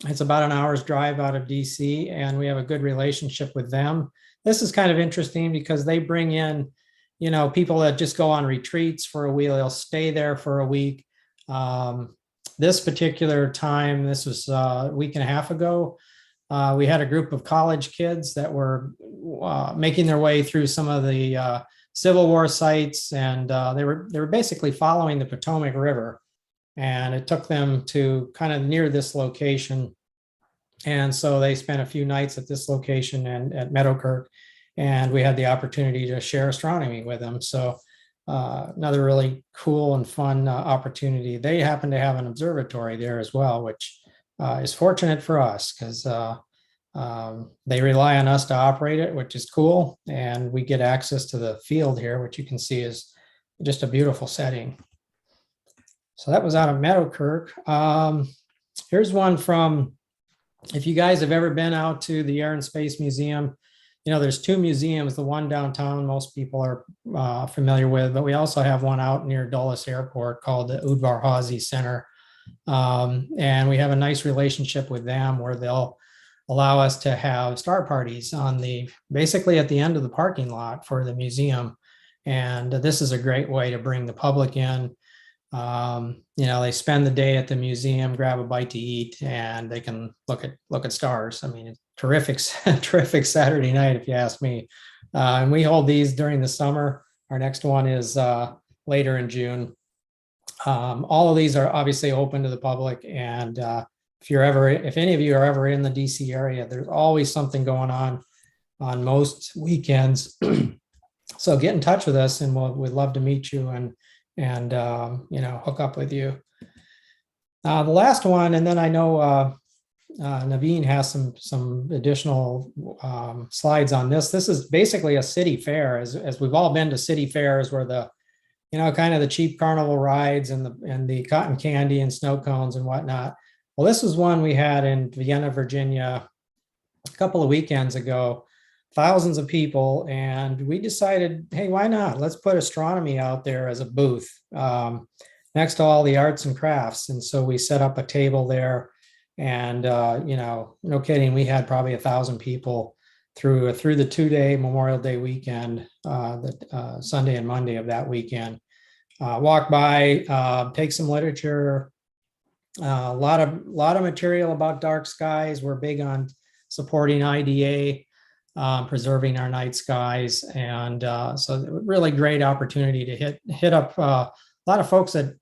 It's about an hour's drive out of DC, and we have a good relationship with them. This is kind of interesting because they bring in, people that just go on retreats for a week. They'll stay there for a week. This particular time, this was a week and a half ago, we had a group of college kids that were making their way through some of the Civil War sites, and they were basically following the Potomac River, and it took them to kind of near this location. And so they spent a few nights at this location and at Meadowkirk, and we had the opportunity to share astronomy with them. So another really cool and fun opportunity. They happen to have an observatory there as well, which is fortunate for us because they rely on us to operate it, which is cool. And we get access to the field here, which you can see is just a beautiful setting. So that was out of Meadowkirk. Here's one from, if you guys have ever been out to the Air and Space Museum, there's two museums, the one downtown most people are familiar with, but we also have one out near Dulles Airport called the Udvar Hazy Center. And we have a nice relationship with them where they'll allow us to have star parties basically at the end of the parking lot for the museum. And this is a great way to bring the public in. They spend the day at the museum, grab a bite to eat, and they can look at stars. I mean, terrific Saturday night, if you ask me. And we hold these during the summer. Our next one is later in June. All of these are obviously open to the public, and if any of you are ever in the DC area, there's always something going on most weekends. So get in touch with us, and we'd love to meet you and hook up with you. The last one, and then I know Navin has some additional slides on this. This is basically a city fair, as we've all been to city fairs where the kind of the cheap carnival rides and the cotton candy and snow cones and whatnot. Well, this was one we had in Vienna, Virginia, a couple of weekends ago. Thousands of people, and we decided, hey, why not? Let's put astronomy out there as a booth next to all the arts and crafts. And so we set up a table there, and no kidding, we had probably 1,000 people through the 2-day Memorial Day weekend, Sunday and Monday of that weekend. Walk by, take some literature, a lot of material about dark skies. We're big on supporting IDA. Preserving our night skies, and so really great opportunity to hit up a lot of folks that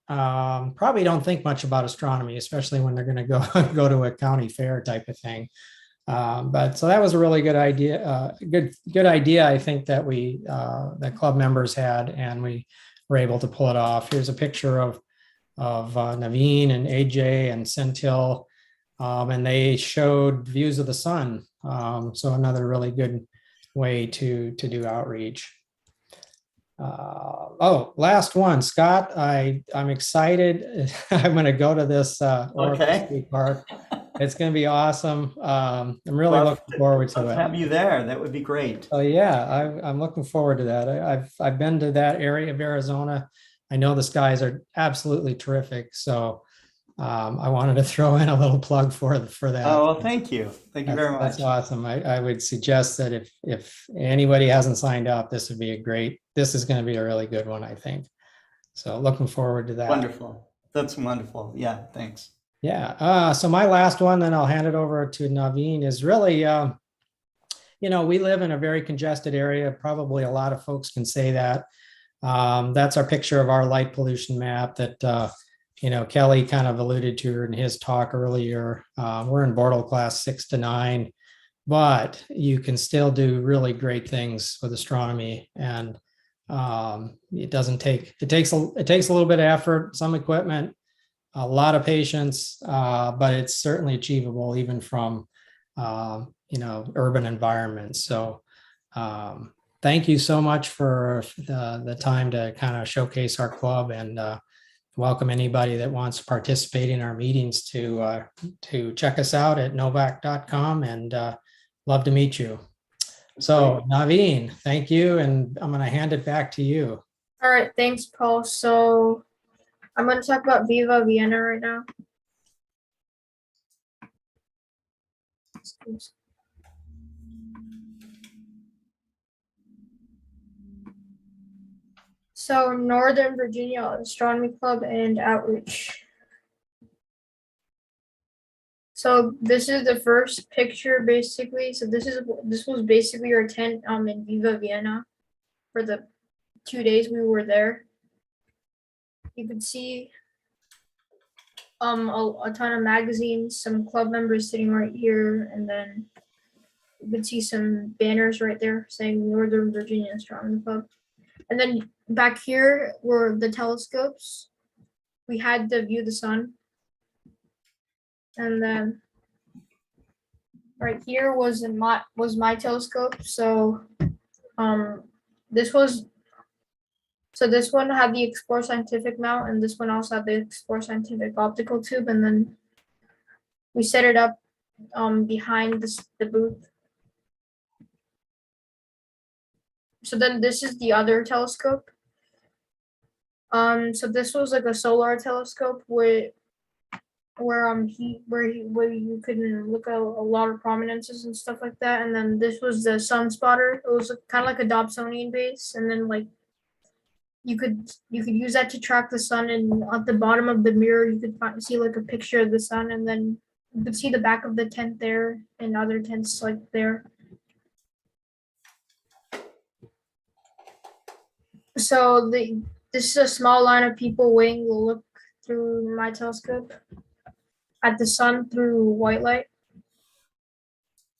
probably don't think much about astronomy, especially when they're going to go to a county fair type of thing. But so that was a really good idea. Good idea, I think, that that club members had, and we were able to pull it off. Here's a picture of Navin and AJ and Senthil, and they showed views of the sun. So another really good way to do outreach. Last one, Scott. I'm excited. I'm going to go to this Okay. park. It's going to be awesome. I'm really looking forward to it. Have you there? That would be great. Oh yeah, I'm looking forward to that. I've been to that area of Arizona. I know the skies are absolutely terrific. So I wanted to throw in a little plug for that. Oh, well, thank you. Thank you very much. That's awesome. I would suggest that if anybody hasn't signed up, this is going to be a really good one, I think. So looking forward to that. Wonderful. That's wonderful. Yeah, thanks. Yeah. So my last one, then I'll hand it over to Navin, is really, we live in a very congested area. Probably a lot of folks can say that. That's our picture of our light pollution map that, Kelly kind of alluded to in his talk earlier. We're in Brollo class 6 to 9, but you can still do really great things with astronomy. And it takes a little bit of effort, some equipment, a lot of patience, but it's certainly achievable even from, urban environments. So thank you so much for the time to kind of showcase our club, and welcome anybody that wants to participate in our meetings to check us out at novac.com, and love to meet you. So Navin, thank you. And I'm going to hand it back to you. All right. Thanks, Paul. So I'm going to talk about Viva Vienna right now. So Northern Virginia Astronomy Club and Outreach. So this is the first picture, basically. So this was basically our tent in Viva Vienna for the 2 days we were there. You could see a ton of magazines, some club members sitting right here, and then you could see some banners right there saying Northern Virginia Astronomy Club. And then back here were the telescopes. We had to view the sun. And then right here was my telescope. So this one had the Explore Scientific mount, and this one also had the Explore Scientific optical tube, and then we set it up behind the booth. So then this is the other telescope. So this was like a solar telescope where you can look at a lot of prominences and stuff like that. And then this was the sun spotter. It was kind of like a Dobsonian base, and then like you could use that to track the sun. And at the bottom of the mirror, you could see like a picture of the sun, and then you could see the back of the tent there and other tents like there. So this is a small line of people waiting to look through my telescope at the sun through white light.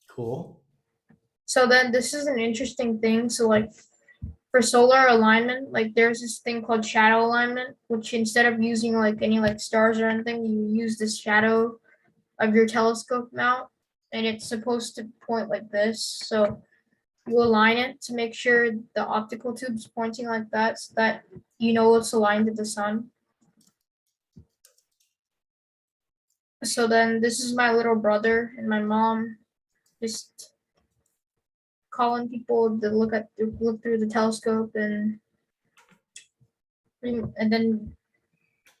Cool. So then this is an interesting thing. So like for solar alignment, like there's this thing called shadow alignment, which instead of using like any like stars or anything, you use the shadow of your telescope mount, and it's supposed to point like this. So you align it to make sure the optical tube is pointing like that, so that you know it's aligned to the sun. So then this is my little brother and my mom just calling people to look through the telescope, and then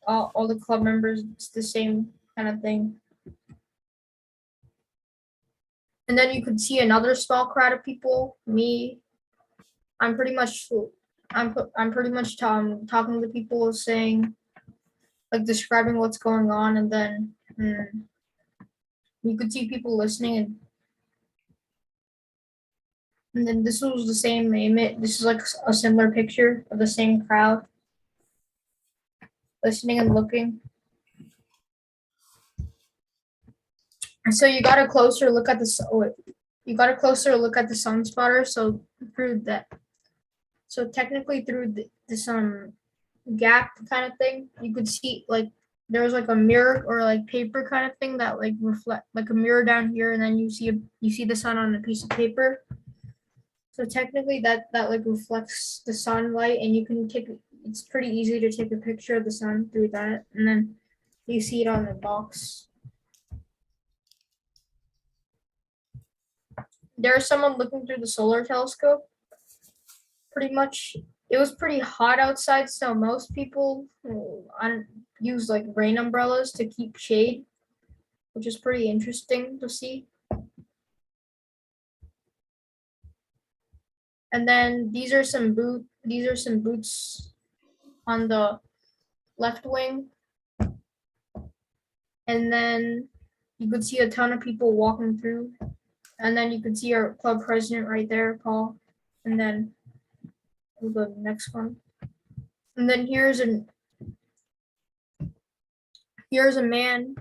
all the club members, it's the same kind of thing. And then you could see another small crowd of people. Me, I'm pretty much talking to people, saying, like, describing what's going on, and then you could see people listening, and then this was the same image. This is like a similar picture of the same crowd listening and looking. So you got a closer look at the sun spotter. So through that, so technically through this gap kind of thing. You could see like there's like a mirror or like paper kind of thing that like reflect like a mirror down here, and then you see the sun on a piece of paper. So technically that like reflects the sunlight, and you can take, it's pretty easy to take a picture of the sun through that, and then you see it on the box. There's someone looking through the solar telescope. Pretty much, it was pretty hot outside, so most people use like rain umbrellas to keep shade, which is pretty interesting to see. And then these are some boots on the left wing. And then you could see a ton of people walking through. And then you could see our club president right there, Paul. And then we'll go to the next one. And then here's a man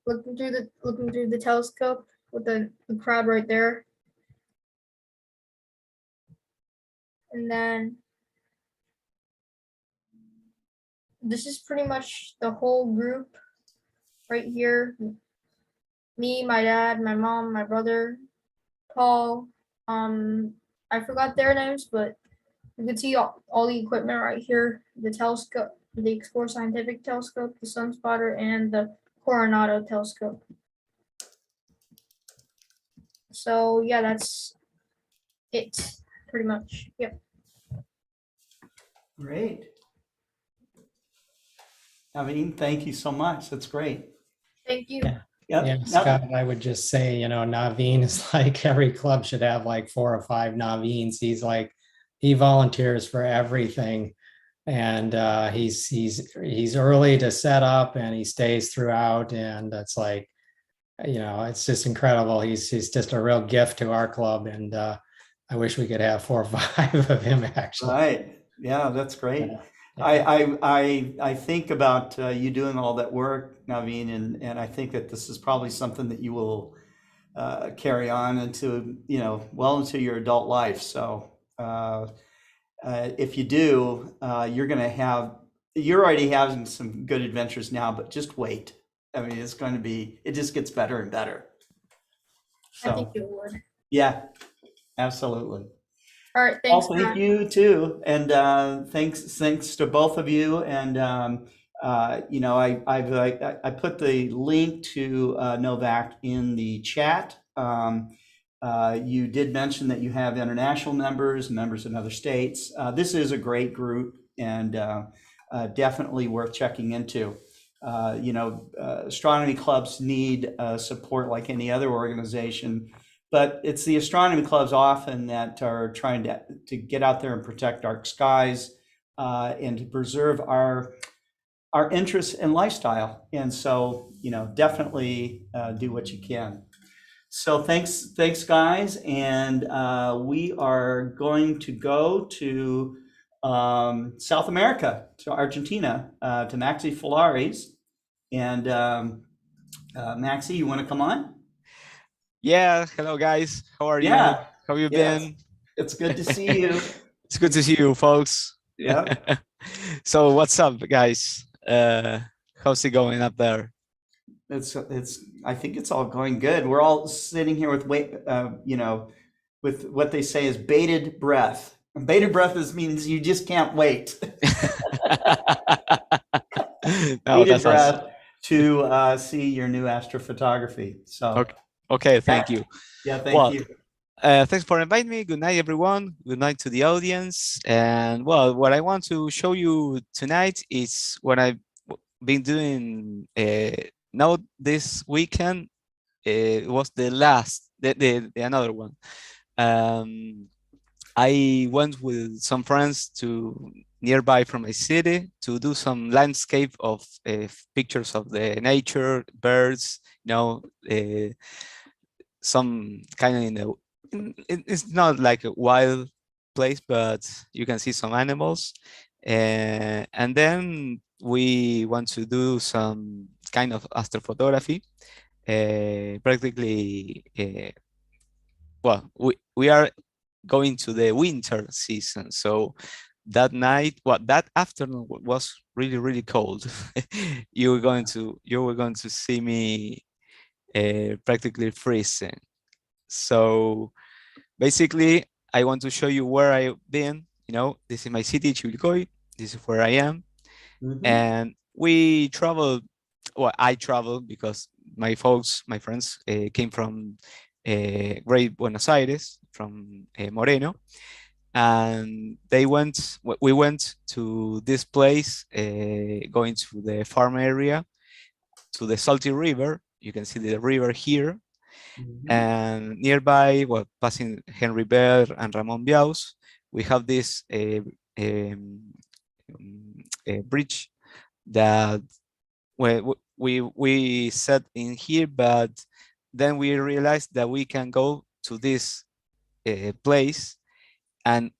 looking through the telescope with the crowd right there. And then this is pretty much the whole group right here. Me, my dad, my mom, my brother, Paul. I forgot their names, but you can see all the equipment right here: the telescope, the Explore Scientific Telescope, the Sun Spotter, and the Coronado Telescope. So yeah, that's it, pretty much. Yep. Great. Navin, thank you so much. That's great. Thank you. Yeah, Scott, I would just say, Navin is like every club should have like 4 or 5 Navins. He's like, he volunteers for everything, and he's early to set up, and he stays throughout, and it's like, it's just incredible. He's just a real gift to our club, and I wish we could have 4 or 5 of him actually. Right. Yeah, that's great. Yeah. I think about you doing all that work, Navin, and I think that this is probably something that you will carry on into, well into your adult life. So if you do, you're already having some good adventures now, but just wait. I mean, it just gets better and better. So, I think it would. Yeah, absolutely. All right, thanks. Well, thank you too, and thanks to both of you. And I put the link to NOVAC in the chat. You did mention that you have international members in other states. This is a great group, and definitely worth checking into. Astronomy clubs need support like any other organization. But it's the astronomy clubs often that are trying to get out there and protect dark skies and to preserve our interests and lifestyle. And so, definitely do what you can. So thanks guys. And we are going to go to South America, to Argentina, to Maxi Falieres. And Maxi, you want to come on? Yeah, hello guys. How are you? How have you been? It's good to see you. It's good to see you, folks. Yeah. So what's up, guys? How's it going up there? I think it's all going good. We're all sitting here with with what they say is bated breath. And bated breath means you just can't wait. Bated breath to see your new astrophotography. So. Okay, thank you. Yeah, thank you. Thanks for inviting me. Good night, everyone. Good night to the audience. And well, what I want to show you tonight is what I've been doing now this weekend. It was the another one. I went with some friends to nearby from my city to do some landscape of pictures of the nature, birds, some kind of it's not like a wild place, but you can see some animals. And then we want to do some kind of astrophotography. Practically, well, we are going to the winter season, so that night, that afternoon was really, really cold. You were going to see me practically freezing. So basically, I want to show you where I've been. This is my city, Chivilcoy. This is where I am. And we traveled. Well, I traveled because my friends came from Great Buenos Aires, from Moreno, and we went to this place, going to the farm area, to the Salty River. You can see the river here. And nearby, well, passing Henry Bell and Ramon Biaus, we have this a bridge that we set in here, but then we realized that we can go to this place, and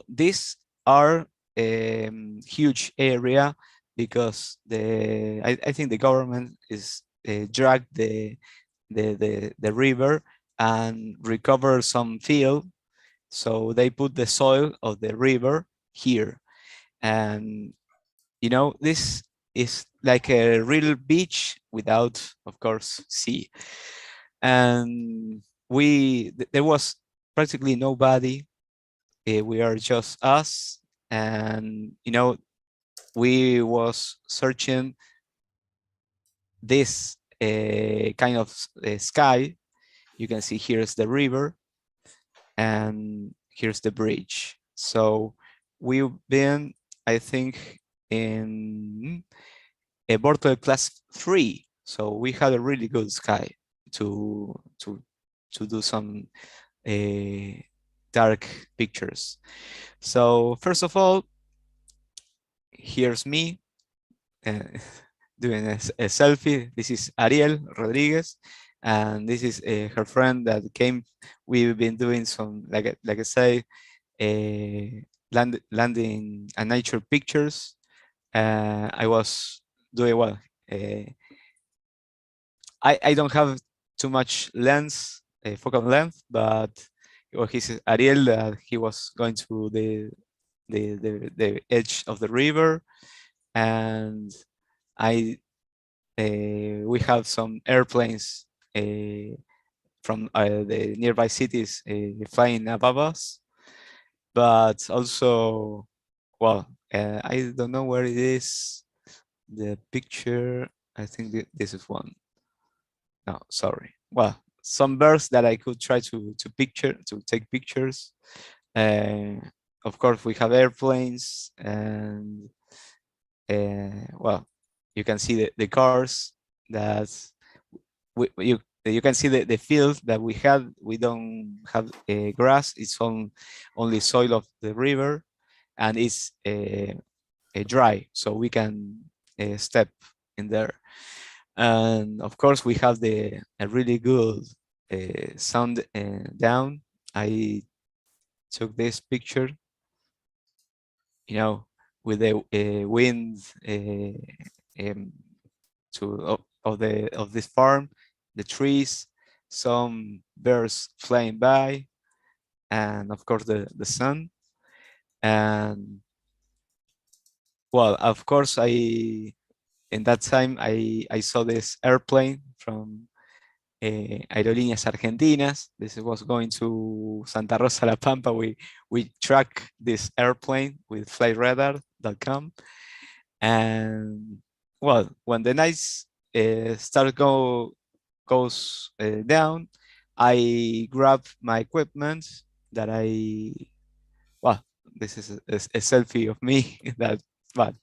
these are huge area, because I think the government is dragged the river and recover some field, so they put the soil of the river here. And this is like a real beach without, of course, sea. And there was practically nobody. We are just us, and we was searching this kind of sky. You can see here's the river, and here's the bridge. So we've been, I think, in a Bortle class 3. So we had a really good sky to do some dark pictures. So first of all, here's me doing a selfie. This is Ariel Rodriguez, and this is her friend that came. We've been doing some, like I say, landing and nature pictures. I was doing well. I don't have too much lens, focal length, but he's Ariel. He was going to the edge of the river, and we have some airplanes from the nearby cities flying above us, but also, well, I don't know where it is. The picture, I think this is one. No, sorry. Well, some birds that I could try to take pictures. Of course, we have airplanes, and well, you can see the cars that you can see the field that we had. We don't have grass. It's only soil of the river, and it's dry, so we can step in there. And of course, we have a really good sound down. I took this picture, with the wind of this farm, the trees, some birds flying by, and of course the sun. And well, of course, in that time I saw this airplane from Aerolíneas Argentinas. This was going to Santa Rosa La Pampa. We track this airplane with flightradar.com, and well, when the night goes down, I grab my equipment that this is a selfie of me that, but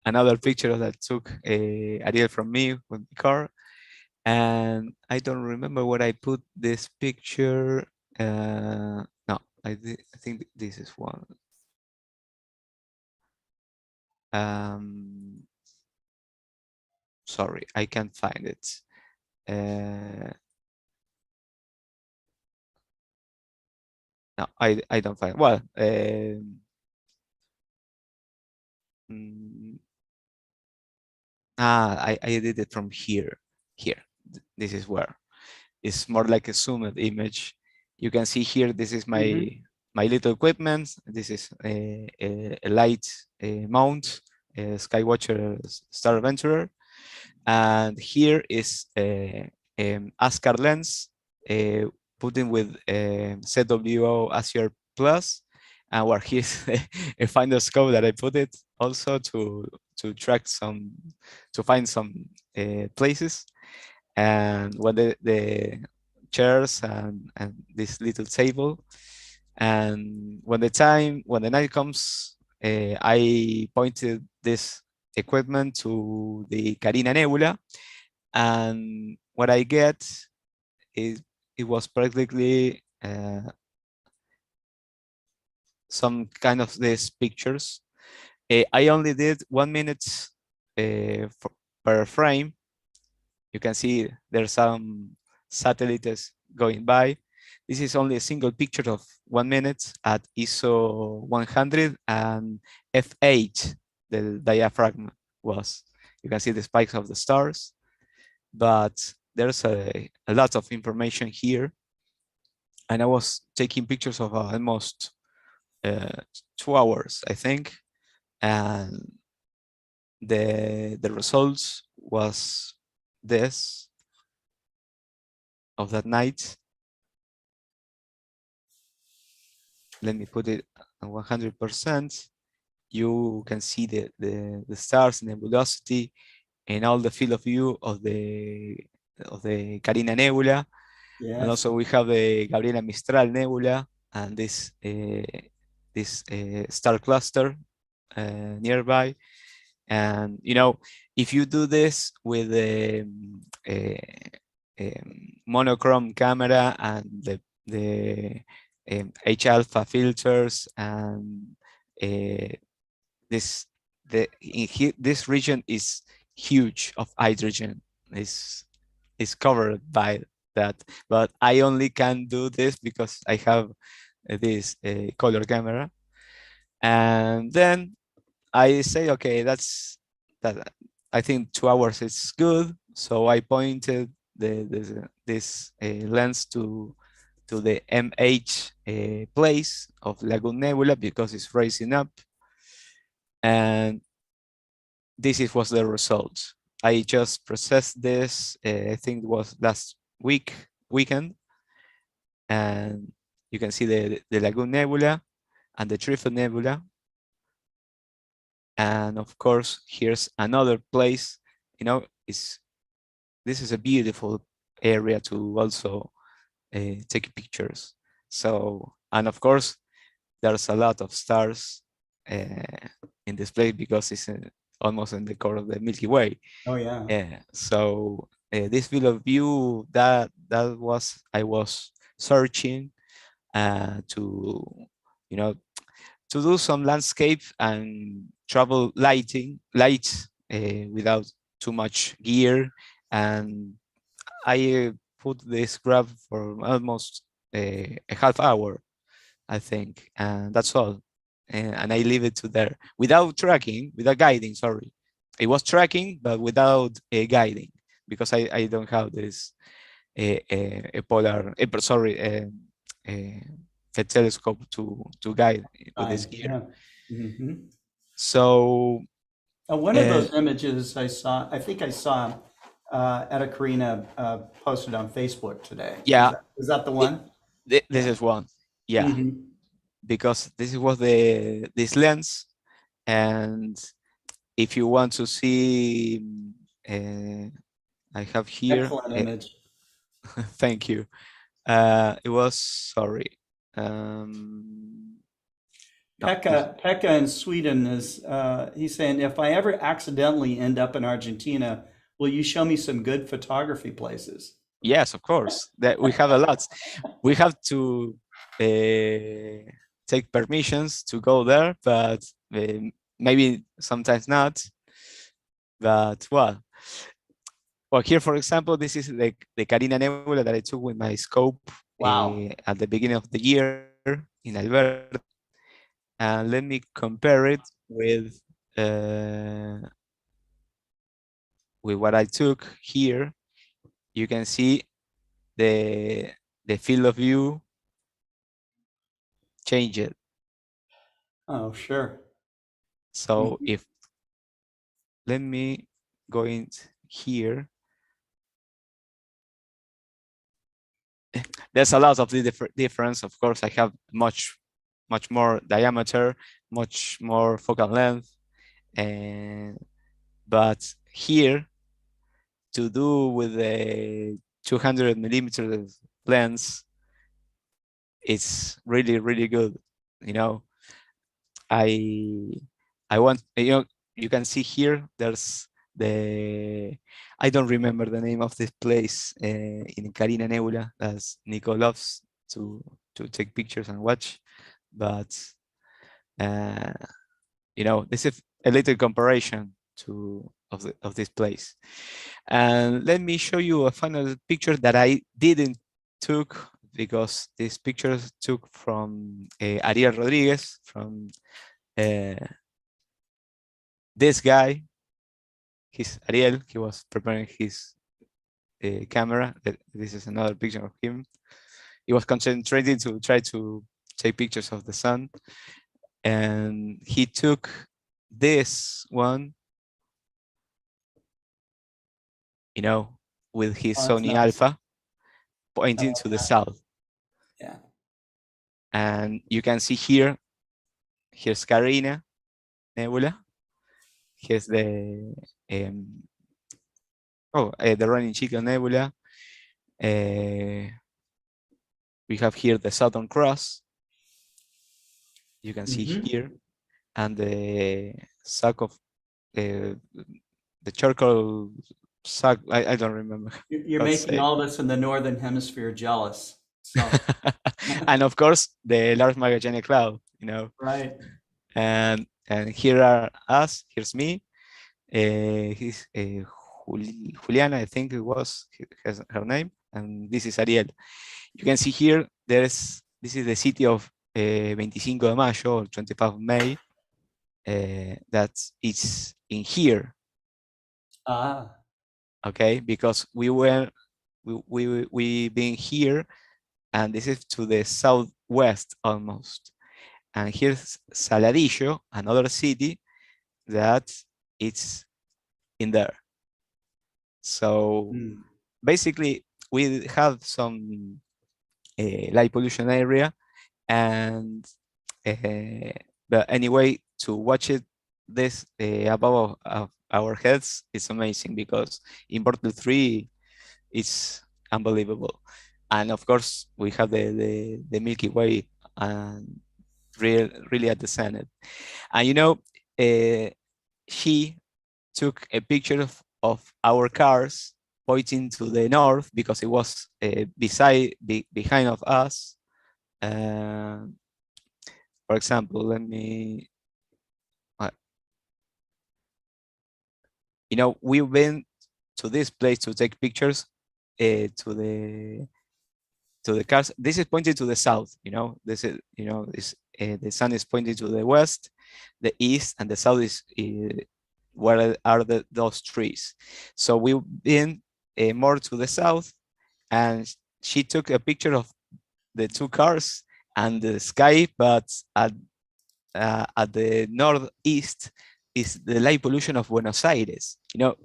another picture that took Ariel from me with the car. And I don't remember where I put this picture. No, I think this is one. Sorry, I can't find it. No, I don't find it. Well, I did it from here. Here, this is where it's more like a zoomed image. You can see here, this is my my little equipment. This is a light mount, a Skywatcher Star Adventurer. And here is a ASCAR lens put in with ZWO Azure Plus. And where here's a finder scope that I put it also to track some, to find some places. And when the chairs and this little table. And when the night comes, I pointed this equipment to the Carina Nebula, and what I get is it was practically some kind of these pictures. I only did 1 minute per frame. You can see there's some satellites going by. This is only a single picture of 1 minute at ISO 100 and f8, the diaphragm was. You can see the spikes of the stars, but there's a lot of information here. And I was taking pictures of almost 2 hours, I think. And the results was this of that night. Let me put it at 100%. You can see the stars and the velocity and all the field of view of the Carina Nebula. Yes. And also we have the Gabriela Mistral Nebula and this star cluster nearby. And you know, if you do this with a monochrome camera and the H-alpha filters and this region is huge of hydrogen, is covered by that, but I only can do this because I have this color camera. And then I say, okay, that's that. I think 2 hours is good, so I pointed this lens to the MH place of Lagoon Nebula because it's rising up, and this was the result. I just processed this. I think it was last weekend, and you can see the Lagoon Nebula and the Trifid Nebula. And of course, here's another place. You know, this is a beautiful area to also take pictures. So, and of course, there's a lot of stars in this place because it's almost in the core of the Milky Way. Oh yeah. Yeah. So this field of view that was I was searching to, you know, to do some landscape and travel light without too much gear. And I put this grab for almost a half hour, I think, and that's all. And I leave it to there without tracking, without guiding, sorry. It was tracking, but without guiding, because I don't have this a polar, a telescope to guide with this gear. Yeah. Mm-hmm. So one of those images I saw, I think I saw Etta Karina posted on Facebook today. Yeah. Is that the one? This is one. Yeah. Mm-hmm. Because this was this lens, and if you want to see, I have here. Excellent image. Thank you. It was sorry. Pekka in Sweden is he's saying, if I ever accidentally end up in Argentina, will you show me some good photography places? Yes, of course. That we have a lot. We have to take permissions to go there, but maybe sometimes not. But well, here, for example, this is the Carina Nebula that I took with my scope. Wow. At the beginning of the year in Alberta. And let me compare it with what I took here. You can see the field of view change it. Oh, sure. So if, let me go in here. There's a lot of the difference. Of course, I have much more diameter, much more focal length, and but here to do with the 200 millimeter lens, it's really good. You know, I want, you can see here. There's I don't remember the name of this place in Carina Nebula that Nico loves to take pictures and watch, but this is a little comparison of this place. And let me show you a final picture that I didn't took, because this picture took from Ariel Rodriguez, from this guy. He's Ariel. He was preparing his camera. This is another picture of him. He was concentrating to try to take pictures of the sun, and he took this one, with his Sony Alpha, pointing to the south. Yeah. And you can see here's Carina Nebula. Here's the Running Chicken Nebula. We have here the Southern Cross. You can see here, and the sack of the charcoal sack. I don't remember. You're making all of us in the Northern Hemisphere jealous. So. And of course, the Large Magellanic Cloud, Right. And here are us. Here's me. He's Juliana, I think it was her name, and this is Ariel. You can see here. This is the city of 25 de Mayo, or 25 of May. That is in here. Ah. Okay, because we been here, and this is to the southwest almost. And here's Saladillo, another city that it's in there. So basically, we have some light pollution area, and but anyway, to watch it this above our heads is amazing, because in Portal 3 it's unbelievable. And of course, we have the Milky Way, and really at the center. And she took a picture of our cars pointing to the north, because it was behind of us. For example, let me. We've been to this place to take pictures to the cars. This is pointing to the south. This is the sun is pointing to the west, the east, and the south is where are those trees. So we've been more to the south, and she took a picture of the two cars and the sky, but at the northeast is the light pollution of Buenos Aires. I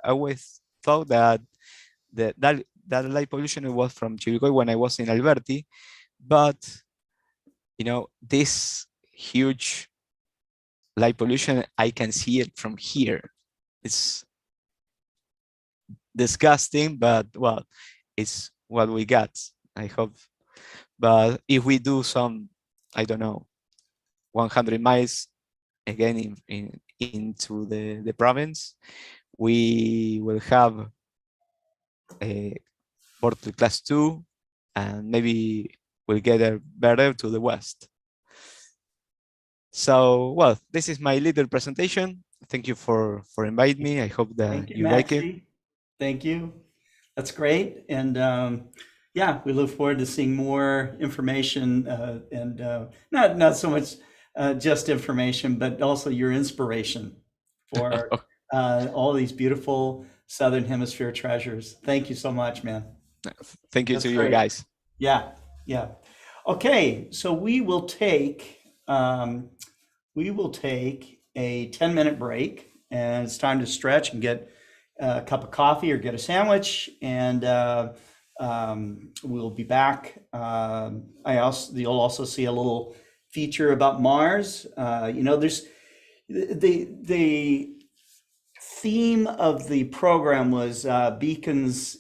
always thought that light pollution was from Chivilcoy when I was in Alberti, but this huge light pollution, I can see it from here. It's disgusting, but well, it's what we got, I hope. But if we do some, I don't know, 100 miles again into the province, we will have a Portal Class 2, and maybe we'll get better to the west. So, well, this is my little presentation. Thank you for inviting me. I hope that you like it. Thank you. That's great. And yeah, we look forward to seeing more information and not so much just information, but also your inspiration for all these beautiful Southern Hemisphere treasures. Thank you so much, man. Thank you to you guys. Yeah, yeah. Okay, so we will take a 10-minute break, and it's time to stretch and get a cup of coffee or get a sandwich, and we'll be back. You'll also see a little feature about Mars. There's the theme of the program was beacons,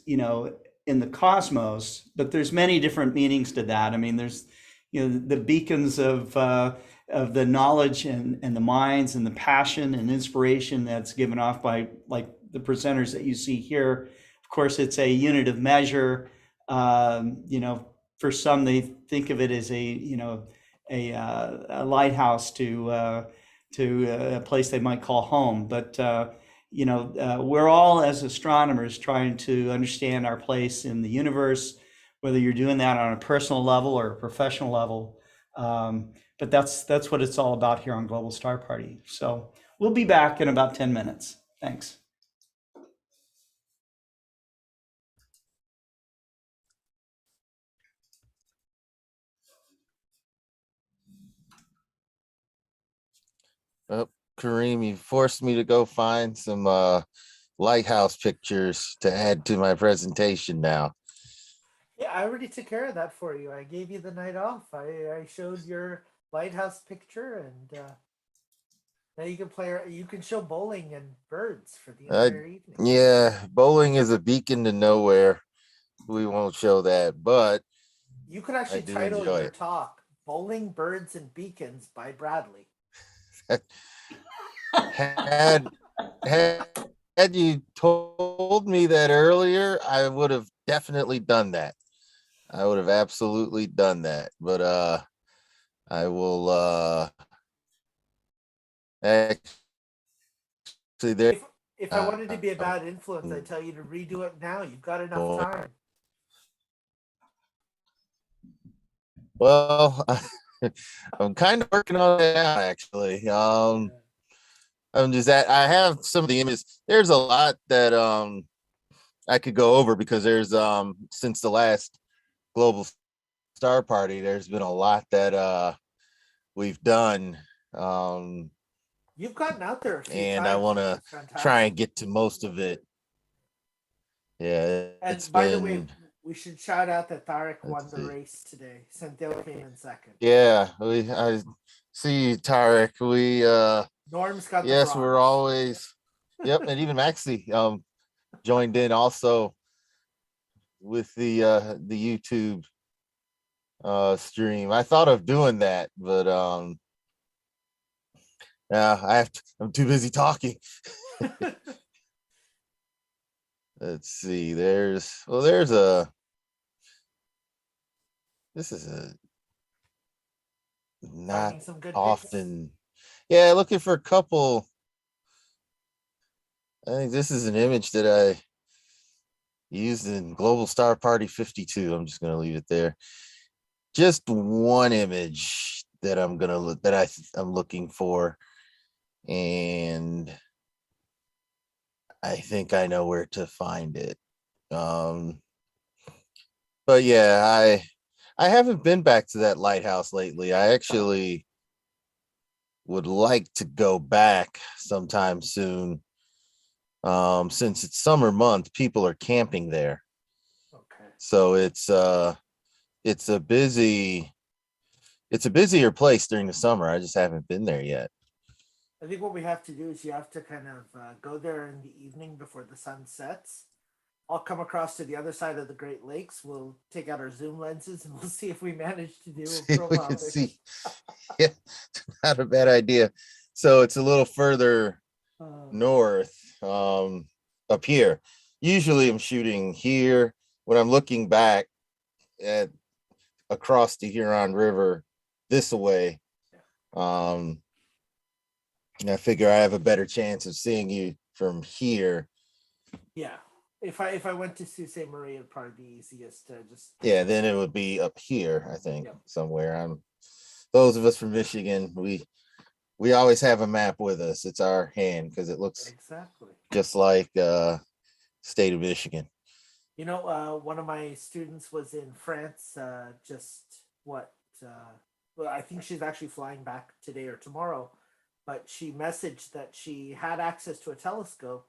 in the cosmos, but there's many different meanings to that. I mean, there's, the beacons of the knowledge and the minds and the passion and inspiration that's given off by, like, the presenters that you see here. Of course, it's a unit of measure. For some, they think of it as a lighthouse to a place they might call home. But we're all, as astronomers, trying to understand our place in the universe, whether you're doing that on a personal level or a professional level. But that's what it's all about here on Global Star Party. So we'll be back in about 10 minutes. Thanks. Oh, Karim, you forced me to go find some lighthouse pictures to add to my presentation now. Yeah, I already took care of that for you. I gave you the night off. I showed your lighthouse picture, and now you can show bowling and birds for the entire evening. Yeah, bowling is a beacon to nowhere. We won't show that, but you could actually title your talk "Bowling, Birds, and Beacons" by Bradley. had you told me that earlier, I would have definitely done that. I would have absolutely done that. But I will actually there. If I wanted to be a bad influence, I'd tell you to redo it now. You've got enough time. Well, I'm kind of working on it now, actually. I have some of the images. There's a lot that I could go over because there's since the last Global Star Party, there's been a lot that we've done. You've gotten out there a few and times. I want to try and get to most of it. Yeah, and by the way, we should shout out that Tarek won the race today. Senthil came in second. Yeah, I see you, Tarek. Norm's got yes, the we're always and even Maxi joined in also with the YouTube stream. I thought of doing that, but yeah, I'm too busy talking. Let's see. This is not often. Yeah, looking for a couple. I think this is an image that I used in Global Star Party 52. I'm just gonna leave it there. Just one image that I'm looking for, and I think I know where to find it. But yeah, I haven't been back to that lighthouse lately. I actually would like to go back sometime soon. Since it's summer month, people are camping there. Okay. So it's a busier place during the summer. I just haven't been there yet. I think what we have to do is you have to kind of go there in the evening before the sun sets. I'll come across to the other side of the Great Lakes. We'll take out our zoom lenses and we'll see if we manage to do a profile. Yeah, not a bad idea. So it's a little further north, up here. Usually I'm shooting here. When I'm looking back at across the Huron River this way, and I figure I have a better chance of seeing you from here. Yeah. If I went to Sault Ste. Marie, it'd probably be easiest to just. Yeah, then it would be up here, I think, somewhere. Those of us from Michigan, we always have a map with us. It's our hand because it looks exactly just like state of Michigan. You know, one of my students was in France just what, well, I think she's actually flying back today or tomorrow, but she messaged that she had access to a telescope,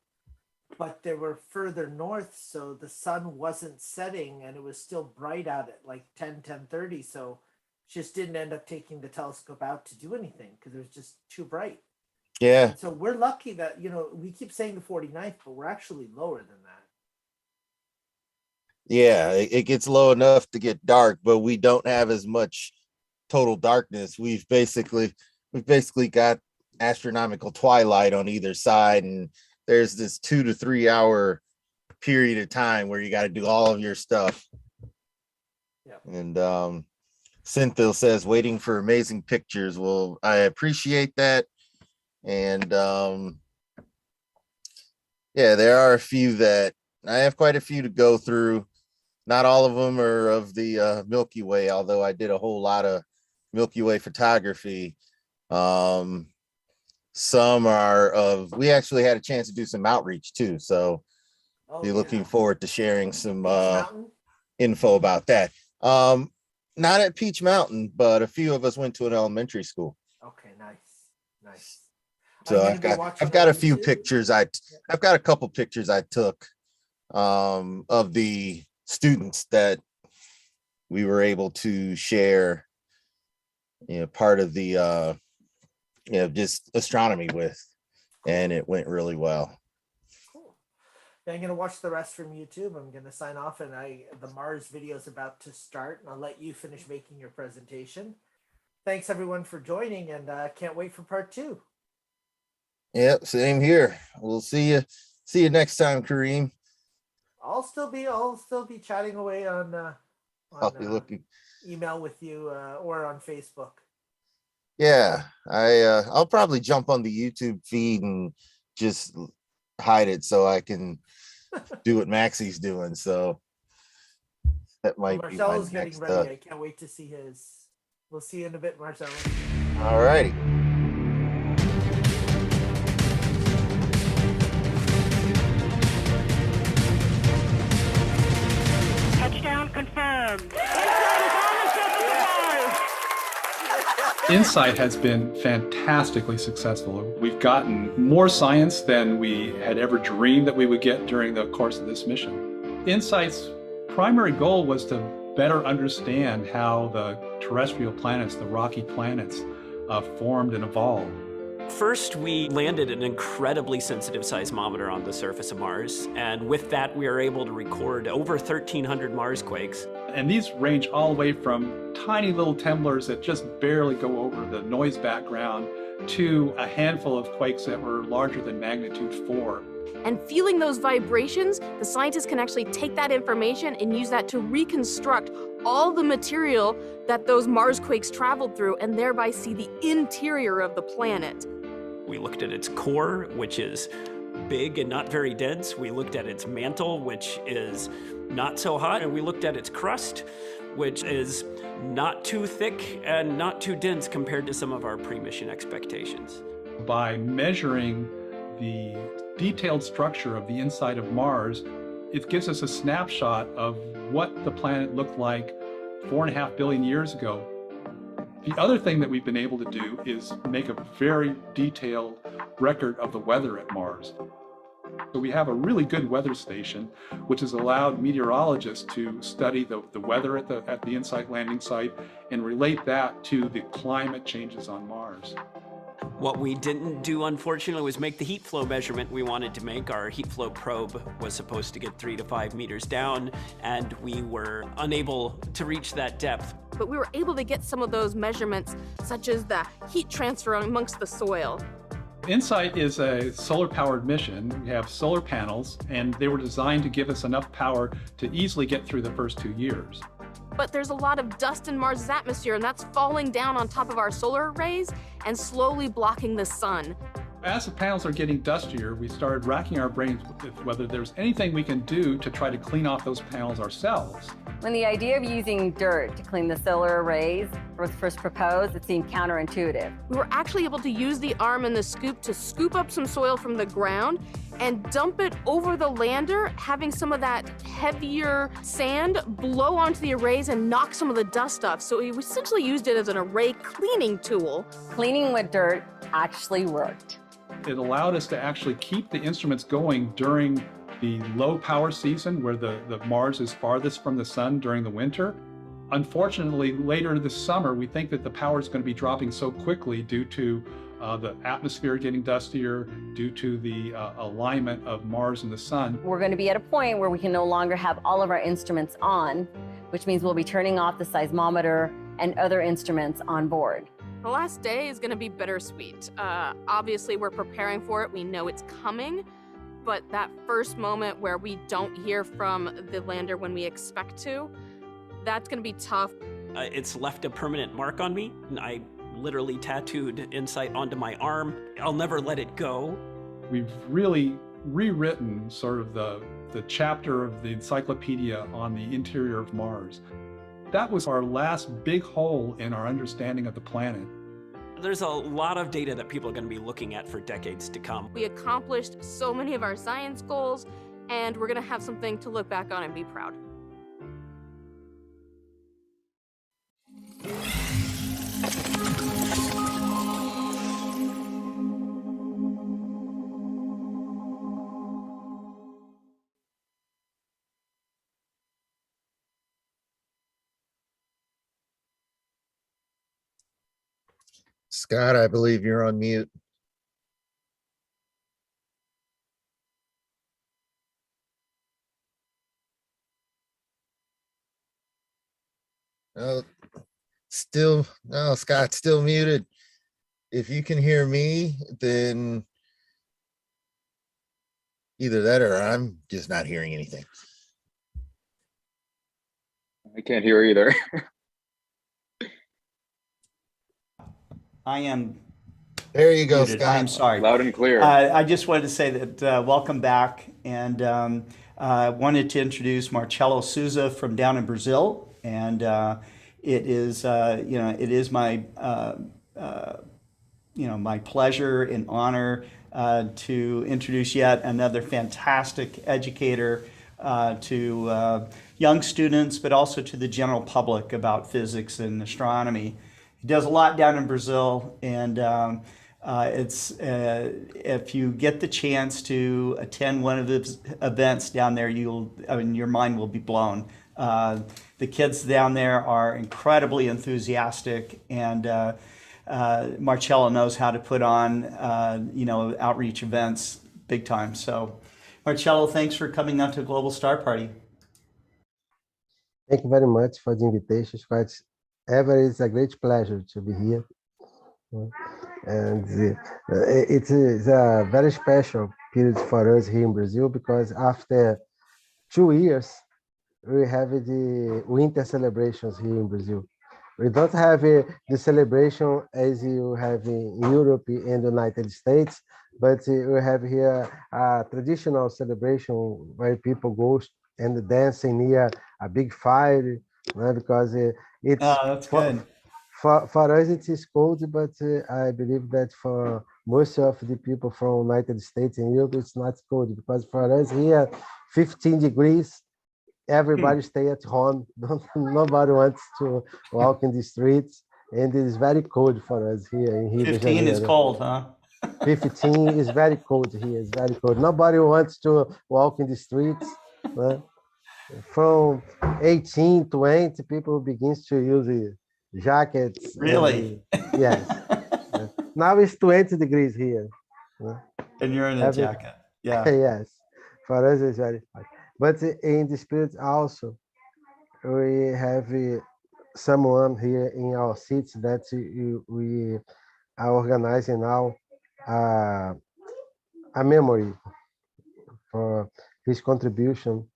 but they were further north, so the sun wasn't setting and it was still bright out at like 10:30. So she just didn't end up taking the telescope out to do anything because it was just too bright. Yeah. And so we're lucky that, we keep saying the 49th, but we're actually lower than that. Yeah, it gets low enough to get dark, but we don't have as much total darkness. We've basically got astronomical twilight on either side, and there's this 2 to 3 hour period of time where you got to do all of your stuff. Yeah. And Senthil says waiting for amazing pictures. Well, I appreciate that. And yeah, there are a few that I have quite a few to go through. Not all of them are of the Milky Way, although I did a whole lot of Milky Way photography. Some are we actually had a chance to do some outreach too. So be looking forward to sharing some info about that. Not at Peach Mountain, but a few of us went to an elementary school. Okay, nice. So I've got a few pictures. I've got a couple pictures I took of the students that we were able to share, part of the just astronomy with, and it went really well. Cool. I'm gonna watch the rest from YouTube. I'm gonna sign off, and the Mars video is about to start, and I'll let you finish making your presentation. Thanks everyone for joining, and can't wait for part 2. Yep, same here. We'll see you next time, Karim. I'll still be chatting away on I'll be looking email with you or on Facebook. Yeah, I'll probably jump on the YouTube feed and just hide it so I can do what Maxi's doing. So that might be my Marcelo's next. getting ready. I can't wait to see his. We'll see you in a bit, Marcelo. All righty. Touchdown confirmed. InSight has been fantastically successful. We've gotten more science than we had ever dreamed that we would get during the course of this mission. InSight's primary goal was to better understand how the terrestrial planets, the rocky planets, formed and evolved. First, we landed an incredibly sensitive seismometer on the surface of Mars, and with that, we were able to record over 1,300 Mars quakes. And these range all the way from tiny little tremblers that just barely go over the noise background to a handful of quakes that were larger than magnitude 4. And feeling those vibrations, the scientists can actually take that information and use that to reconstruct all the material that those Mars quakes traveled through and thereby see the interior of the planet. We looked at its core, which is big and not very dense. We looked at its mantle, which is not so hot. And we looked at its crust, which is not too thick and not too dense compared to some of our pre-mission expectations. By measuring the detailed structure of the inside of Mars, it gives us a snapshot of what the planet looked like 4.5 billion years ago. The other thing that we've been able to do is make a very detailed record of the weather at Mars. So we have a really good weather station, which has allowed meteorologists to study the weather at the InSight landing site and relate that to the climate changes on Mars. What we didn't do, unfortunately, was make the heat flow measurement we wanted to make. Our heat flow probe was supposed to get 3 to 5 meters down, and we were unable to reach that depth. But we were able to get some of those measurements, such as the heat transfer amongst the soil. InSight is a solar-powered mission. We have solar panels, and they were designed to give us enough power to easily get through the first 2 years. But there's a lot of dust in Mars' atmosphere, and that's falling down on top of our solar arrays and slowly blocking the sun. As the panels are getting dustier, we started racking our brains with whether there's anything we can do to try to clean off those panels ourselves. When the idea of using dirt to clean the solar arrays was first proposed, it seemed counterintuitive. We were actually able to use the arm and the scoop to scoop up some soil from the ground and dump it over the lander, having some of that heavier sand blow onto the arrays and knock some of the dust off. So we essentially used it as an array cleaning tool. Cleaning with dirt actually worked. It allowed us to actually keep the instruments going during the low power season where the Mars is farthest from the sun during the winter. Unfortunately, later this summer, we think that the power is going to be dropping so quickly due to the atmosphere getting dustier, due to the alignment of Mars and the sun. We're going to be at a point where we can no longer have all of our instruments on, which means we'll be turning off the seismometer and other instruments on board. The last day is going to be bittersweet. Obviously, we're preparing for it. We know it's coming. But that first moment where we don't hear from the lander when we expect to, that's going to be tough. It's left a permanent mark on me. I literally tattooed insight onto my arm. I'll never let it go. We've really rewritten sort of the chapter of the encyclopedia on the interior of Mars. That was our last big hole in our understanding of the planet. There's a lot of data that people are going to be looking at for decades to come. We accomplished so many of our science goals, and we're going to have something to look back on and be proud. Scott, I believe you're on mute. No, Scott's still muted. If you can hear me, then either that or I'm just not hearing anything. I can't hear either. I am. There you go, muted. Scott. I'm sorry. Loud and clear. I just wanted to say that welcome back, and wanted to introduce Marcelo Souza from down in Brazil, and it is it is my my pleasure and honor to introduce yet another fantastic educator to young students, but also to the general public about physics and astronomy. He does a lot down in Brazil, and it's if you get the chance to attend one of the events down there, your mind will be blown. The kids down there are incredibly enthusiastic, and Marcelo knows how to put on outreach events big time. So, Marcelo, thanks for coming out to Global Star Party. Thank you very much for the invitation, Scott. It's a great pleasure to be here. And it is a very special period for us here in Brazil, because after 2 years, we have the winter celebrations here in Brazil. We don't have the celebration as you have in Europe and the United States, but we have here a traditional celebration where people go and dancing near a big fire, because it's that's good. For us it is cold, but I believe that for most of the people from United States and Europe it's not cold, because for us here 15 degrees, everybody stay at home. Nobody wants to walk in the streets, and it is very cold for us here in Rio de Janeiro. 15 is cold, huh? 15 is very cold here. It's very cold. Nobody wants to walk in the streets. From 18, 20, people begins to use the jackets. Really? Yes. Now it's 20 degrees here. And you're in a jacket. Yeah. Yes. For us, it's very hot. But in the spirit also, we have someone here in our seats that we are organizing now a memory for his contribution.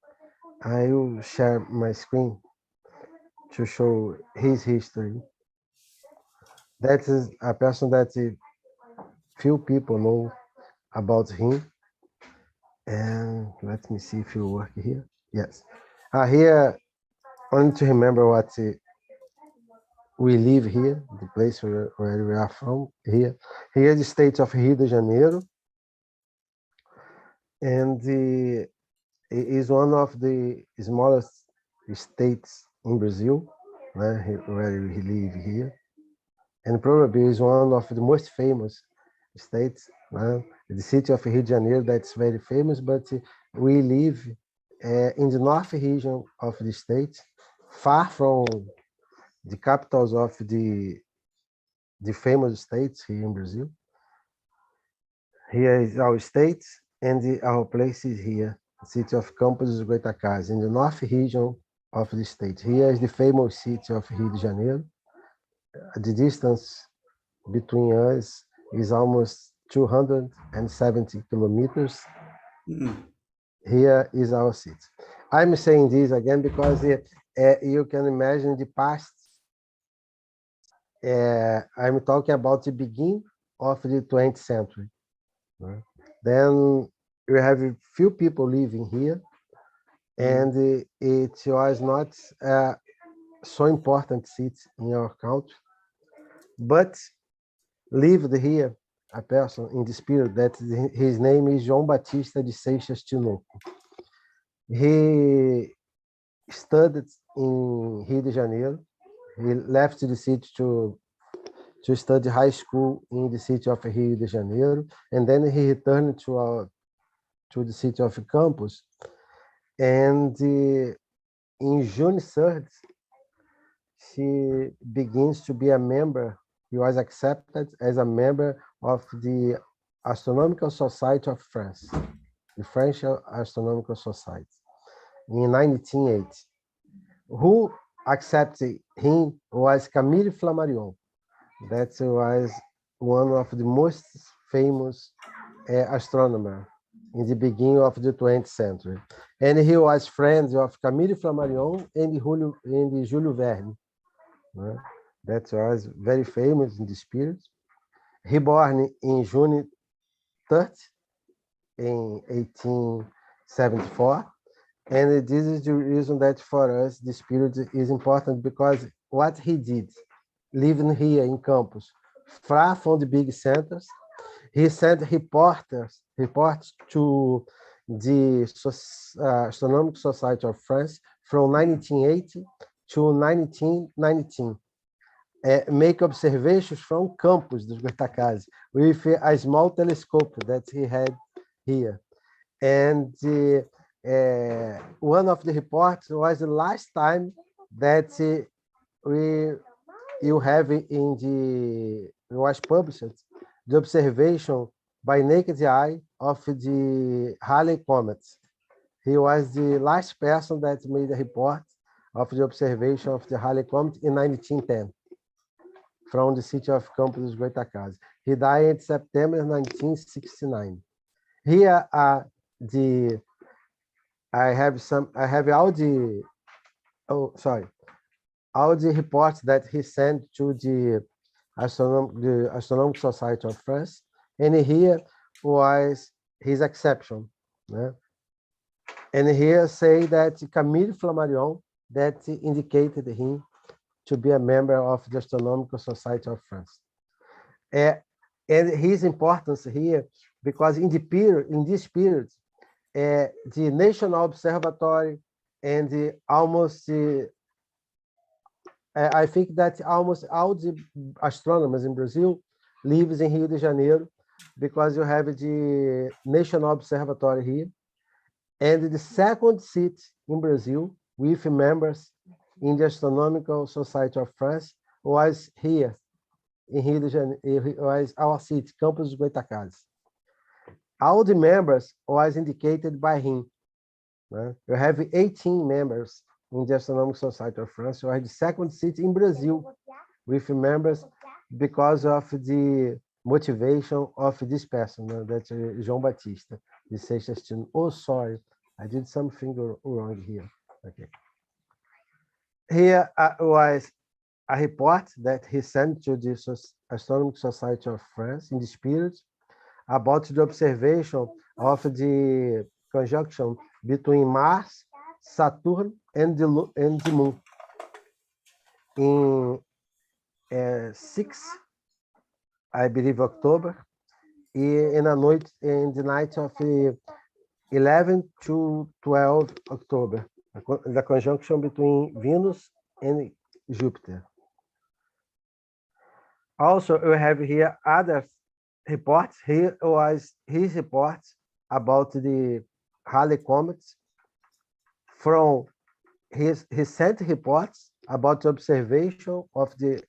I will share my screen to show his history. That is a person that few people know about him. And let me see if you work here. Yes. Here, only to remember what we live here, the place where we are from. Here is the state of Rio de Janeiro. And it is one of the smallest states in Brazil, where we live here. And probably is one of the most famous states. The city of Rio de Janeiro, that's very famous, but we live in the north region of the state, far from the capitals of the famous states here in Brazil. Here is our state, and our place is here, the city of Campos dos Goytacazes, in the north region of the state. Here is the famous city of Rio de Janeiro. The distance between us is almost 270 kilometers. Here is our city. I'm saying this again because you can imagine the past. I'm talking about the beginning of the 20th century. Then we have a few people living here, and it was not so important city in our country, but lived here a person in this period that his name is João Batista de Seixas Tinoco. He studied in Rio de Janeiro. He left the city to study high school in the city of Rio de Janeiro, and then he returned to the city of Campos. And in June 3rd, he begins to be a member. He was accepted as a member of the Astronomical Society of France, the French Astronomical Society, in 1980. Who accepted him was Camille Flammarion. That was one of the most famous astronomers in the beginning of the 20th century. And he was friends of Camille Flammarion and Júlio Verne. That was very famous in this period. He born in June 30 in 1874. And this is the reason that for us this period is important, because what he did, living here in Campos, far from the big centers, he sent reports to the Astronomical Society of France from 1980 to 1919. Make observations from Campos dos Goytacazes with a small telescope that he had here. And one of the reports was the last time that you have was published the observation by naked eye of the Halley comet. He was the last person that made a report of the observation of the Halley comet in 1910 from the city of Campos dos Goytacazes. He died in September 1969. Here are I have all the reports that he sent to the Astronomical Society of France, and here was his exception. And here say that Camille Flammarion that indicated him to be a member of the Astronomical Society of France. And his importance here, because in this period, the National Observatory and I think that almost all the astronomers in Brazil lives in Rio de Janeiro, because you have the National Observatory here, and the second seat in Brazil with members in the Astronomical Society of France was here in Rio de Janeiro. It was our city, Campos dos Goytacazes. All the members was indicated by him. You have 18 members in the Astronomical Society of France. You have the second seat in Brazil with members because of the motivation of this person, that's João Batista de Seixas Tinoco. Oh, sorry, I did something wrong here. Okay. Here was a report that he sent to the Astronomical Society of France in this period about the observation of the conjunction between Mars, Saturn, and the Moon in 6, I believe, October, in the night of 11 to 12 October, the conjunction between Venus and Jupiter. Also, we have here other reports. Here was his report about the Halley comets. From he sent reports about the observation of the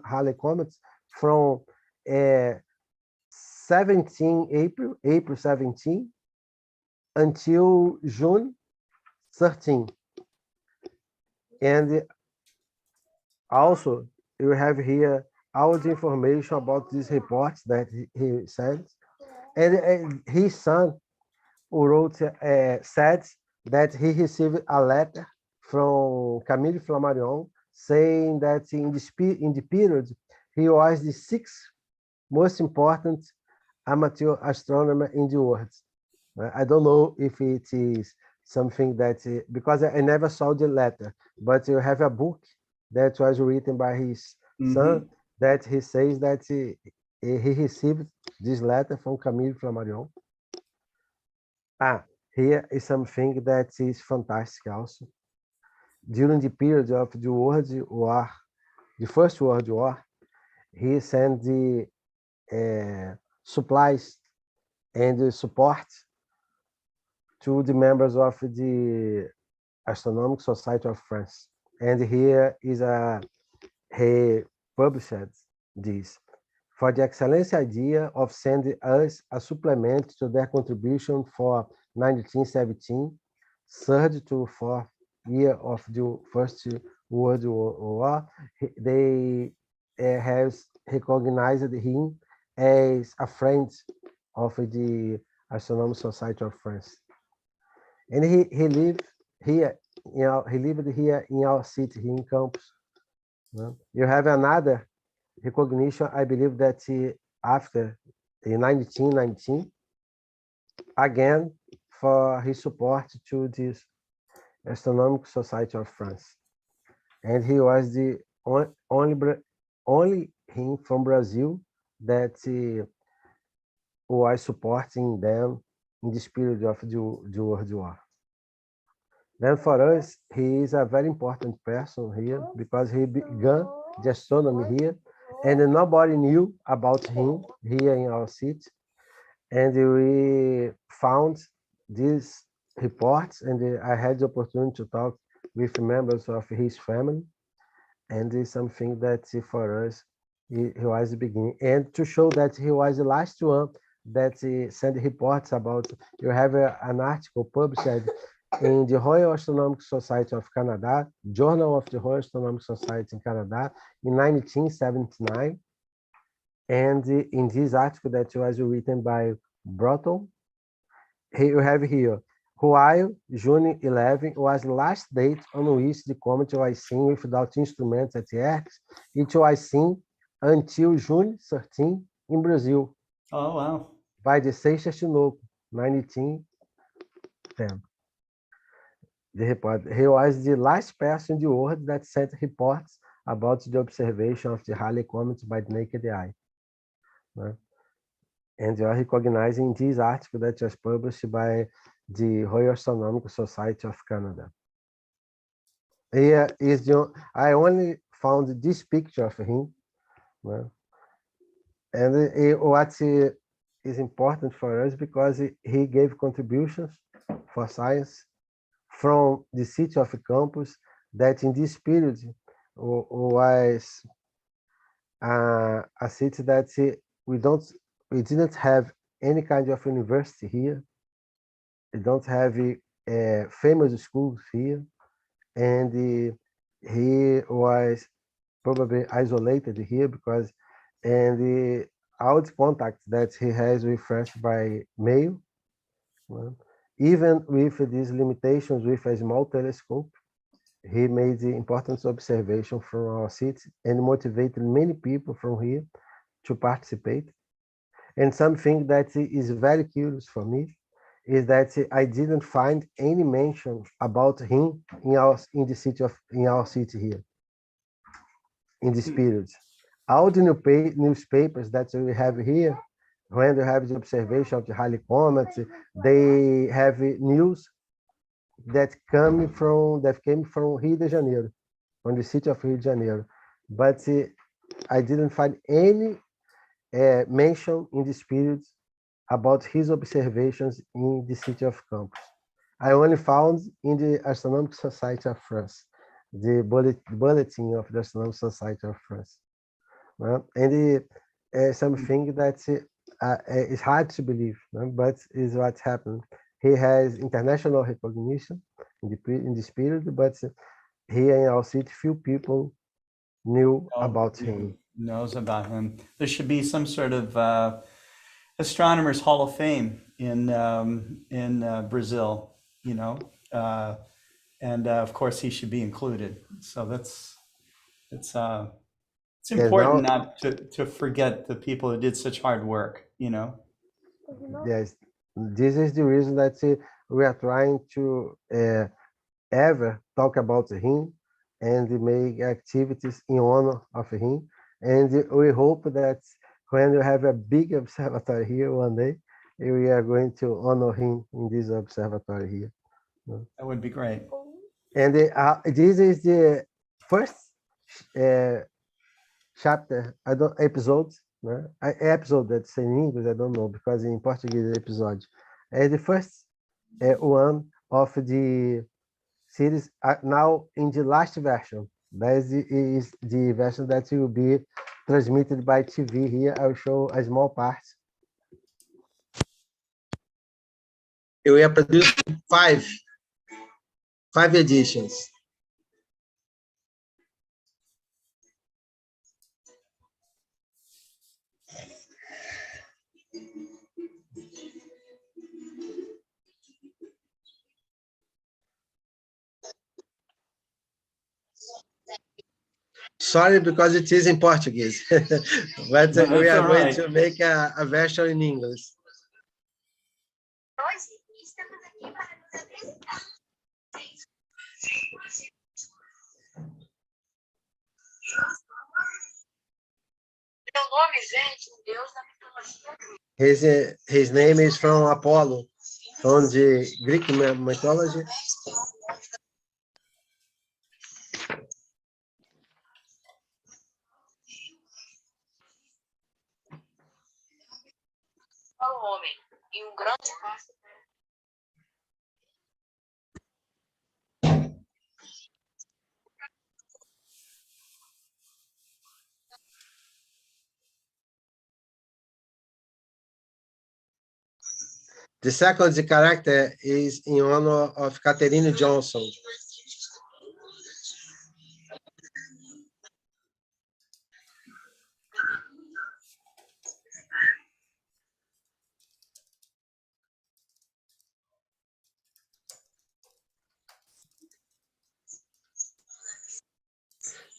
Halley comets from April 17 until June 13. And also, you have here all the information about these reports that he said. And his son, who wrote, said that he received a letter from Camille Flammarion saying that in the period, he was the 6th most important amateur astronomer in the world. I don't know if it is something that, because I never saw the letter, but you have a book that was written by his son that he says that he received this letter from Camille Flammarion. Here is something that is fantastic also. During the period of the World War, the First World War, he sent the supplies and the support to the members of the Astronomical Society of France. And here is he published this. For the excellent idea of sending us a supplement to their contribution for 1917, third to fourth year of the First World War, they have recognized him as a friend of the Astronomical Society of France. And he lived here, he lived here in our city, here in campus. You have another recognition, I believe that after 1919, again, for his support to this Astronomical Society of France. And he was the only him from Brazil that was supporting them in this period of the World War. Then for us, he is a very important person here because he began the astronomy here and nobody knew about him here in our city. And we found these reports and I had the opportunity to talk with members of his family. And it's something that for us, he was the beginning. And to show that he was the last one that sent reports about, you have an article published in the Royal Astronomical Society of Canada, Journal of the Royal Astronomical Society in Canada, in 1979. And in this article that was written by Brollo, you have here, while June 11 was the last date on which the comet was seen without instruments at Earth, it was seen until June 13 in Brazil. Oh, wow. By the Cesar 1910. The report. He was the last person in the world that sent reports about the observation of the Halley comet by the naked eye. And you are recognizing this article that was published by the Royal Astronomical Society of Canada. Here is I only found this picture of him. And what is important for us because he gave contributions for science from the city of campus that in this period was a city that we didn't have any kind of university here. We don't have famous schools here. And he was probably isolated here because, all the contacts that he has with us by mail, even with these limitations with a small telescope, he made the important observation from our city and motivated many people from here to participate. And something that is very curious for me is that I didn't find any mention about him in our city here in this period. All the newspapers that we have here, when they have the observation of the Halley Comet, they have news that came from Rio de Janeiro, from the city of Rio de Janeiro. But I didn't find any mention in this period about his observations in the city of Campos. I only found in the Astronomical Society of France, the bulletin of the Astronomical Society of France. And something that is hard to believe, but is what happened. He has international recognition in this period, but here in our city, few people knew about him. Knows about him. There should be some sort of astronomers Hall of Fame in Brazil, you know, and of course he should be included. So it's important not to forget the people who did such hard work, you know. Yes, this is the reason that we are trying to ever talk about him and make activities in honor of him. And we hope that when we have a big observatory here one day, we are going to honor him in this observatory here. That would be great. And this is the first chapter, episode that's in English, I don't know, because in Portuguese episode. The first one of the series now in the last version. That is the version that will be transmitted by TV here. I'll show a small part. We are producing five editions. Sorry, because it is in Portuguese, but we are going to make a version in English. His name is from Apollo, from the Greek mythology. The second character is in honor of Catherine Johnson.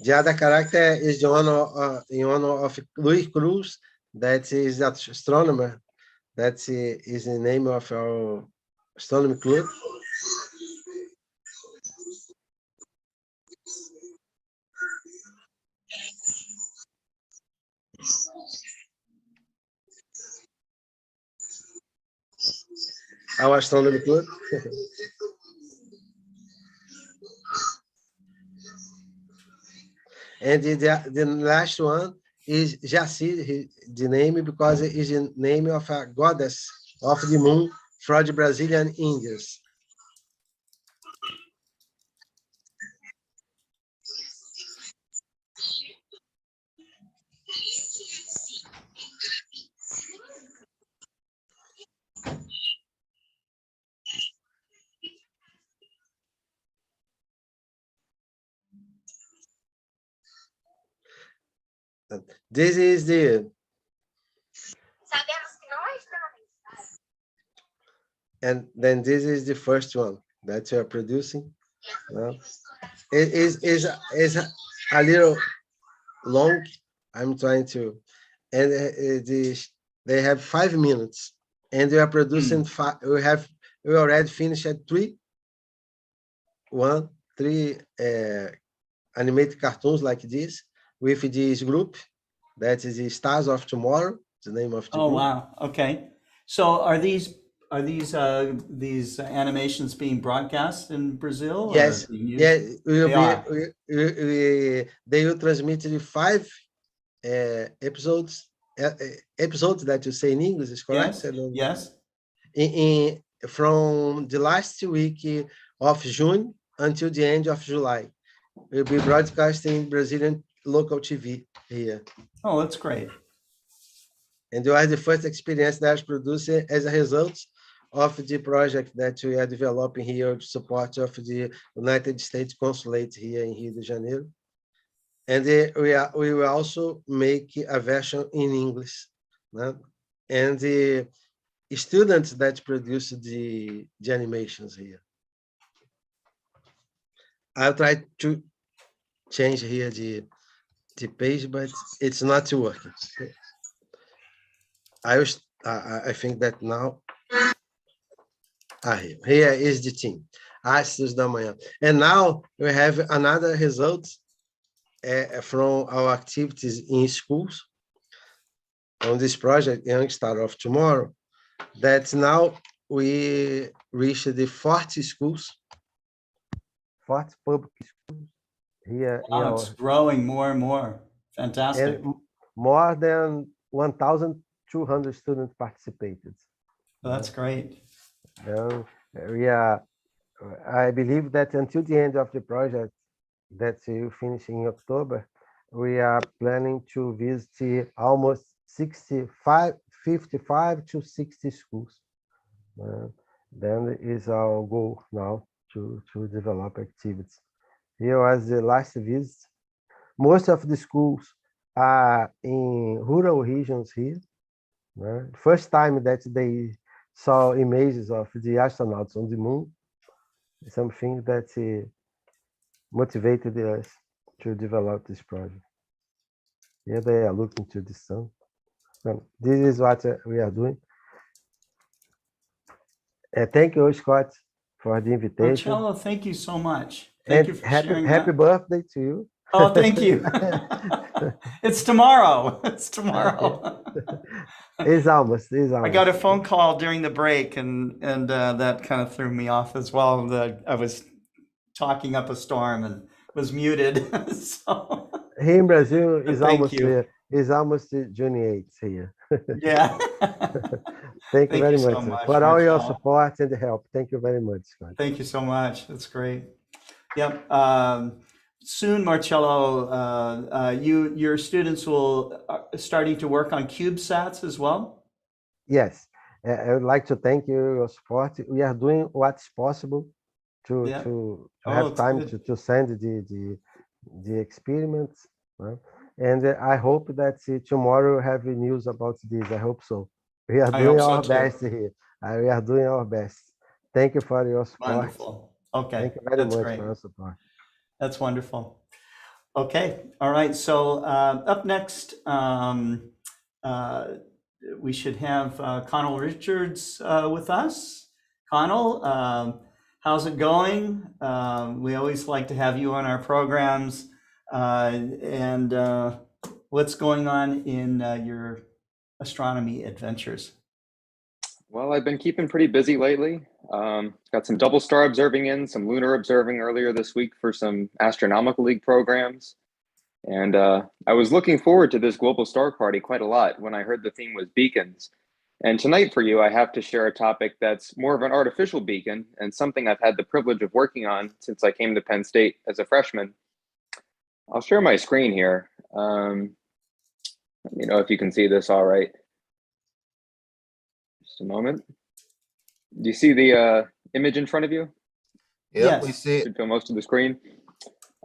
The other character is in honor of Luis Cruz, that is an astronomer. That is the name of our astronomy club. Our astronomy club. And the last one is Jacir, the name, because it is the name of a goddess of the moon from the Brazilian Indians. This is the, and then this is the first one that you are producing. It is a little long. I'm trying to, and the they have 5 minutes, and we are producing five. We already finished at three animated cartoons like this with this group. That is the Stars of Tomorrow, the name of the Oh, group. wow. Okay. So are these animations being broadcast in Brazil? Yes, or being used? yeah, they will transmit the 5 episodes that you say in English, is correct? Yes. From the last week of June until the end of July. We'll be broadcasting Brazilian local TV here. Oh, that's great. And you are the first experience that's produced as a result of the project that we are developing here to support of the United States Consulate here in Rio de Janeiro. And we will also make a version in English. And the students that produce the animations here. I'll try to change here the page, but it's not working. I think that now, here is the team, Astros da Manhã. And now we have another result from our activities in schools on this project, Young Star of Tomorrow, that now we reached the 40 schools. 40 public schools here. It's growing more and more. Fantastic. And more than 1,200 students participated. Oh, that's great. I believe that until the end of the project, that will finish in October, we are planning to visit almost 55 to 60 schools. Then is our goal now to develop activities. Here was the last visit. Most of the schools are in rural regions here. First time that they saw images of the astronauts on the moon, something that motivated us to develop this project. Here they are looking to the sun. This is what we are doing. Thank you, Scott, for the invitation. Marcelo, thank you so much. Thank you for sharing happy birthday to you. Oh, thank you. It's tomorrow. It's tomorrow. It's almost. I got a phone call during the break, and that kind of threw me off as well. I was talking up a storm and was muted. So here in Brazil is almost you. Is almost June 8th here. Yeah. Thank you very much, so much for all your Marcelo. support and help. Thank you very much, Scott. Thank you so much. That's great. Yep. Soon, Marcelo, your students will starting to work on CubeSats as well? Yes. I would like to thank you for your support. We are doing what's possible to have time to send the experiments. And I hope that tomorrow we'll have news about this. I hope so. We are doing our best here. We are doing our best. Thank you for your support. Wonderful. Okay. Thank you very much great. for your support. That's wonderful. Okay. All right. So up next, we should have Conal Richards with us. Conal, how's it going? We always like to have you on our programs. And what's going on in your astronomy adventures? Well, I've been keeping pretty busy lately. Got some double star observing in, some lunar observing earlier this week for some Astronomical League programs. And I was looking forward to this global star party quite a lot when I heard the theme was beacons. And tonight for you, I have to share a topic that's more of an artificial beacon and something I've had the privilege of working on since I came to Penn State as a freshman. I'll share my screen here. Let me know if you can see this all right. Just a moment. Do you see the image in front of you? Yes, we see it. Should fill most of the screen.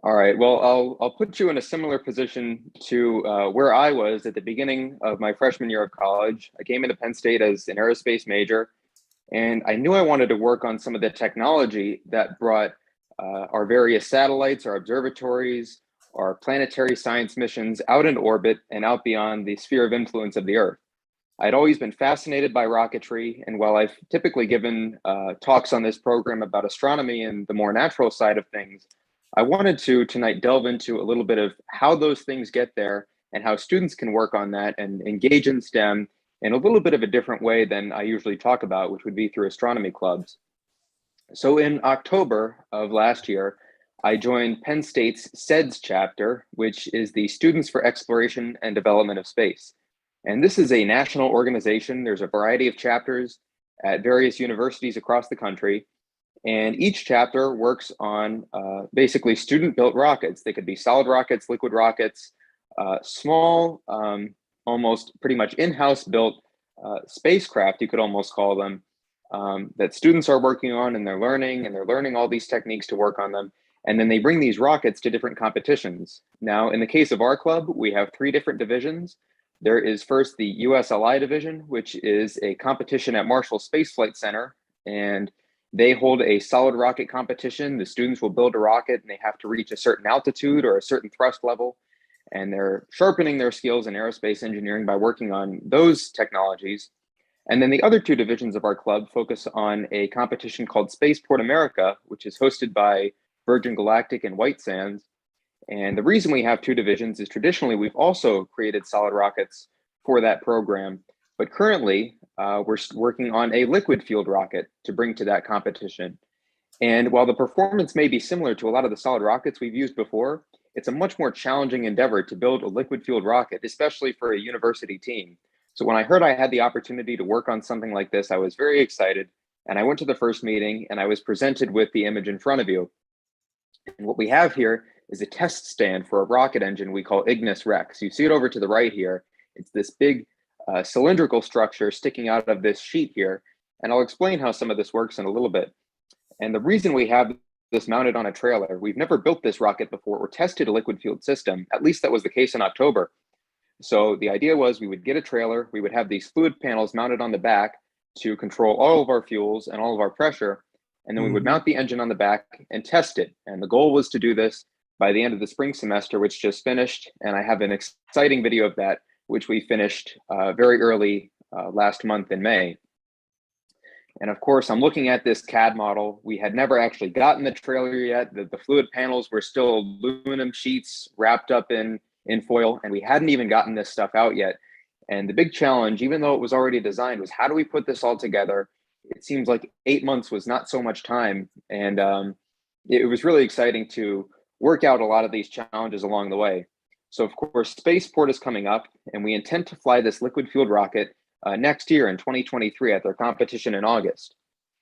All right, well, I'll put you in a similar position to where I was at the beginning of my freshman year of college. I came into Penn State as an aerospace major, and I knew I wanted to work on some of the technology that brought our various satellites, our observatories, our planetary science missions out in orbit and out beyond the sphere of influence of the Earth. I'd always been fascinated by rocketry, and while I've typically given talks on this program about astronomy and the more natural side of things, I wanted to tonight delve into a little bit of how those things get there and how students can work on that and engage in STEM in a little bit of a different way than I usually talk about, which would be through astronomy clubs. So in October of last year, I joined Penn State's SEDS chapter, which is the Students for Exploration and Development of Space. And this is a national organization. There's a variety of chapters at various universities across the country. And each chapter works on basically student-built rockets. They could be solid rockets, liquid rockets, small, almost pretty much in-house built spacecraft, you could almost call them, that students are working on, and they're learning all these techniques to work on them. And then they bring these rockets to different competitions. Now, in the case of our club, we have 3 different divisions. There is first the USLI division, which is a competition at Marshall Space Flight Center, and they hold a solid rocket competition. The students will build a rocket, and they have to reach a certain altitude or a certain thrust level, and they're sharpening their skills in aerospace engineering by working on those technologies. And then the other 2 divisions of our club focus on a competition called Spaceport America, which is hosted by Virgin Galactic and White Sands. And the reason we have 2 divisions is traditionally we've also created solid rockets for that program, but currently we're working on a liquid fueled rocket to bring to that competition. And while the performance may be similar to a lot of the solid rockets we've used before, it's a much more challenging endeavor to build a liquid fueled rocket, especially for a university team. So when I heard I had the opportunity to work on something like this, I was very excited. And I went to the first meeting and I was presented with the image in front of you. And what we have here is a test stand for a rocket engine we call Ignis Rex. You see it over to the right here. It's this big cylindrical structure sticking out of this sheet here. And I'll explain how some of this works in a little bit. And the reason we have this mounted on a trailer, we've never built this rocket before or tested a liquid fueled system. At least that was the case in October. So the idea was we would get a trailer, we would have these fluid panels mounted on the back to control all of our fuels and all of our pressure. And then we would mount the engine on the back and test it. And the goal was to do this by the end of the spring semester, which just finished. And I have an exciting video of that, which we finished very early last month in May. And of course, I'm looking at this CAD model. We had never actually gotten the trailer yet. The fluid panels were still aluminum sheets wrapped up in foil, and we hadn't even gotten this stuff out yet. And the big challenge, even though it was already designed, was how do we put this all together? It seems like 8 months was not so much time. And it was really exciting to work out a lot of these challenges along the way. So of course, Spaceport is coming up, and we intend to fly this liquid fueled rocket next year in 2023 at their competition in August.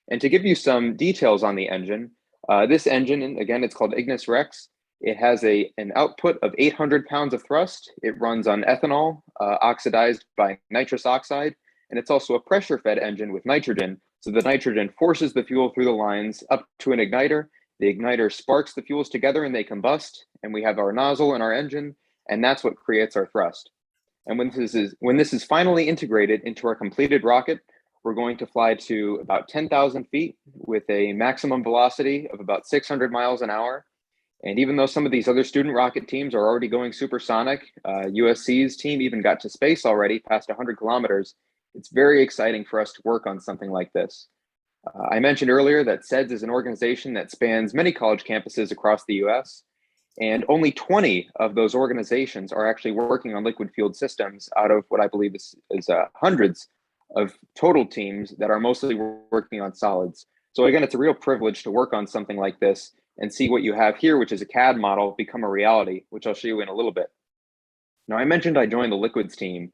And to give you some details on the engine, this engine, again, it's called Ignis Rex. It has an output of 800 pounds of thrust. It runs on ethanol oxidized by nitrous oxide. And it's also a pressure-fed engine with nitrogen. So the nitrogen forces the fuel through the lines up to an igniter. The igniter sparks the fuels together and they combust. And we have our nozzle and our engine. And that's what creates our thrust. And when this is finally integrated into our completed rocket, we're going to fly to about 10,000 feet with a maximum velocity of about 600 miles an hour. And even though some of these other student rocket teams are already going supersonic, USC's team even got to space already, past 100 kilometers, it's very exciting for us to work on something like this. I mentioned earlier that SEDS is an organization that spans many college campuses across the US, and only 20 of those organizations are actually working on liquid fueled systems out of what I believe is hundreds of total teams that are mostly working on solids. So again, it's a real privilege to work on something like this and see what you have here, which is a CAD model, become a reality, which I'll show you in a little bit. Now, I mentioned I joined the liquids team,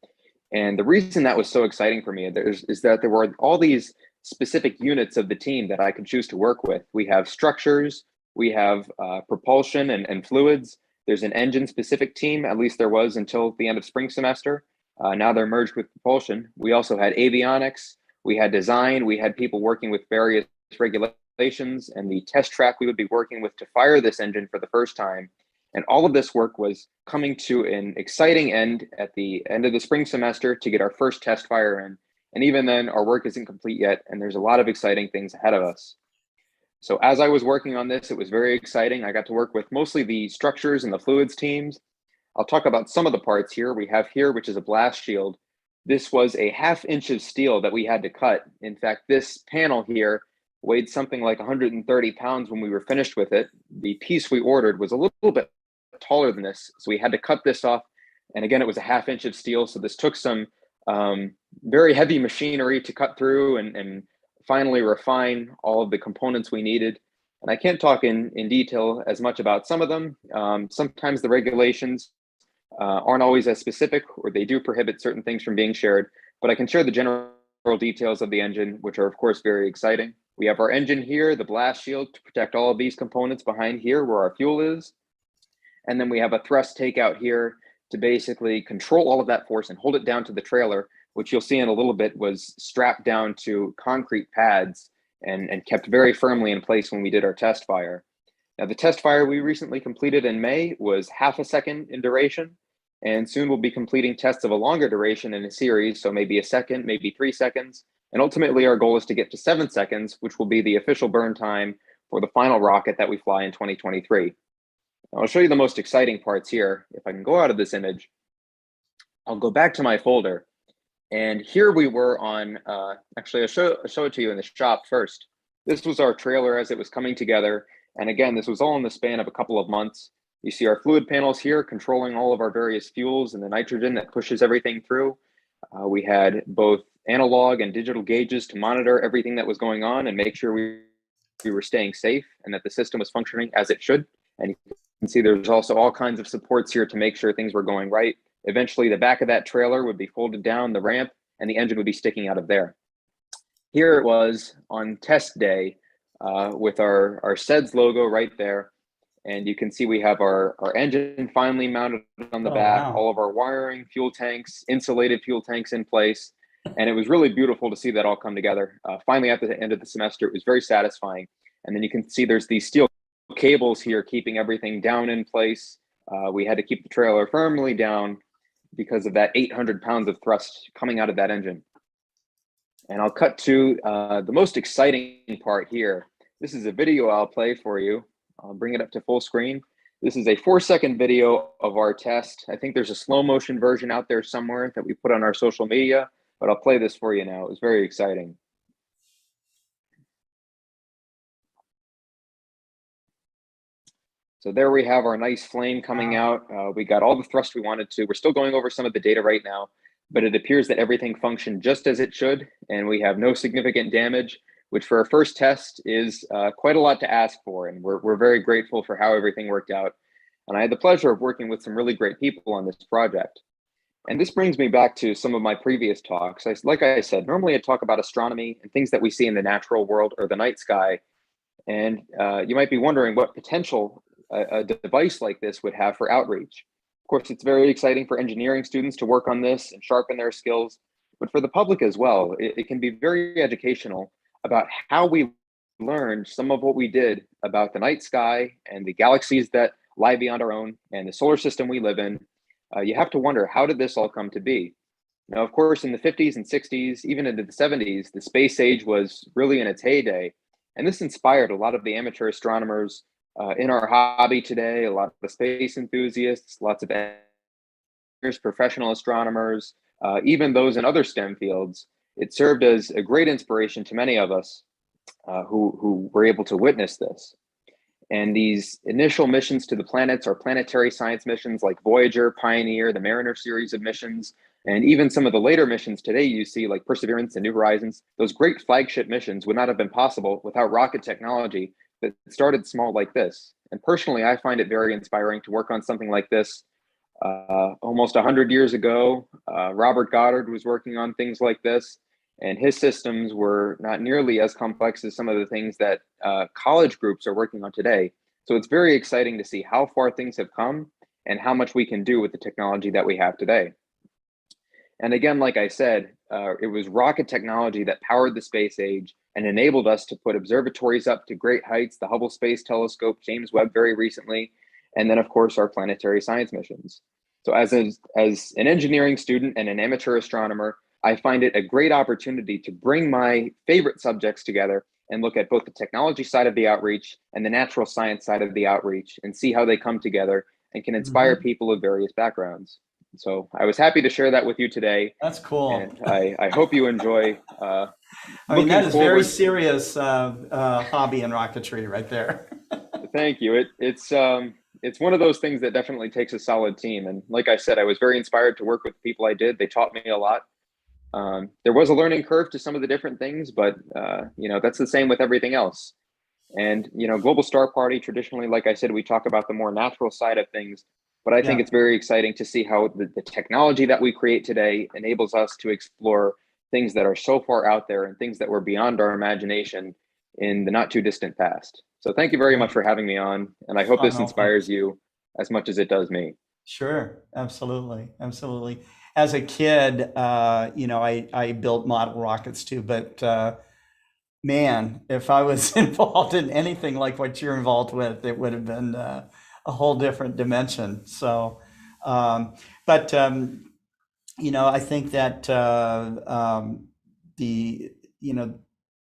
and the reason that was so exciting for me is that there were all these specific units of the team that I could choose to work with. We have structures, we have propulsion and fluids. There's an engine-specific team, at least there was until the end of spring semester. Now they're merged with propulsion. We also had avionics, we had design, we had people working with various regulations, and the test track we would be working with to fire this engine for the first time. And all of this work was coming to an exciting end at the end of the spring semester to get our first test fire in. And even then, our work isn't complete yet, and there's a lot of exciting things ahead of us. So as I was working on this, it was very exciting. I got to work with mostly the structures and the fluids teams. I'll talk about some of the parts here. We have here, which is a blast shield. This was a 1/2 inch of steel that we had to cut. In fact, this panel here weighed something like 130 pounds when we were finished with it. The piece we ordered was a little bit taller than this, so we had to cut this off. And again, it was a 1/2 inch of steel, so this took some very heavy machinery to cut through and finally refine all of the components we needed. And I can't talk in detail as much about some of them. Sometimes the regulations aren't always as specific, or they do prohibit certain things from being shared, but I can share the general details of the engine, which are of course very exciting. We have our engine here, the blast shield to protect all of these components behind here where our fuel is. And then we have a thrust takeout here to basically control all of that force and hold it down to the trailer, which you'll see in a little bit was strapped down to concrete pads and kept very firmly in place when we did our test fire. Now, the test fire we recently completed in May was 1/2 second in duration, and soon we'll be completing tests of a longer duration in a series, so maybe a second, maybe 3 seconds. And ultimately, our goal is to get to 7 seconds, which will be the official burn time for the final rocket that we fly in 2023. Now, I'll show you the most exciting parts here. If I can go out of this image, I'll go back to my folder. And here we were on, actually, I'll show it to you in the shop first. This was our trailer as it was coming together. And again, this was all in the span of a couple of months. You see our fluid panels here controlling all of our various fuels and the nitrogen that pushes everything through. We had both analog and digital gauges to monitor everything that was going on and make sure we were staying safe and that the system was functioning as it should. And you can see there's also all kinds of supports here to make sure things were going right. Eventually, the back of that trailer would be folded down the ramp and the engine would be sticking out of there. Here it was on test day with our CEDS logo right there. And you can see we have our engine finally mounted on the back, wow. all of our wiring, fuel tanks, insulated fuel tanks in place. And it was really beautiful to see that all come together. Finally, at the end of the semester, it was very satisfying. And then you can see there's these steel cables here keeping everything down in place. We had to keep the trailer firmly down because of that 800 pounds of thrust coming out of that engine. And I'll cut to the most exciting part here. This is a video I'll play for you. I'll bring it up to full screen. This is a 4-second video of our test. I think there's a slow motion version out there somewhere that we put on our social media, but I'll play this for you now. It was very exciting. So there we have our nice flame coming out. We got all the thrust we wanted to. We're still going over some of the data right now, but it appears that everything functioned just as it should, and we have no significant damage, which for our first test is quite a lot to ask for. And we're very grateful for how everything worked out. And I had the pleasure of working with some really great people on this project. And this brings me back to some of my previous talks. Like I said, normally I talk about astronomy and things that we see in the natural world or the night sky. And you might be wondering what potential a device like this would have for outreach. Of course, it's very exciting for engineering students to work on this and sharpen their skills, but for the public as well, it can be very educational about how we learned some of what we did about the night sky and the galaxies that lie beyond our own and the solar system we live in. You have to wonder, how did this all come to be? Now, of course, in the 50s and 60s, even into the 70s, the space age was really in its heyday. And this inspired a lot of the amateur astronomers in our hobby today, a lot of the space enthusiasts, lots of professional astronomers, even those in other STEM fields. It served as a great inspiration to many of us who were able to witness this. And these initial missions to the planets are planetary science missions like Voyager, Pioneer, the Mariner series of missions, and even some of the later missions today you see like Perseverance and New Horizons. Those great flagship missions would not have been possible without rocket technology that started small like this. And personally, I find it very inspiring to work on something like this. Almost 100 years ago, Robert Goddard was working on things like this, and his systems were not nearly as complex as some of the things that college groups are working on today. So it's very exciting to see how far things have come and how much we can do with the technology that we have today. And again, like I said, it was rocket technology that powered the space age and enabled us to put observatories up to great heights, the Hubble Space Telescope, James Webb very recently, and then of course our planetary science missions. So as an engineering student and an amateur astronomer, I find it a great opportunity to bring my favorite subjects together and look at both the technology side of the outreach and the natural science side of the outreach and see how they come together and can inspire people of various backgrounds. So I was happy to share that with you today. That's cool. And I hope you enjoy. I mean, that is very forward- serious hobby in rocketry right there. Thank you. It's one of those things that definitely takes a solid team. And like I said, I was very inspired to work with the people I did. They taught me a lot. There was a learning curve to some of the different things, but that's the same with everything else. And Global Star Party, traditionally, like I said, we talk about the more natural side of things, but I think it's very exciting to see how the technology that we create today enables us to explore things that are so far out there and things that were beyond our imagination in the not too distant past. So thank you very much for having me on, and I hope this inspires you as much as it does me. Sure, absolutely, absolutely. As a kid, I built model rockets too, but man, if I was involved in anything like what you're involved with, it would have been a whole different dimension. So, I think that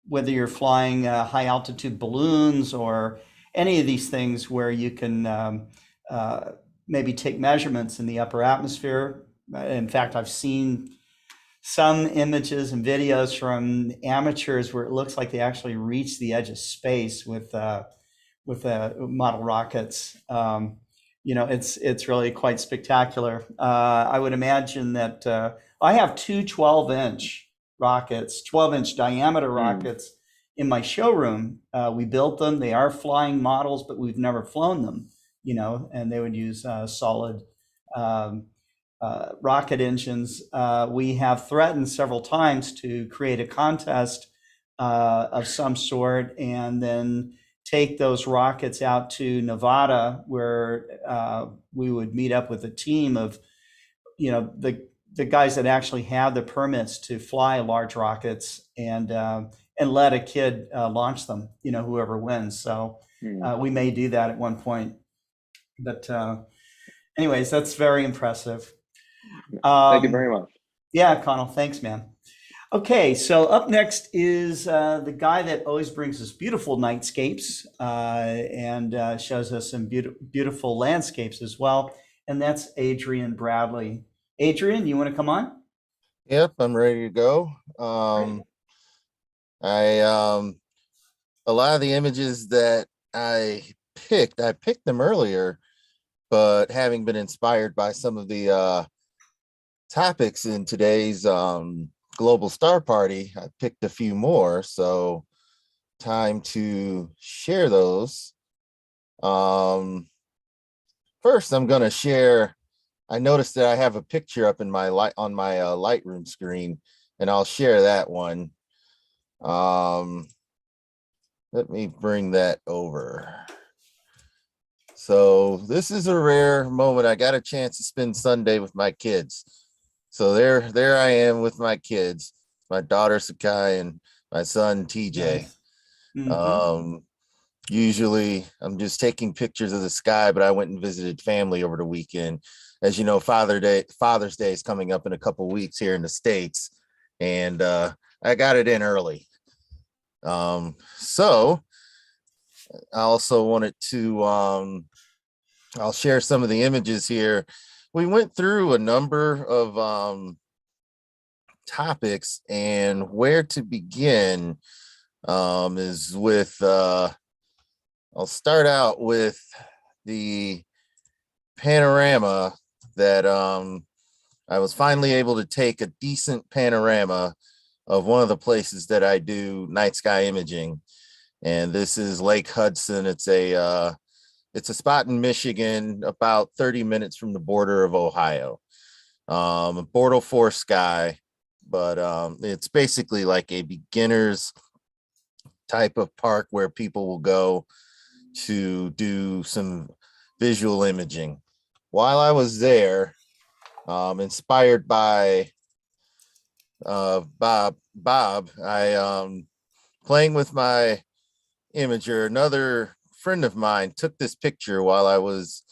whether you're flying high altitude balloons or any of these things where you can maybe take measurements in the upper atmosphere. In fact, I've seen some images and videos from amateurs where it looks like they actually reach the edge of space with model rockets. It's really quite spectacular. I would imagine that I have two 12-inch rockets, 12-inch diameter rockets in my showroom. We built them. They are flying models, but we've never flown them, and they would use solid rocket engines. We have threatened several times to create a contest of some sort and then take those rockets out to Nevada, where we would meet up with a team of, the guys that actually have the permits to fly large rockets and let a kid launch them, whoever wins. So we may do that at one point. But anyways, that's very impressive. Thank you very much. Yeah, Conal, thanks, man. Okay, so up next is the guy that always brings us beautiful nightscapes and shows us some beautiful landscapes as well. And that's Adrian Bradley. Adrian, you want to come on? Yep, I'm ready to go. A lot of the images that I picked them earlier, but having been inspired by some of the topics in today's Global Star Party, I picked a few more. So time to share those. First, I'm going to share. I noticed that I have a picture up in my Lightroom screen, and I'll share that one. Let me bring that over. So this is a rare moment. I got a chance to spend Sunday with my kids. So there I am with my kids, my daughter Sakai and my son TJ. Nice. Usually I'm just taking pictures of the sky, but I went and visited family over the weekend. As you know, Father's Day is coming up in a couple weeks here in the States, and I got it in early. So I also wanted to I'll share some of the images here. We went through a number of topics, and where to begin is with I'll start out with the panorama that I was finally able to take a decent panorama of one of the places that I do night sky imaging. And this is Lake Hudson. It's a spot in Michigan, about 30 minutes from the border of Ohio. Bortle 4 sky, but it's basically like a beginner's type of park where people will go to do some visual imaging. While I was there, inspired by Bob, I playing with my imager, another friend of mine took this picture while I was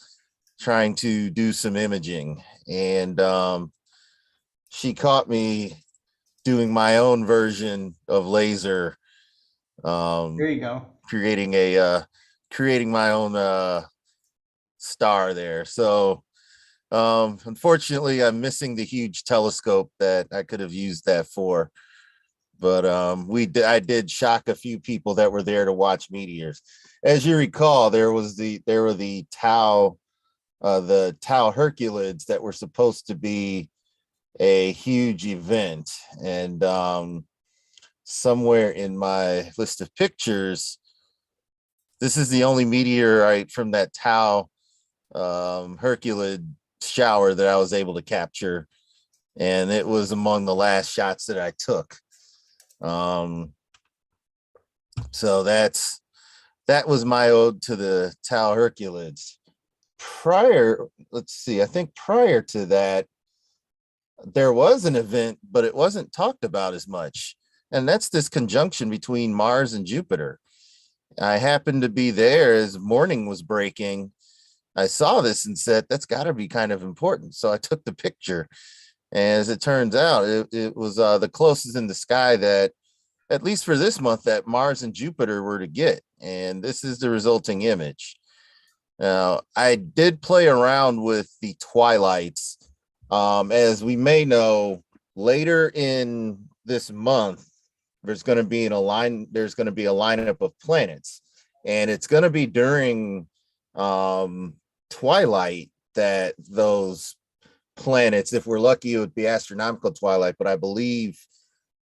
trying to do some imaging, and she caught me doing my own version of laser. There you go. Creating my own star there. So Unfortunately, I'm missing the huge telescope that I could have used that for. But I did shock a few people that were there to watch meteors. As you recall, there were the Tau Herculids that were supposed to be a huge event, and somewhere in my list of pictures, this is the only meteorite from that Tau Herculid shower that I was able to capture, and it was among the last shots that I took. So that was my ode to the Tau Herculids. I think prior to that, there was an event, but it wasn't talked about as much. And that's this conjunction between Mars and Jupiter. I happened to be there as morning was breaking. I saw this and said, that's got to be kind of important. So I took the picture. And as it turns out, it was the closest in the sky that, at least for this month, that Mars and Jupiter were to get. And this is the resulting image. Now, I did play around with the twilights. As we may know, later in this month, there's going to be a lineup of planets, and it's going to be during twilight that those planets, if we're lucky, it would be astronomical twilight, but I believe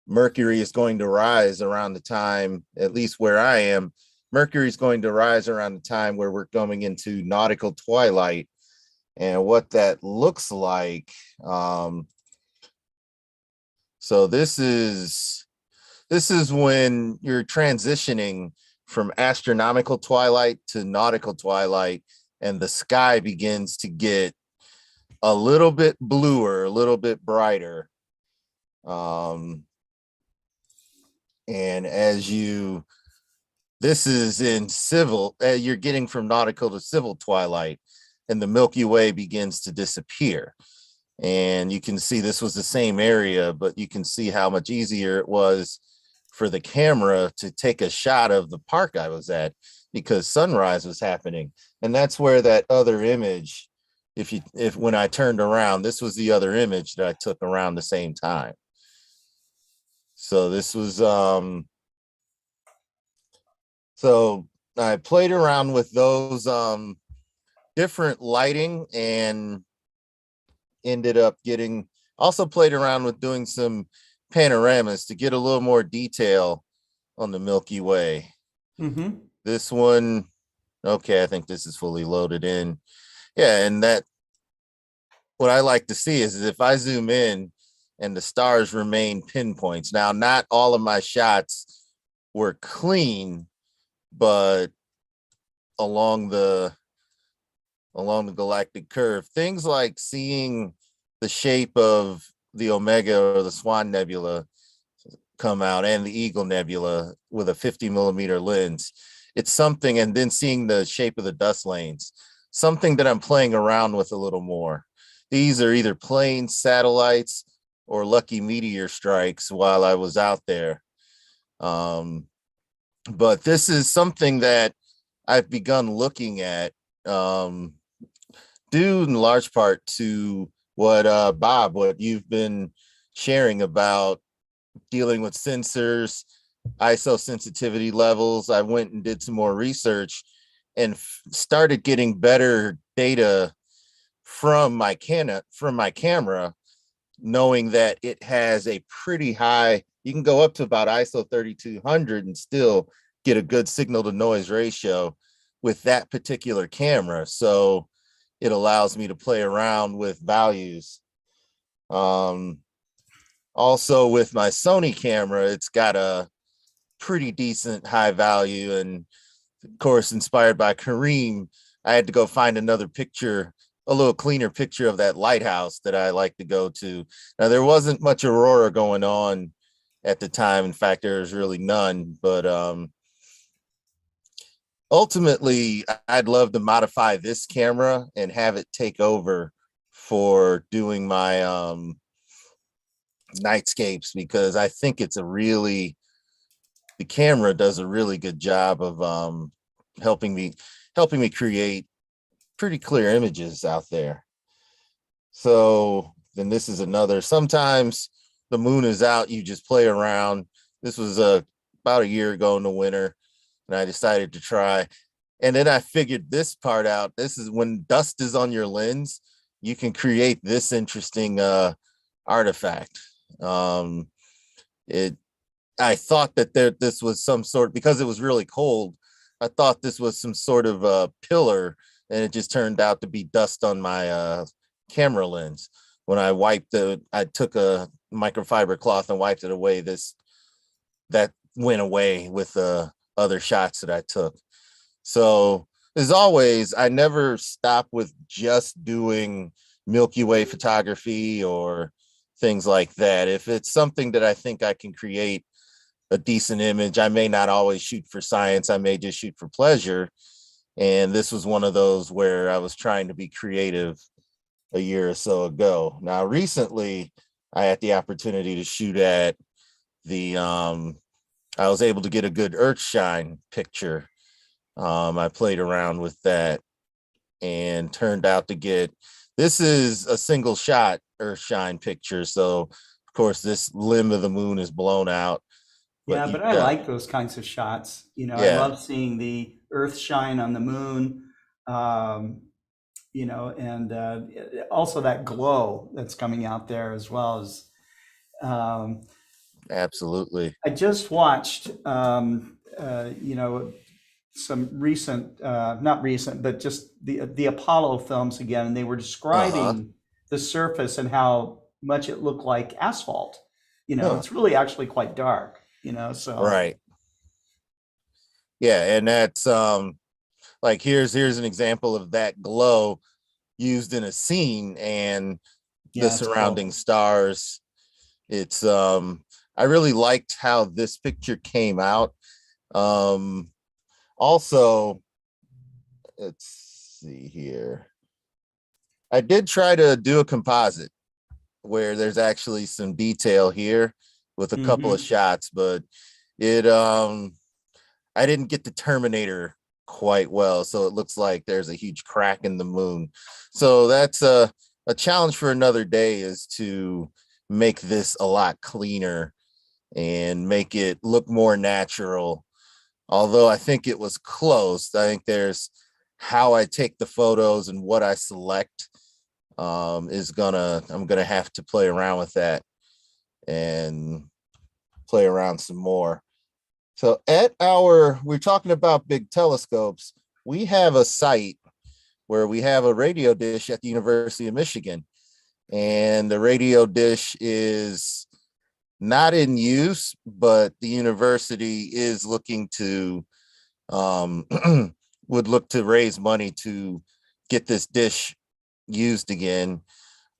Mercury is going to rise around the time, at least where I am, Mercury is going to rise around the time where we're going into nautical twilight. And what that looks like. So this is when you're transitioning from astronomical twilight to nautical twilight, and the sky begins to get a little bit bluer, a little bit brighter. And this is in civil, you're getting from nautical to civil twilight, and the Milky Way begins to disappear. And you can see this was the same area, but you can see how much easier it was for the camera to take a shot of the park I was at, because sunrise was happening. And that's where that other image, when I turned around, this was the other image that I took around the same time. So this was, so I played around with those different lighting, and ended up also played around with doing some panoramas to get a little more detail on the Milky Way. Mm-hmm. This one, okay, I think this is fully loaded in. Yeah, and what I like to see is if I zoom in and the stars remain pinpoints. Now, not all of my shots were clean, but along the galactic curve, things like seeing the shape of the Omega or the Swan Nebula come out, and the Eagle Nebula with a 50mm lens, it's something. And then seeing the shape of the dust lanes, something that I'm playing around with a little more. These are either plain satellites or lucky meteor strikes while I was out there. But this is something that I've begun looking at, due in large part to what Bob, what you've been sharing about dealing with sensors, ISO sensitivity levels. I went and did some more research and started getting better data from my camera, knowing that it has a pretty high, you can go up to about ISO 3200 and still get a good signal to noise ratio with that particular camera. So it allows me to play around with values. Also with my Sony camera, it's got a pretty decent high value. And of course, inspired by Karim, I had to go find another picture, a little cleaner picture of that lighthouse that I like to go to. Now, there wasn't much aurora going on at the time. In fact, there was really none, but ultimately, I'd love to modify this camera and have it take over for doing my nightscapes, because I think the camera does a really good job of helping me create pretty clear images out there. So then this is another, sometimes the moon is out, you just play around. This was about a year ago in the winter, and I decided to try. And then I figured this part out. This is when dust is on your lens, you can create this interesting artifact. I thought that this was some sort, because it was really cold, I thought this was some sort of pillar, and it just turned out to be dust on my camera lens. When I wiped I took a microfiber cloth and wiped it away. That went away with the other shots that I took. So as always, I never stop with just doing Milky Way photography or things like that. If it's something that I think I can create a decent image, I may not always shoot for science. I may just shoot for pleasure. And this was one of those where I was trying to be creative a year or so ago. Now, recently, I had the opportunity to shoot at the, I was able to get a good Earthshine picture. I played around with that and turned out to get, this is a single shot Earthshine picture. So, of course, this limb of the moon is blown out. Yeah, but I like those kinds of shots. You know, I love seeing the Earth shine on the moon, you know, and also that glow that's coming out there as well as. Absolutely. I just watched, you know, some recent, not recent, but just the Apollo films again, and they were describing the surface and how much it looked like asphalt. You know, it's really actually quite dark. You know, so right. Yeah, and that's like here's an example of that glow used in a scene and the surrounding stars. It's I really liked how this picture came out. Also, let's see here. I did try to do a composite where there's actually some detail here with a couple of shots, but it I didn't get the Terminator quite well, so it looks like there's a huge crack in the moon. So that's a challenge for another day, is to make this a lot cleaner and make it look more natural. Although I think it was close. I think there's how I take the photos and what I select I'm gonna have to play around with that and play around some more. So we're talking about big telescopes. We have a site where we have a radio dish at the University of Michigan, and the radio dish is not in use, but the university is looking to would look to raise money to get this dish used again.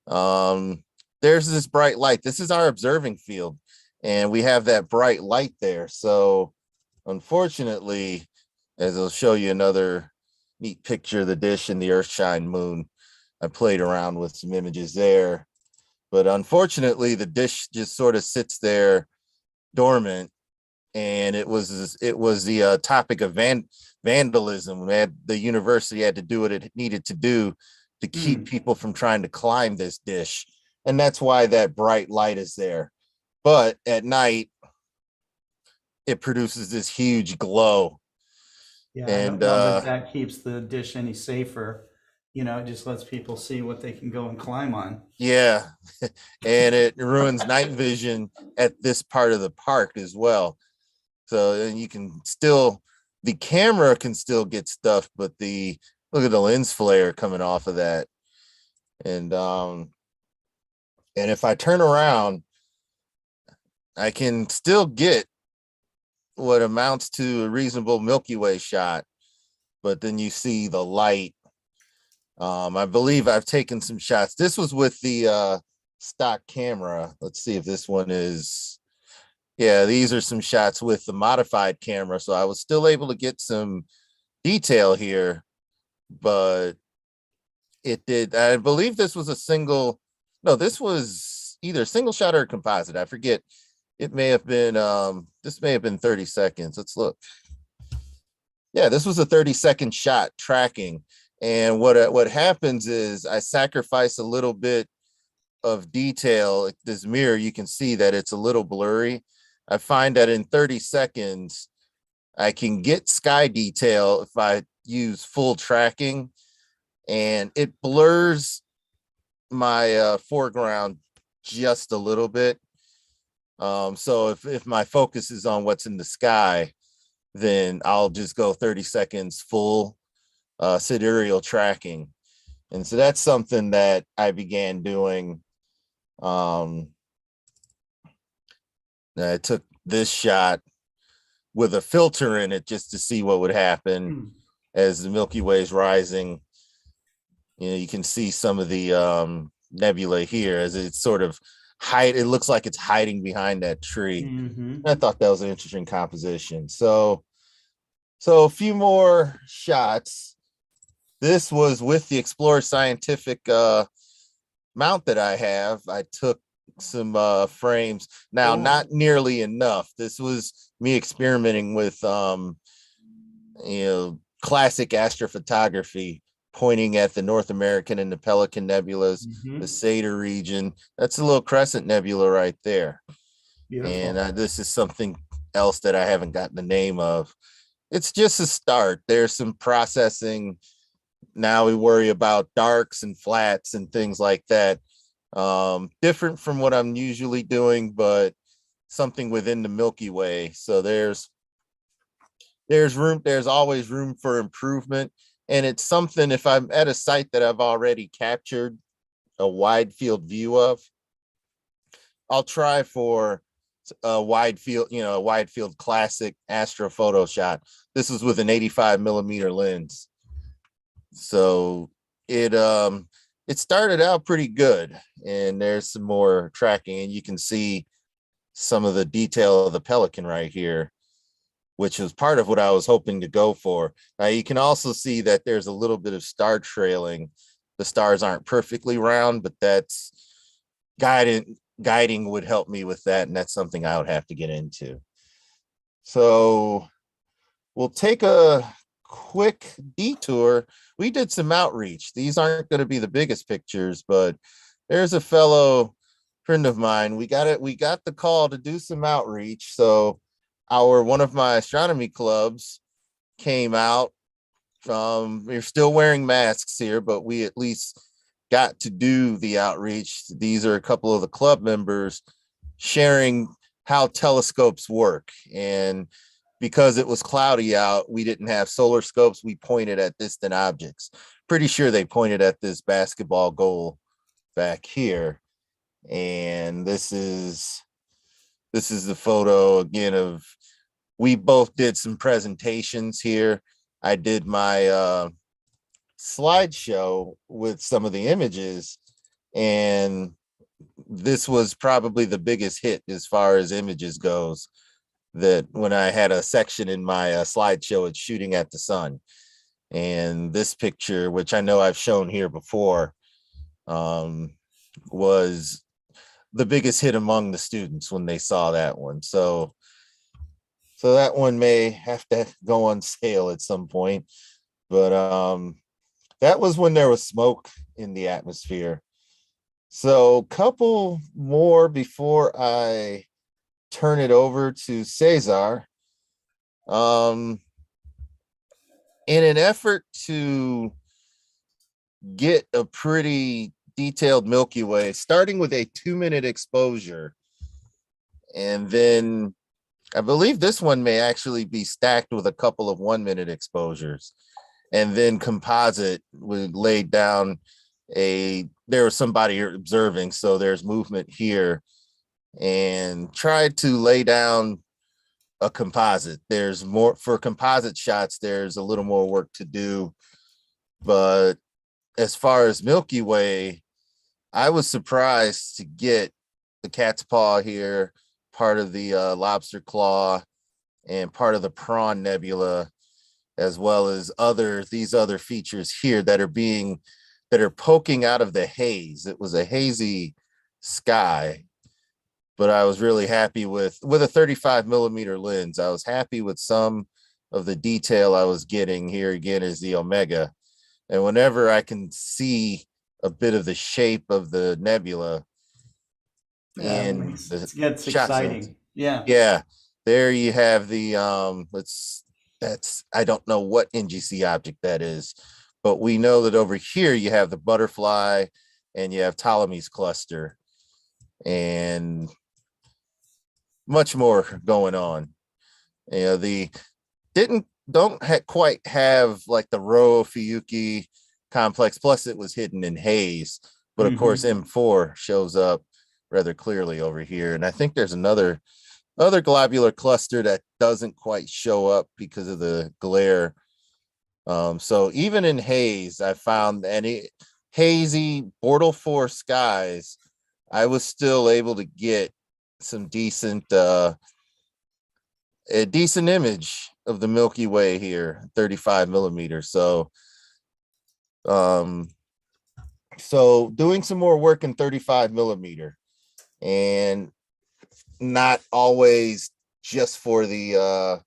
There's this bright light. This is our observing field, and we have that bright light there. So unfortunately, as I'll show you another neat picture of the dish and the Earthshine moon, I played around with some images there, but unfortunately the dish just sort of sits there dormant, and it was the topic of vandalism. The university had to do what it needed to do to keep people from trying to climb this dish, and that's why that bright light is there. But at night, it produces this huge glow. Yeah, and I don't know if that keeps the dish any safer. You know, it just lets people see what they can go and climb on. Yeah, and it ruins night vision at this part of the park as well. So and you can still, the camera can still get stuff, but look at the lens flare coming off of that. And if I turn around, I can still get what amounts to a reasonable Milky Way shot, but then you see the light. I believe I've taken some shots. This was with the stock camera. Let's see if this one is, yeah, these are some shots with the modified camera. So I was still able to get some detail here, but it did, I believe this was this was either single shot or a composite. I forget. It may have been, this may have been 30 seconds. Let's look. Yeah, this was a 30-second shot tracking. And what happens is I sacrifice a little bit of detail. This mirror, you can see that it's a little blurry. I find that in 30 seconds, I can get sky detail if I use full tracking, and it blurs my foreground just a little bit. So if my focus is on what's in the sky, then I'll just go 30 seconds full sidereal tracking. And so that's something that I began doing. I took this shot with a filter in it just to see what would happen as the Milky Way is rising. You know, you can see some of the nebula here as it's sort of it looks like it's hiding behind that tree. I thought that was an interesting composition. So a few more shots. This was with the Explorer Scientific mount that I have. I took some frames. Now, not nearly enough. This was me experimenting with classic astrophotography, pointing at the North American and the Pelican nebulas, the Cesar region. That's a little crescent nebula right there. Beautiful. And this is something else that I haven't gotten the name of. It's just a start. There's some processing. Now we worry about darks and flats and things like that. Different from what I'm usually doing, but something within the Milky Way. So there's always room for improvement. And it's something, if I'm at a site that I've already captured a wide field view of, I'll try for a wide field classic astrophoto shot. This is with an 85 millimeter lens. So it started out pretty good, and there's some more tracking, and you can see some of the detail of the Pelican right here, which was part of what I was hoping to go for. Now you can also see that there's a little bit of star trailing. The stars aren't perfectly round, but that's guiding would help me with that, and that's something I would have to get into. So we'll take a quick detour. We did some outreach. These aren't going to be the biggest pictures, but there's a fellow friend of mine. We got the call to do some outreach. So one of my astronomy clubs came out. We're still wearing masks here, but we at least got to do the outreach. These are a couple of the club members sharing how telescopes work. And because it was cloudy out, we didn't have solar scopes. We pointed at distant objects. Pretty sure they pointed at this basketball goal back here. And this is the photo again of, we both did some presentations here. I did my slideshow with some of the images, and this was probably the biggest hit as far as images goes. That when I had a section in my slideshow, it's shooting at the sun. And this picture, which I know I've shown here before, was the biggest hit among the students when they saw that one. So that one may have to go on sale at some point. But that was when there was smoke in the atmosphere. So a couple more before I turn it over to Cesar. In an effort to get a pretty detailed Milky Way, starting with a 2-minute exposure, and then I believe this one may actually be stacked with a couple of 1-minute exposures, and then composite we laid down there was somebody observing, so there's movement here, and tried to lay down a composite. There's more for composite shots. There's a little more work to do, but as far as Milky Way, I was surprised to get the cat's paw here, part of the lobster claw, and part of the prawn nebula, as well as these other features here that are poking out of the haze. It was a hazy sky, but I was really happy with a 35 millimeter lens. I was happy with some of the detail I was getting. Here again is the omega. And whenever I can see a bit of the shape of the nebula in the it gets shot exciting. zones. Yeah. There you have the I don't know what NGC object that is, but we know that over here you have the butterfly and you have Ptolemy's cluster and much more going on. You know, don't quite have like the Rho Fugate complex, plus it was hidden in haze, but of course M4 shows up rather clearly over here. And I think there's another globular cluster that doesn't quite show up because of the glare. So even in haze, I found any hazy Bortle 4 skies, I was still able to get some decent a decent image of the Milky Way here, 35 millimeters. So doing some more work in 35 millimeter, and not always just for the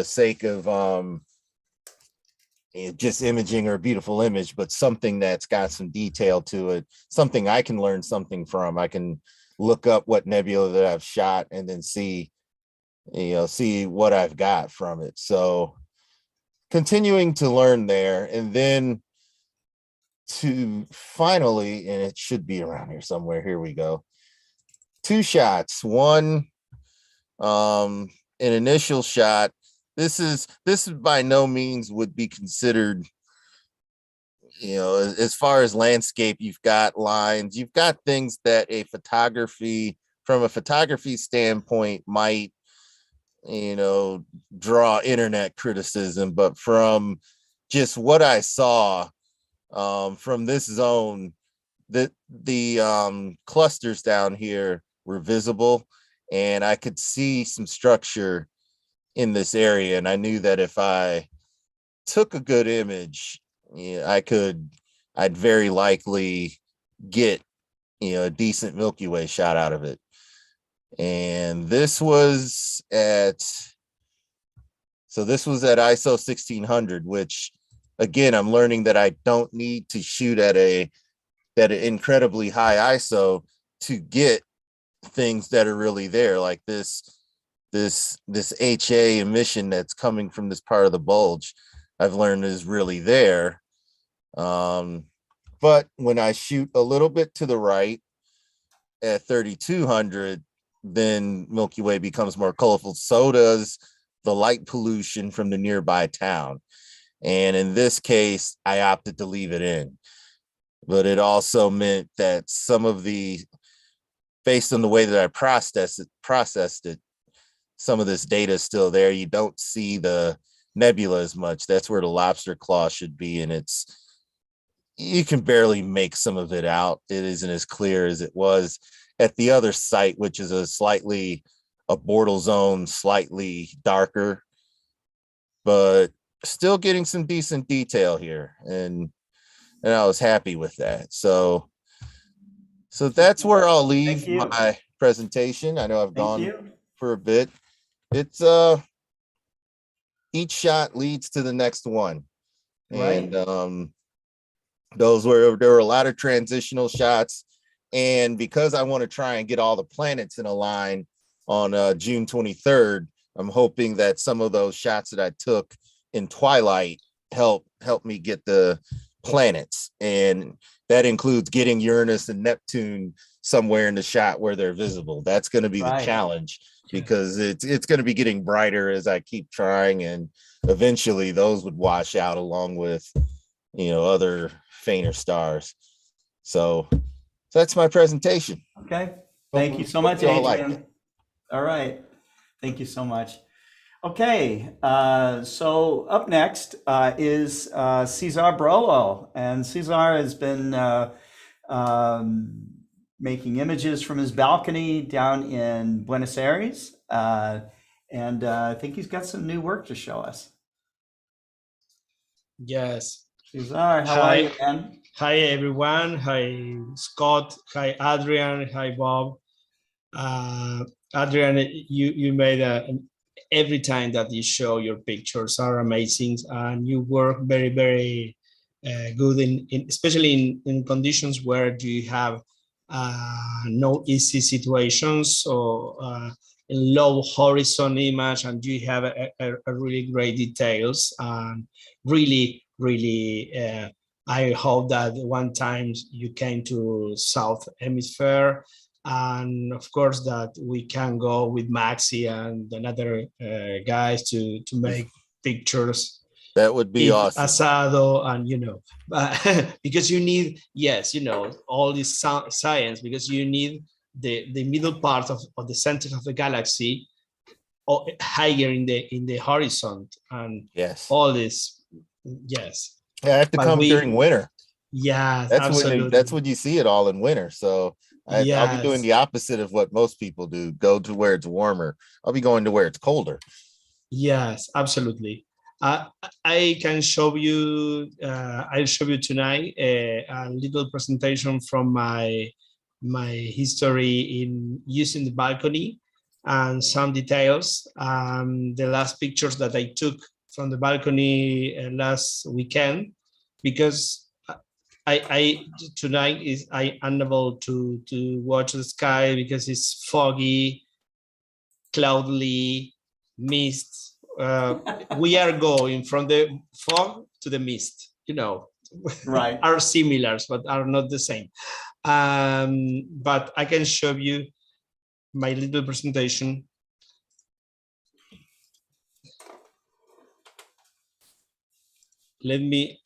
sake of just imaging or a beautiful image, but something that's got some detail to it, something I can learn something from. I can look up what nebula that I've shot and then see what I've got from it. So continuing to learn there, and then to finally, and it should be around here somewhere, here we go, 2 shots. One, an initial shot. This is by no means would be considered, as far as landscape, you've got lines, you've got things that from a photography standpoint might, draw internet criticism, but from just what I saw from this zone, the clusters down here were visible, and I could see some structure in this area, and I knew that if I took a good image, I'd very likely get a decent Milky Way shot out of it. And this was at ISO 1600, which again, I'm learning that I don't need to shoot at an incredibly high ISO to get things that are really there, like this HA emission that's coming from this part of the bulge, I've learned is really there. But when I shoot a little bit to the right at 3200, then Milky Way becomes more colorful. So does the light pollution from the nearby town. And in this case, I opted to leave it in. But it also meant that based on the way that I processed it, some of this data is still there. You don't see the nebula as much. That's where the lobster claw should be. And you can barely make some of it out. It isn't as clear as it was at the other site, which is a Bortle zone, slightly darker, but still getting some decent detail here. And I was happy with that. So that's where I'll leave my presentation. I know I've gone for a bit. It's each shot leads to the next one. Right. And there were a lot of transitional shots. And because I want to try and get all the planets in a line on June 23rd, I'm hoping that some of those shots that I took in twilight help me get the planets. And that includes getting Uranus and Neptune somewhere in the shot where they're visible. That's going to be the challenge, because it's going to be getting brighter as I keep trying, and eventually those would wash out along with other fainter stars. So that's my presentation. Okay, thank you so much, Adrian. All right, thank you so much. Okay, so up next is Cesar Brollo, and Cesar has been making images from his balcony down in Buenos Aires, and I think he's got some new work to show us. Yes. Cesar, how are you, man? Hi, everyone. Hi, Scott. Hi, Adrian. Hi, Bob. Adrian, you made an every time that you show your pictures are amazing, and you work very, very good especially in conditions where you have no easy situations or low horizon image, and you have a really great details, and really I hope that one time you came to South Hemisphere, and of course that we can go with Maxi and another guys to make pictures. That would be awesome. Asado, and because you need, yes, all this science, because you need the middle part of the center of the galaxy higher in the horizon, and yes, all this, yes. Yeah, I have to come during winter. Yeah, that's when you see it all in winter. So I'll be doing the opposite of what most people do. Go to where it's warmer. I'll be going to where it's colder. Yes, absolutely. I can show you. I'll show you tonight a little presentation from my history in using the balcony and some details. The last pictures that I took from the balcony last weekend, because I tonight is I unable to watch the sky because it's foggy, cloudy, mist. We are going from the fog to the mist, right? Are similar, but are not the same. But I can show you my little presentation. Let me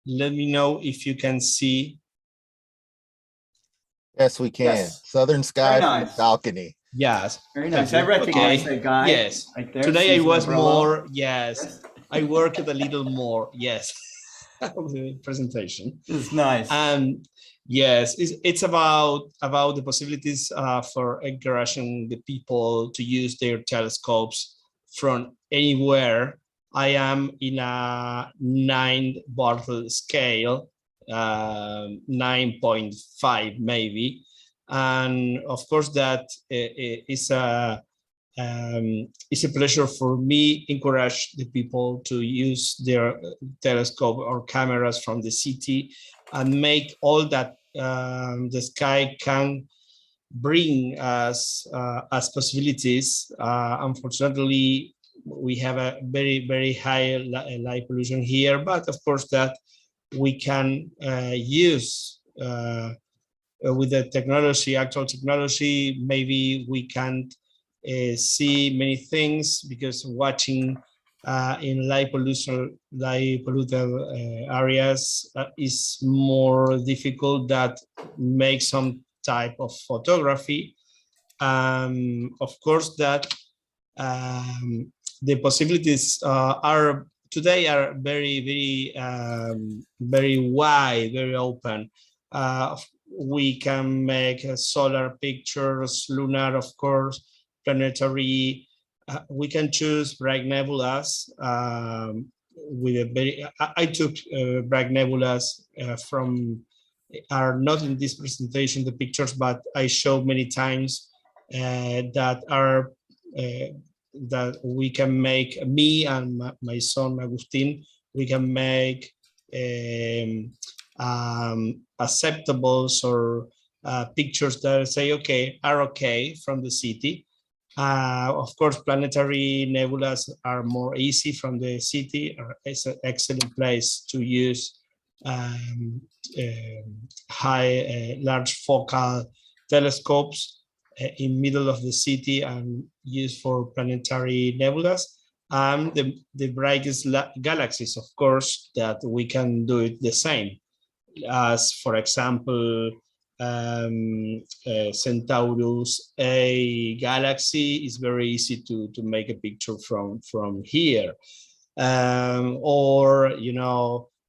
know if you can see. Yes, we can. Yes. Southern sky from the balcony. Yes. Very nice. I recognize that guy. Yes. Right there. Today Cesar I was Brollo. more, yes. I worked a little more, yes. The presentation. It's nice. Yes, it's about the possibilities for encouraging the people to use their telescopes from anywhere. I am in a 9 Bartle scale, 9.5 maybe. And of course that is a pleasure for me encourage the people to use their telescope or cameras from the city and make all that the sky can bring us as possibilities. Unfortunately, we have a very, very high light pollution here, but of course that we can use with the technology, actual technology, maybe we can't see many things because watching in light polluted areas is more difficult that make some type of photography. Of course that the possibilities are today are very, very, very wide, very open. We can make solar pictures, lunar, of course, planetary. We can choose bright nebulas with a very. I took bright nebulas from are not in this presentation the pictures, but I showed many times that are that we can make, me and my son Agustin, we can make acceptables or pictures that say are okay from the city. Of course, planetary nebulas are more easy from the city. It's an excellent place to use large focal telescopes in middle of the city and used for planetary nebulas. The brightest galaxies, of course, that we can do it the same. As for example, Centaurus A galaxy is very easy to make a picture from here. Or,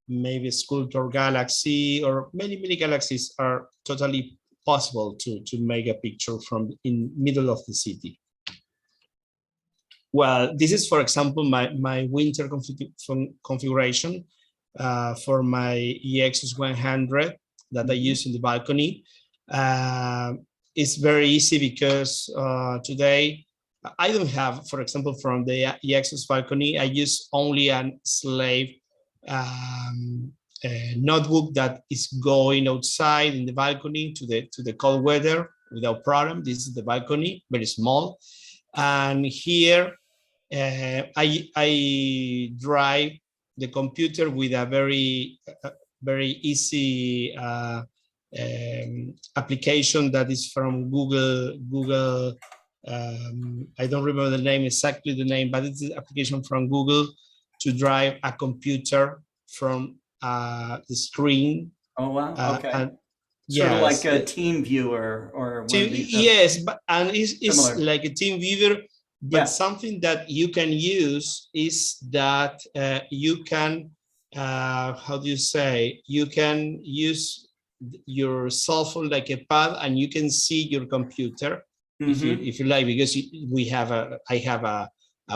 maybe Sculptor galaxy, or many galaxies are totally possible to make a picture from in middle of the city. Well, this is, for example, my winter configuration for my EX100 that I use in the balcony. It's very easy because today I don't have, for example, from the EXOS balcony, I use only a slave notebook that is going outside in the balcony to the cold weather without problem. This is the balcony, very small. And here I drive the computer with a very easy application that is from Google. I don't remember the name, exactly the name, but it's an application from Google to drive a computer from the screen. Oh, wow. Okay. And, sort of yes, like a team viewer or one of these, yes, but and it's like a team viewer, but Yeah. something that you can use is that you can how do you say, you can use your cell phone like a pad and you can see your computer if you like, because I have a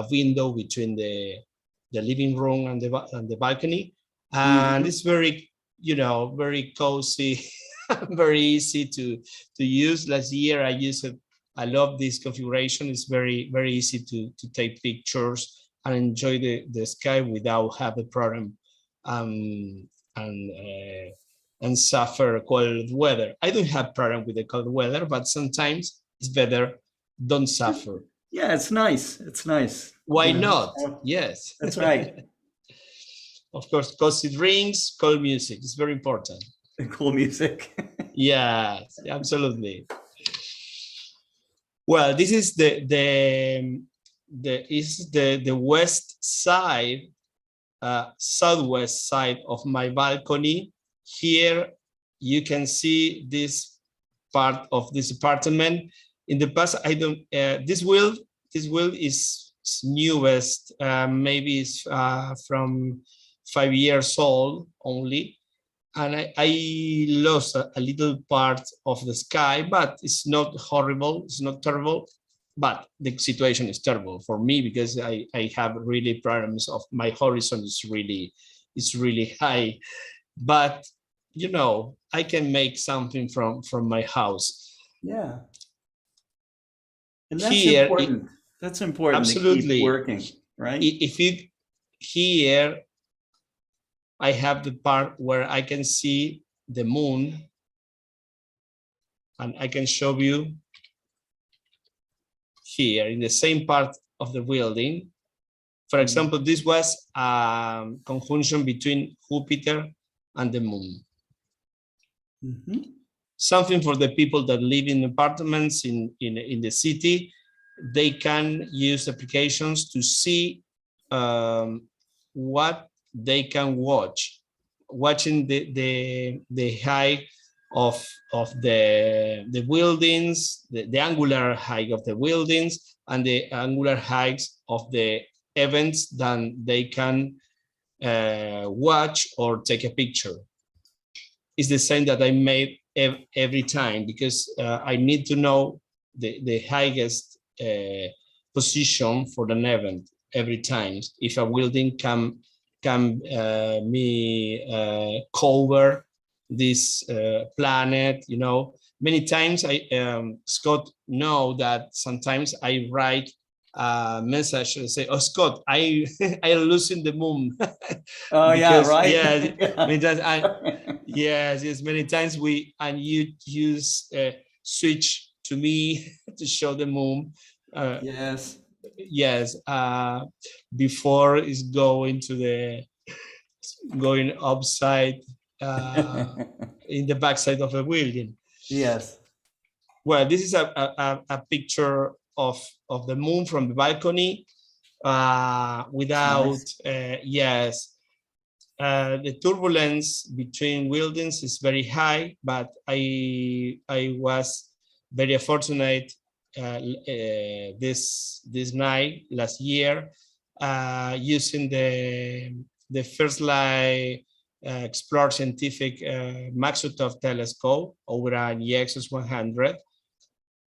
window between the living room and the balcony, and it's very, very cozy, very easy to use. Last year I used it. I love this configuration. It's very, very easy to take pictures and enjoy the sky without have a problem and suffer cold weather. I don't have problem with the cold weather, but sometimes it's better don't suffer. Yeah, it's nice. It's nice. Why not? Yes. That's right. Of course, cozy drinks, cold music. It's very important. Cool music. Yes, absolutely. Well, this is the west side, southwest side of my balcony. Here you can see this part of this apartment. In the past, I don't. This wheel is newest. Maybe it's from 5 years old only. And I lost a little part of the sky, but it's not horrible, it's not terrible, but the situation is terrible for me because I have really problems of my horizon is really high. But I can make something from my house. Yeah. And that's important. That's important. Absolutely. To keep working, right? If you here, I have the part where I can see the moon, and I can show you here in the same part of the building. For example, this was a conjunction between Jupiter and the moon. Something for the people that live in apartments in the city. They can use applications to see what they can watching the height of the buildings, the angular height of the buildings, and the angular heights of the events that they can watch or take a picture. It's the same that I made every time because I need to know the highest position for an event every time. If a building can cover this planet, many times Scott know that sometimes I write a message and say, "Oh, Scott, I losing the moon." Oh, because, yeah, right. Yes, many times you use switch to me to show the moon. Yes, before it's going upside in the backside of a building. Yes. Well, this is a picture of the moon from the balcony without the turbulence between buildings is very high, but I was very fortunate this night last year using the first light Explore Scientific Maxi telescope over an EXOS 100,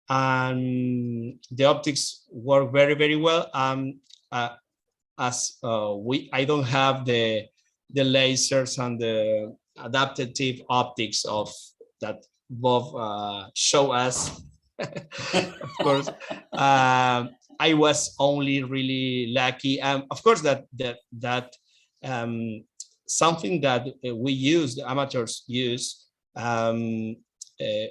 and the optics work very, very well. I don't have the lasers and the adaptive optics of that Bob show us. Of course, I was only really lucky. Of course, something that we use, the amateurs use.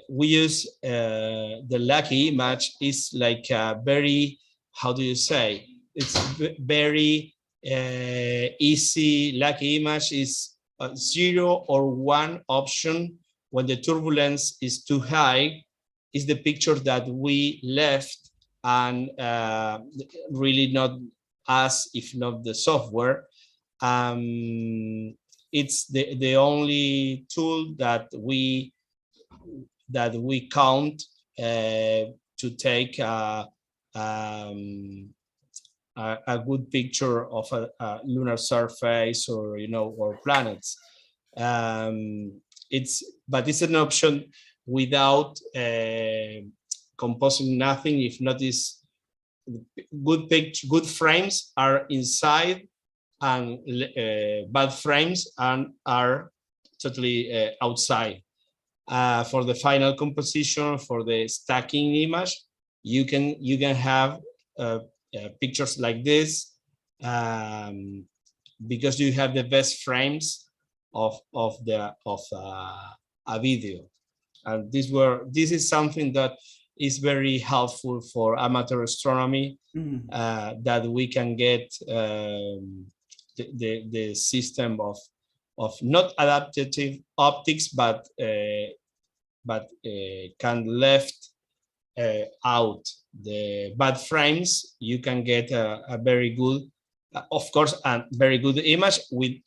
We use the lucky image is like a very, how do you say? It's very easy. Lucky image is 0 or 1 option. When the turbulence is too high, is the picture that we left, and really not us, if not the software. It's the only tool that we count to take a good picture of a lunar surface, or or planets. It's an option without composing nothing. If not, is good frames are inside, and bad frames are totally outside. For the final composition, for the stacking image, you can have pictures like this, because you have the best frames of a video. And this is something that is very helpful for amateur astronomy, that we can get the system of not adaptive optics, but can left out the bad frames. You can get a very good, of course, a very good image with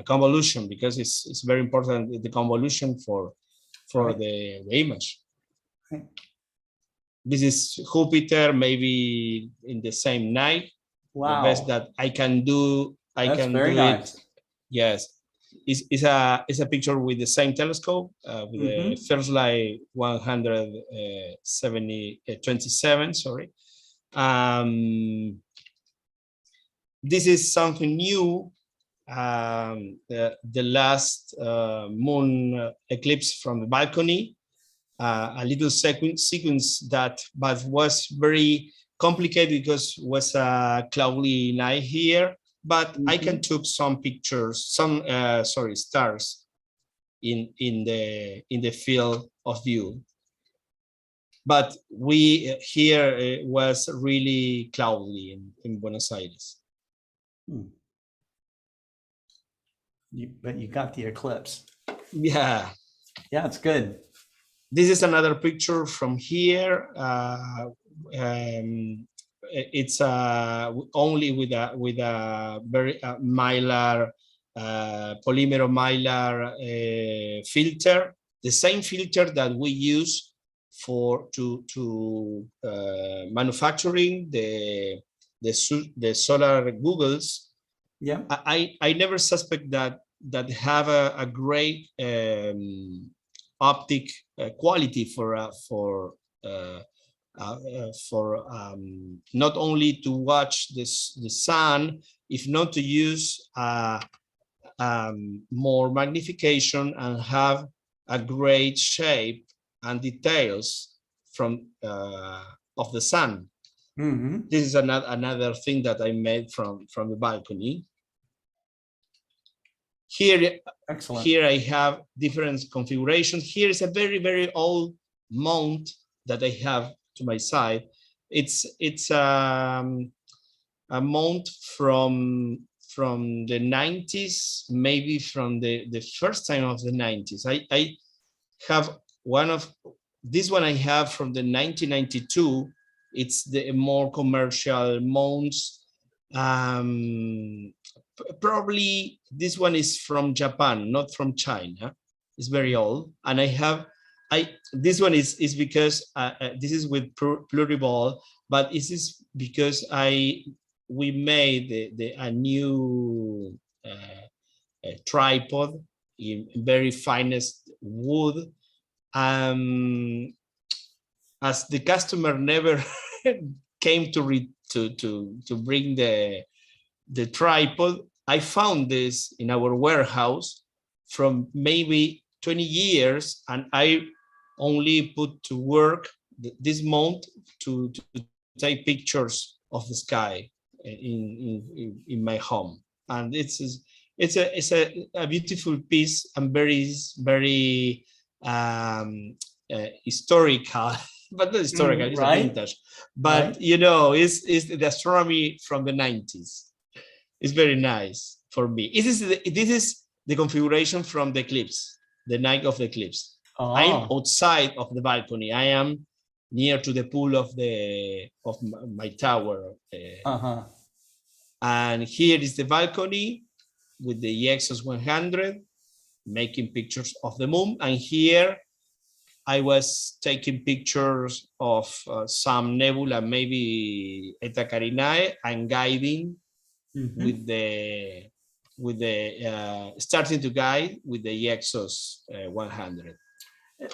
convolution, because it's very important, the convolution for the image. This is Jupiter, maybe in the same night. Wow. The best that I can do. That's very nice. Yes, it's a picture with the same telescope, with the first light 127. Sorry. This is something new. The last moon eclipse from the balcony. A little sequence that but was very complicated because it was a cloudy night here. But I can took some pictures, some stars in the field of view. But we here it was really cloudy in Buenos Aires. But you got the eclipse. Yeah. Yeah, it's good. This is another picture from here. It's only with a very mylar polymer filter, the same filter that we use to manufacturing the solar goggles. Yeah, I never suspect that have a great optic quality for not only to watch the sun, if not to use more magnification and have a great shape and details from of the sun. This is another thing that I made from the balcony. Here, excellent. Here I have different configurations. Here is a very, very old mount that I have to my side. It's a mount from the 90s, maybe from the first time of the 90s. I have this one I have from the 1992. It's the more commercial mounts. Probably this one is from Japan, not from China. It's very old, and this one is because this is with pluriball, but this is because we made a new tripod in very finest wood. As the customer never came to bring the tripod, I found this in our warehouse from maybe 20 years, and I only put to work this mount to take pictures of the sky in my home, and it's a beautiful piece and very historical, but not historical, it's right? a vintage. But right. you know, it's the astronomy from the 90s. It's very nice for me. This is the configuration from the eclipse, the night of the eclipse. Oh. I'm outside of the balcony. I am near to the pool of my tower. And here is the balcony with the Exos 100, making pictures of the moon. And here I was taking pictures of some nebula, maybe Eta Carinae, and guiding with the starting to guide with the Exos 100.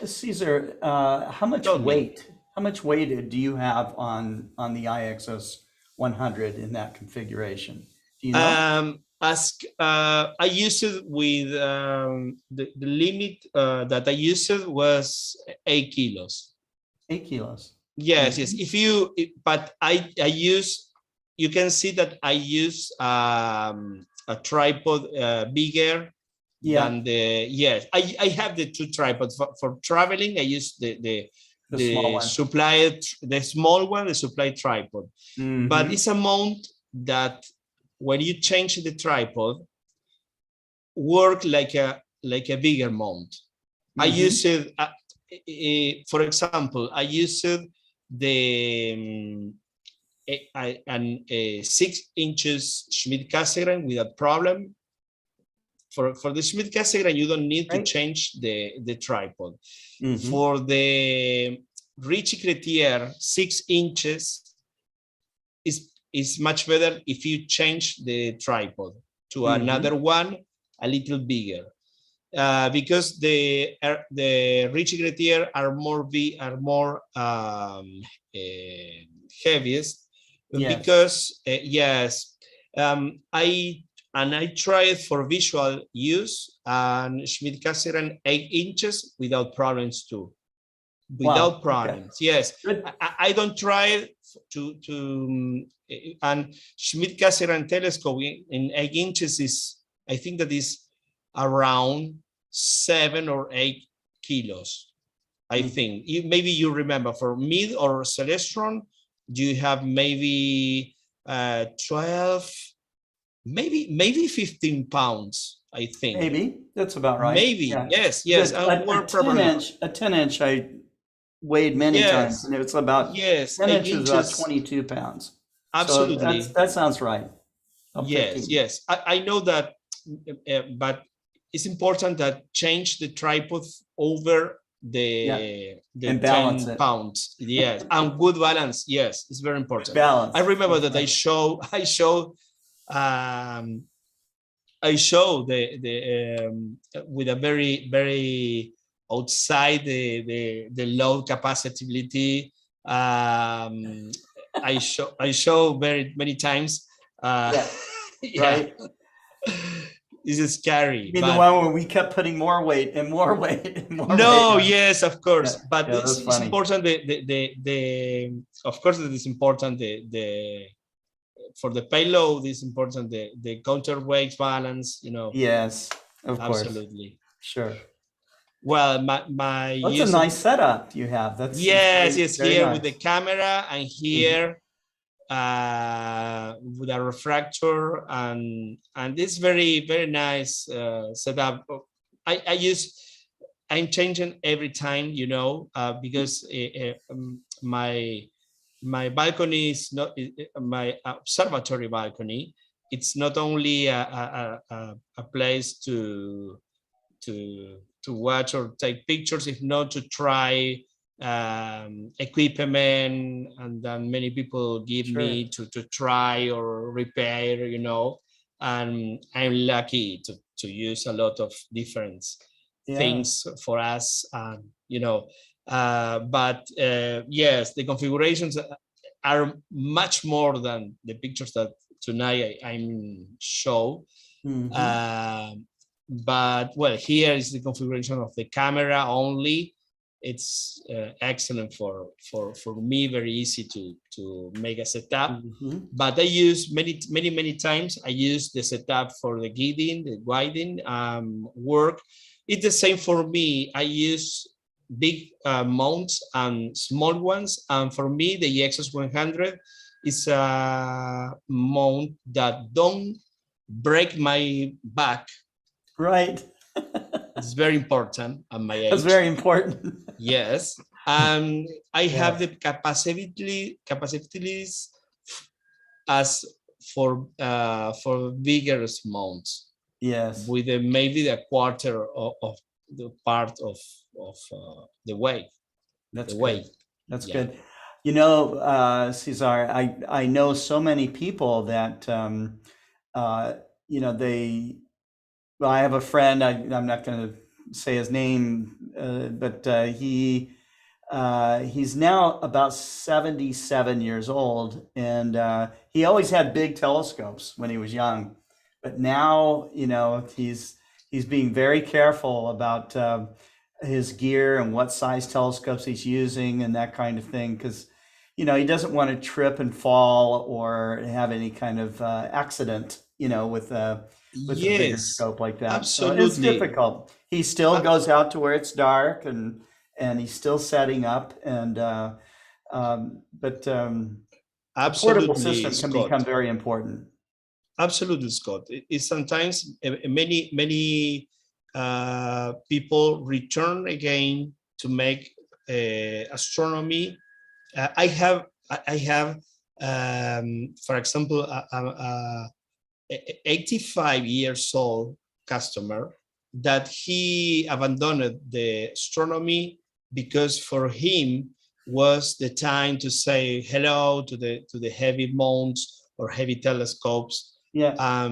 Cesar, how much weight do you have on the IXOS 100 in that configuration? Do you know? I used it with the limit that I used it was 8 kilos. 8 kilos. Yes, yes. But I use, you can see that I use a tripod bigger than the, yes. I have the 2 tripods for traveling. I use the small one, the supply tripod. But it's a mount that when you change the tripod, work like a bigger mount. I use it, for example, I used the 6 inches Schmidt-Cassegrain without problem. For the Schmidt-Cassegrain, you don't need to change the tripod. For the Ritchie-Chrétien 6 inches, is much better if you change the tripod to another one a little bigger, because the Ritchie-Chrétien are more heaviest. Because I tried for visual use and Schmidt-Cassegrain 8 inches without problems too. Without problems, yes. I don't try and Schmidt-Cassegrain telescope in 8 inches is, I think that is around 7 or 8 kilos. I think maybe you remember for mid or celestron, you have maybe 12, maybe 15 pounds. I think maybe that's about right. Maybe yes. A 10 inch I weighed many times, and it's about 10 inches, about 22 pounds. Absolutely, so that sounds right. Yes. I know that, but it's important that change the tripod over the 10 pounds. Yes, and good balance. Yes, it's very important. Balance. I remember that I show the with a very outside the low capacitability. I show very many times. Right. This is scary. You mean the one where we kept putting more weight and more weight and more weight? Yes, of course. But it's important. Of course, it is important. For the payload, it's important the counterweight balance. Yes, of course. Absolutely. Sure. Well, that's a nice setup you have. That's here nice. With the camera, and here with a refractor, and this very nice setup. I'm changing every time, because my balcony is not my observatory balcony. It's not only a place to watch or take pictures, if not to try equipment, and then many people give me to try or repair, and I'm lucky to use a lot of different things for us, but yes, the configurations are much more than the pictures that tonight I'm show. But well, here is the configuration of the camera only, it's excellent for me, very easy to make a setup. But I use many times, I use the setup for the guiding, the guiding work. It's the same for me. I use big mounts and small ones. And for me, the EXOS 100 is a mount that don't break my back. Right. It's very important at my age. That's very important. Yes. I have the capacities as for bigger mounts. Yes. With maybe a quarter of the part of the weight. That's the good. weight. That's good. You know, Cesar, I know so many people that, you know, well, I have a friend, I'm not going to say his name, but he's now about 77 years old, and he always had big telescopes when he was young, but now, you know, he's being very careful about his gear and what size telescopes he's using and that kind of thing, because, you know, he doesn't want to trip and fall or have any kind of accident, you know, with a bigger scope like that. Absolutely. So it's difficult. He still goes out to where it's dark and he's still setting up, and but a portable system can become very important. Absolutely, Scott. It's sometimes many people return again to make astronomy. I have for example, 85 years old customer that he abandoned the astronomy because for him was the time to say hello to the heavy mounts or heavy telescopes. Yeah.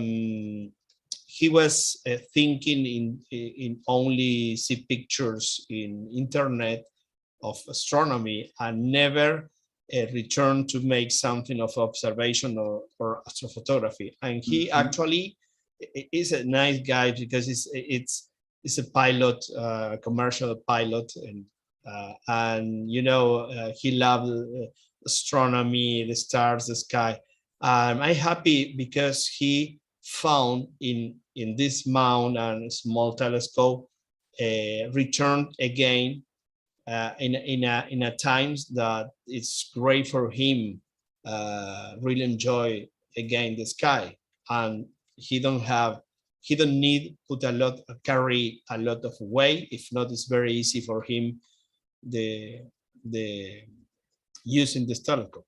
He was thinking in only see pictures in internet of astronomy and never return to make something of observation or astrophotography. And he actually is a nice guy because it's a pilot, commercial pilot, and you know, he loved astronomy, the stars, the sky. I'm happy because he found in this mount and small telescope returned again in a times that it's great for him. Really enjoy again the sky, and he don't need carry a lot of weight. If not, it's very easy for him the using this telescope.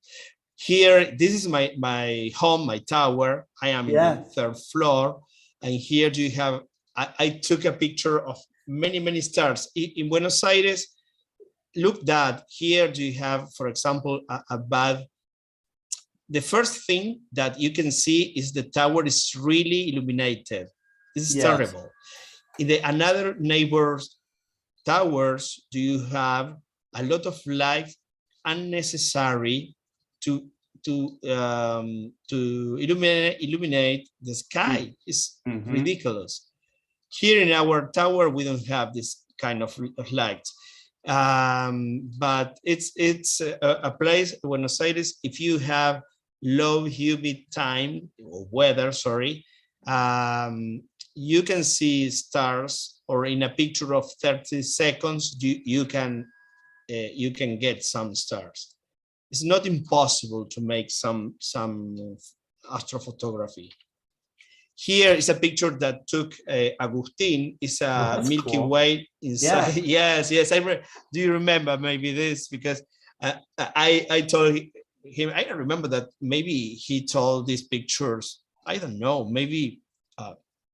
Here, this is my home, my tower. I am in the third floor, and here you have. I took a picture of many stars in Buenos Aires. Look that here you have, for example, above. The first thing that you can see is the tower is really illuminated. This is terrible. In the another neighbor's towers, do you have a lot of light unnecessary to illuminate the sky? It's ridiculous. Here in our tower, we don't have this kind of light. But it's a place, Buenos Aires, if you have low humid time or weather, sorry, you can see stars, or in a picture of 30 seconds, you can get some stars. It's not impossible to make some astrophotography. Here is a picture that took Agustin. It's a Milky Way inside. Yeah. Yes. Do you remember maybe this? Because I told him, I remember that maybe he told these pictures, I don't know, maybe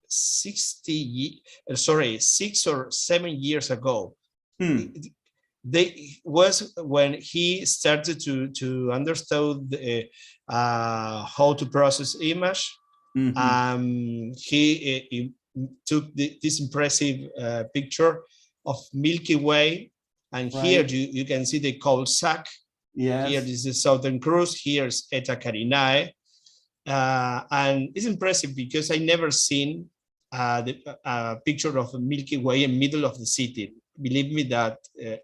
6 or 7 years ago. They was when he started to understand how to process image. He took this impressive picture of Milky Way, and here you can see the cold sack. Here is the Southern Cross. Here's Eta Carinae, and it's impressive because I never seen the picture of the Milky Way in the middle of the city. Believe me that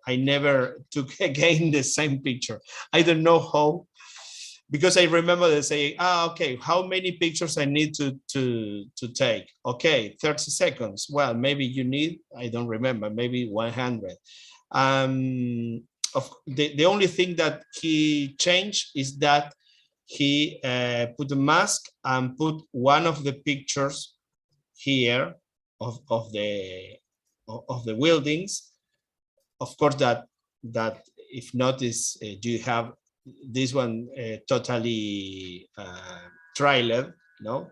I never took again the same picture. I don't know how, because I remember they say, okay, how many pictures I need to take? Okay, 30 seconds. Well, maybe you need, I don't remember, maybe 100. The only thing that he changed is that he put a mask and put one of the pictures here of the buildings. Of course, that if notice, you have this one totally trailer, no?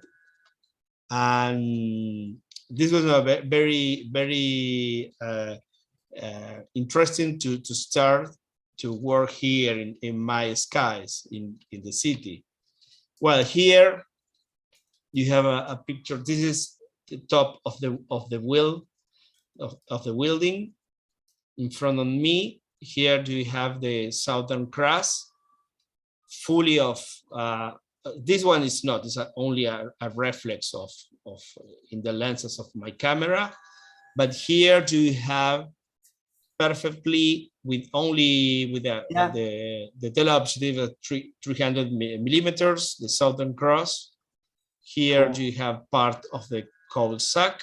And this was a very interesting to start to work here in my skies in the city. Well, here you have a picture. This is the top of the building. In front of me, here you have the Southern Cross, fully of, this one is not, it's only a reflex of in the lenses of my camera. But here you have perfectly with the teleobjective at 300 millimeters, the Southern Cross. Here you have part of the coal sack.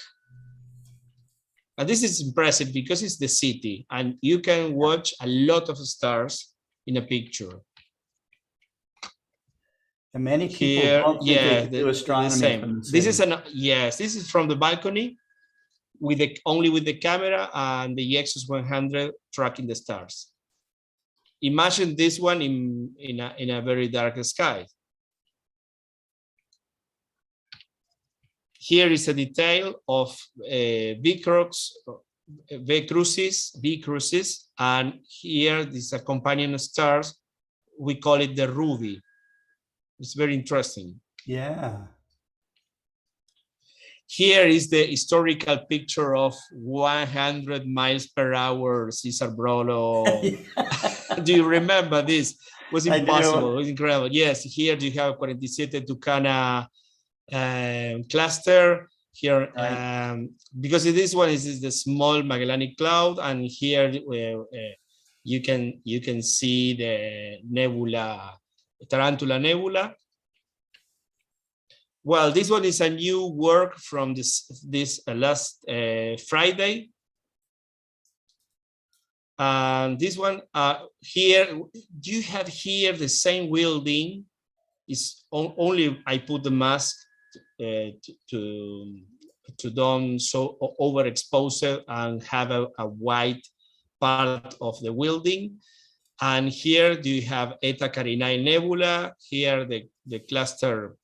And this is impressive because it's the city and you can watch a lot of stars in a picture. And many people don't think they can do astronomy from the city. This is this is from the balcony with only with the camera and the Exos 100 tracking the stars. Imagine this one in a very dark sky. Here is a detail of V crucis, and here this is a companion stars. We call it the Ruby. It's very interesting. Yeah. Here is the historical picture of 100 miles per hour Cesar Brollo. Do you remember this? It was impossible. It was incredible. Yes, here you have 47 Tucana cluster here, because this one is the small Magellanic Cloud, and here you can see the nebula, Tarantula Nebula. Well, this one is a new work from this last Friday. And this one here, you have here the same building. Is only I put the mask to don't so overexpose and have a white part of the building. And here you have Eta Carinae Nebula. Here the cluster.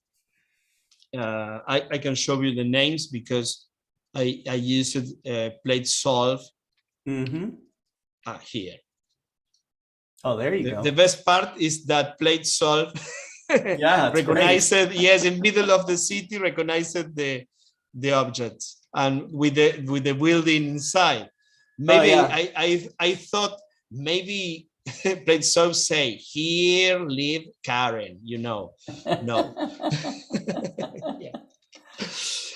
I can show you the names because I used plate solve here. Oh, there you go. The best part is that plate solve. Yeah, recognize it, yes, in middle of the city, recognize the objects and with the building inside. Maybe I thought maybe plate solve say here live Karen, you know. No. Yeah.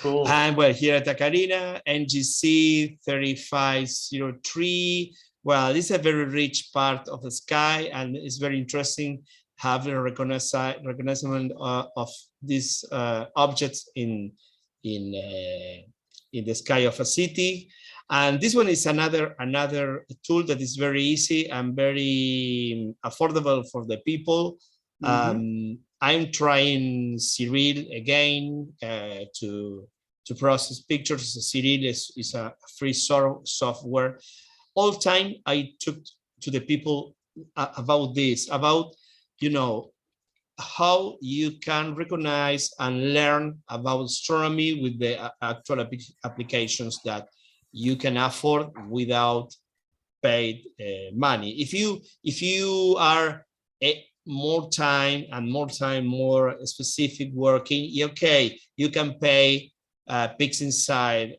Cool. And well, here at Tacarina, NGC 3503. Well, this is a very rich part of the sky, and it's very interesting having a reconnaissance of these objects in the sky of a city. And this one is another tool that is very easy and very affordable for the people. I'm trying Cyril again to process pictures. Cyril is a free software. All time I took to the people about this, about how you can recognize and learn about astronomy with the actual applications that you can afford without paid money. If you are more specific working, okay, you can pay PixInsight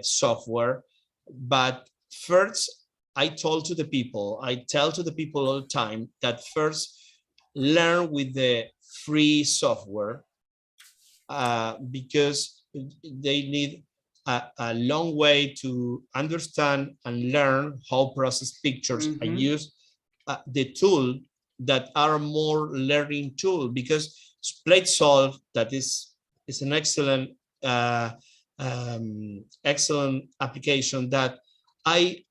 software, but first I tell to the people all the time that first learn with the free software because they need a long way to understand and learn how process pictures. I use the tool that are more learning tool, because plate solve, that is an excellent excellent application that I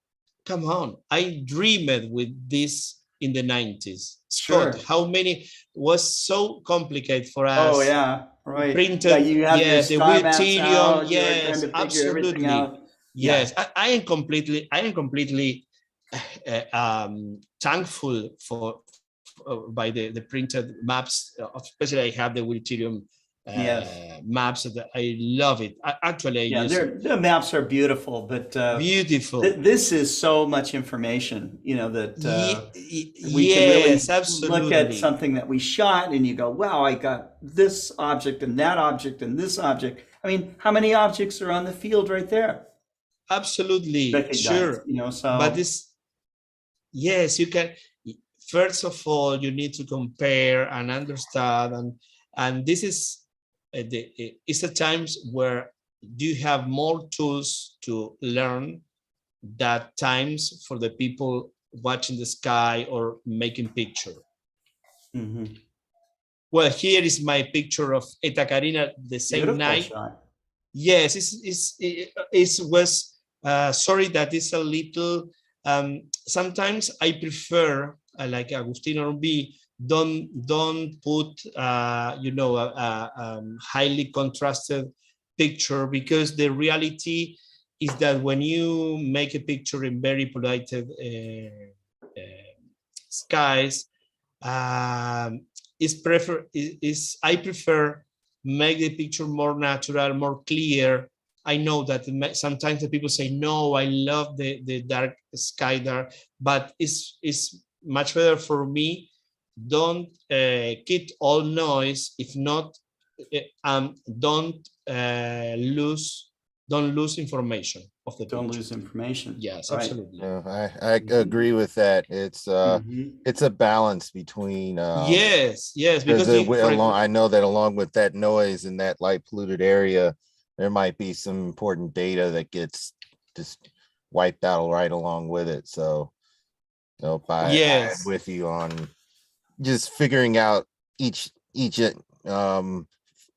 dreamed with this in the 90s. Sure. Scott, how many was so complicated for us? Oh yeah, right. Printed, That you have your the star maps Wiltirium, out, you're yes, trying to figure everything absolutely. out. Yes, I am completely thankful for by the printed maps, especially I have the Wiltirium maps that I love it. Actually, I use it. The maps are beautiful, but beautiful. This is so much information, you know, that we can really look at something that we shot and you go, wow, I got this object and that object and this object. I mean, how many objects are on the field right there? Absolutely, sure. You know, so but this, yes, you can. First of all, you need to compare and understand, and this is it's the times where you have more tools to learn that times for the people watching the sky or making picture. Well, here is my picture of Eta Carina the same beautiful night. Shot. Yes, it was sorry that it's a little. Sometimes I prefer, like Agustin or B, don't put you know, a highly contrasted picture, because the reality is that when you make a picture in very polluted skies, I prefer make the picture more natural, more clear. I know that sometimes the people say, no, I love the dark sky there, but it's much better for me. Don't keep all noise. If not, don't lose information of the picture. Don't lose information. Yes, right. absolutely. I agree with that. It's it's a balance between yes, because I know that along with that noise in that light polluted area, there might be some important data that gets just wiped out right along with it. So I'm with you on just figuring out each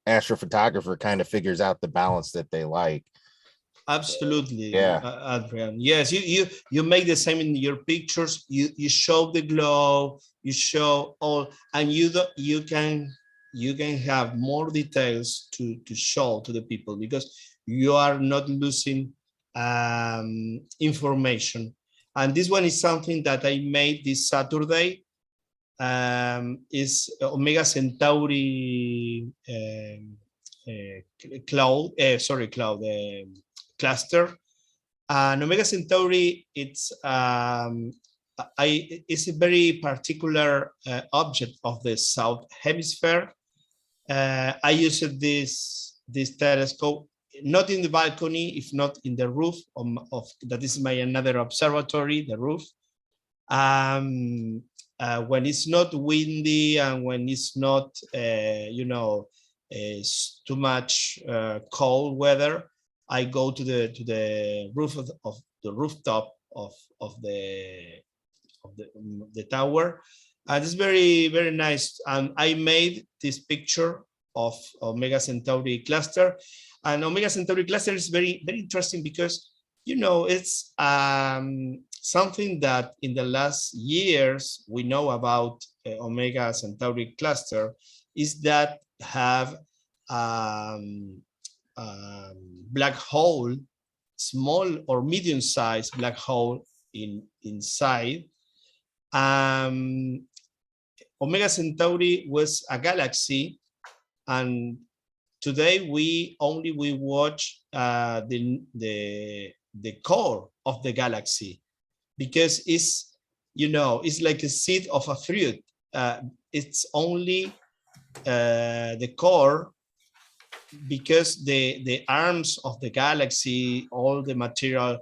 astrophotographer kind of figures out the balance that they like. Absolutely, Adrian. Yes, you make the same in your pictures. You show the glow, you show all, and you can have more details to show to the people, because you are not losing information. And this one is something that I made this Saturday. Is Omega Centauri cluster. And Omega Centauri, it's a very particular object of the south hemisphere. I used this telescope not in the balcony, if not in the roof of that is my another observatory, the roof. When it's not windy and when it's not you know, too much cold weather, I go to the roof of the rooftop of the tower. It's very, very nice. And I made this picture of Omega Centauri cluster. And Omega Centauri cluster is very, very interesting because, you know, it's something that in the last years we know about Omega Centauri cluster is that have black hole, small or medium-sized black hole inside. Omega Centauri was a galaxy, and today we watch the core of the galaxy, because it's, you know, it's like a seed of a fruit. It's only the core, because the arms of the galaxy, all the material,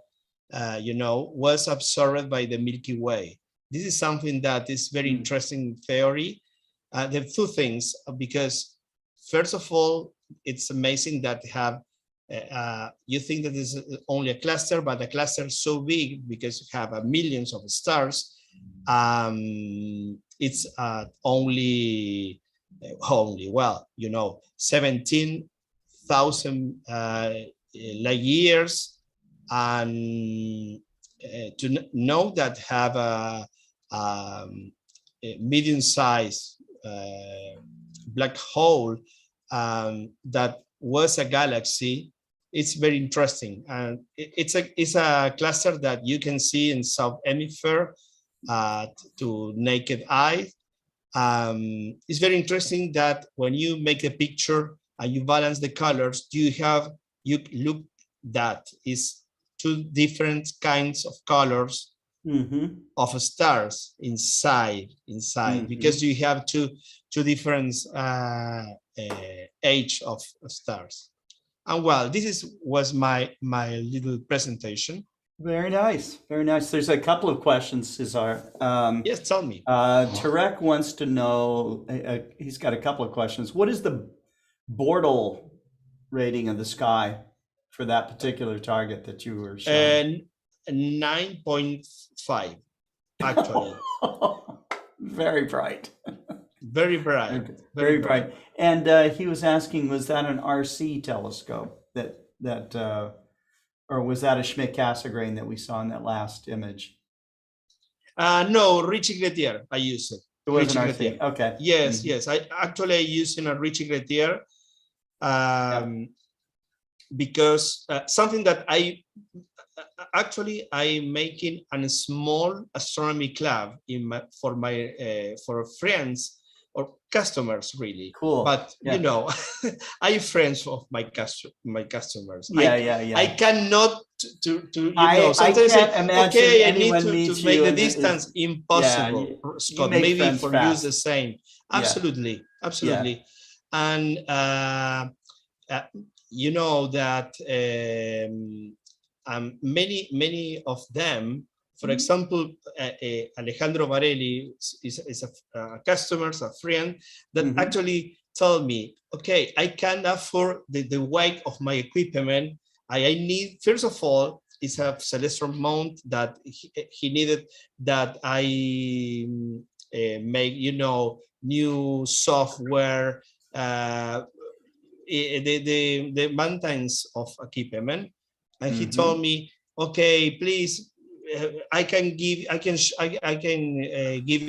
you know, was absorbed by the Milky Way. This is something that is very interesting theory. There are two things, because first of all, it's amazing that have you think that this is only a cluster, but the cluster is so big because you have millions of stars. It's only, well, 17,000 light years, and to know that have a medium-sized black hole that was a galaxy, it's very interesting, and it's a cluster that you can see in South Hemisphere to naked eye. It's very interesting that when you make a picture and you balance the colors, you look that is two different kinds of colors of stars inside, because you have two different age of stars. And well, this was my little presentation. Very nice, very nice. There's a couple of questions, Cesar. Yes, tell me. Tarek wants to know, he's got a couple of questions. What is the Bortle rating of the sky for that particular target that you were showing? 9.5, actually. Very bright. Very bright. Very bright. And he was asking, was that an RC telescope or was that a Schmidt-Cassegrain that we saw in that last image? No, Ritchie-Gretier, I use it. It was an RC, okay. Yes, yes. I actually using a Ritchie-Gretier because something that I'm making a small astronomy club for friends or customers, really. Cool. But I'm friends of my customers. Yeah. I cannot sometimes I can't imagine okay, I need anyone to meets make you the and distance impossible. you Scott, make maybe friends for you fast. the same. Absolutely, absolutely. And you know that many of them, for example, Alejandro Varelli is a customer, a friend that actually told me, okay, I can't afford the weight of my equipment. I need, first of all, is a celestial mount that he needed, that I make, new software, the maintenance of equipment. And he told me, okay, please, I can give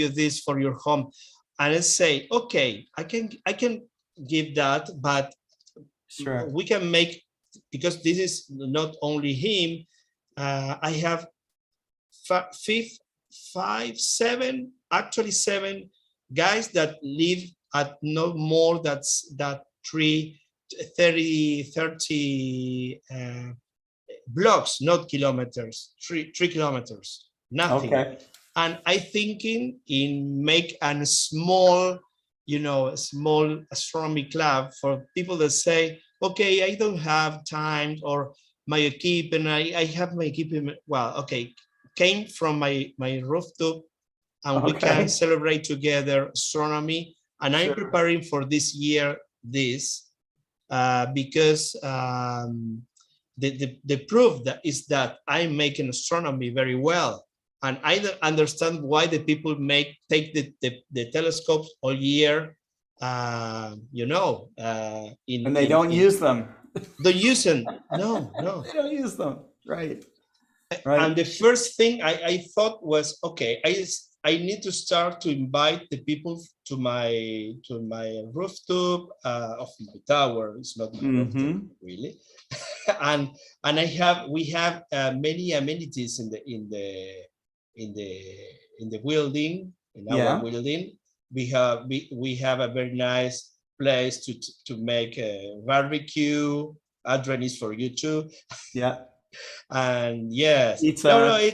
you this for your home. And I say, okay, I can give that, but sure, we can make, because this is not only him. I have seven guys that live at no more than 30 blocks, not kilometers, 3 kilometers, nothing. Okay. And I thinking in make a small astronomy club for people that say, okay, I don't have time, or my equipment, I have my equipment. Well, okay, came from my rooftop, and we can celebrate together astronomy. And I'm preparing for this year because the proof that is that I'm making astronomy very well, and I don't understand why the people take the telescopes all year, and they don't use them. Don't use them. No. They don't use them. Right. And the first thing I thought was, okay, I need to start to invite the people to my rooftop of my tower. It's not my rooftop, really. and we have many amenities in the building, in our building. We have a very nice place to make a barbecue. Adrian is for you too. Yeah. And yes, it's a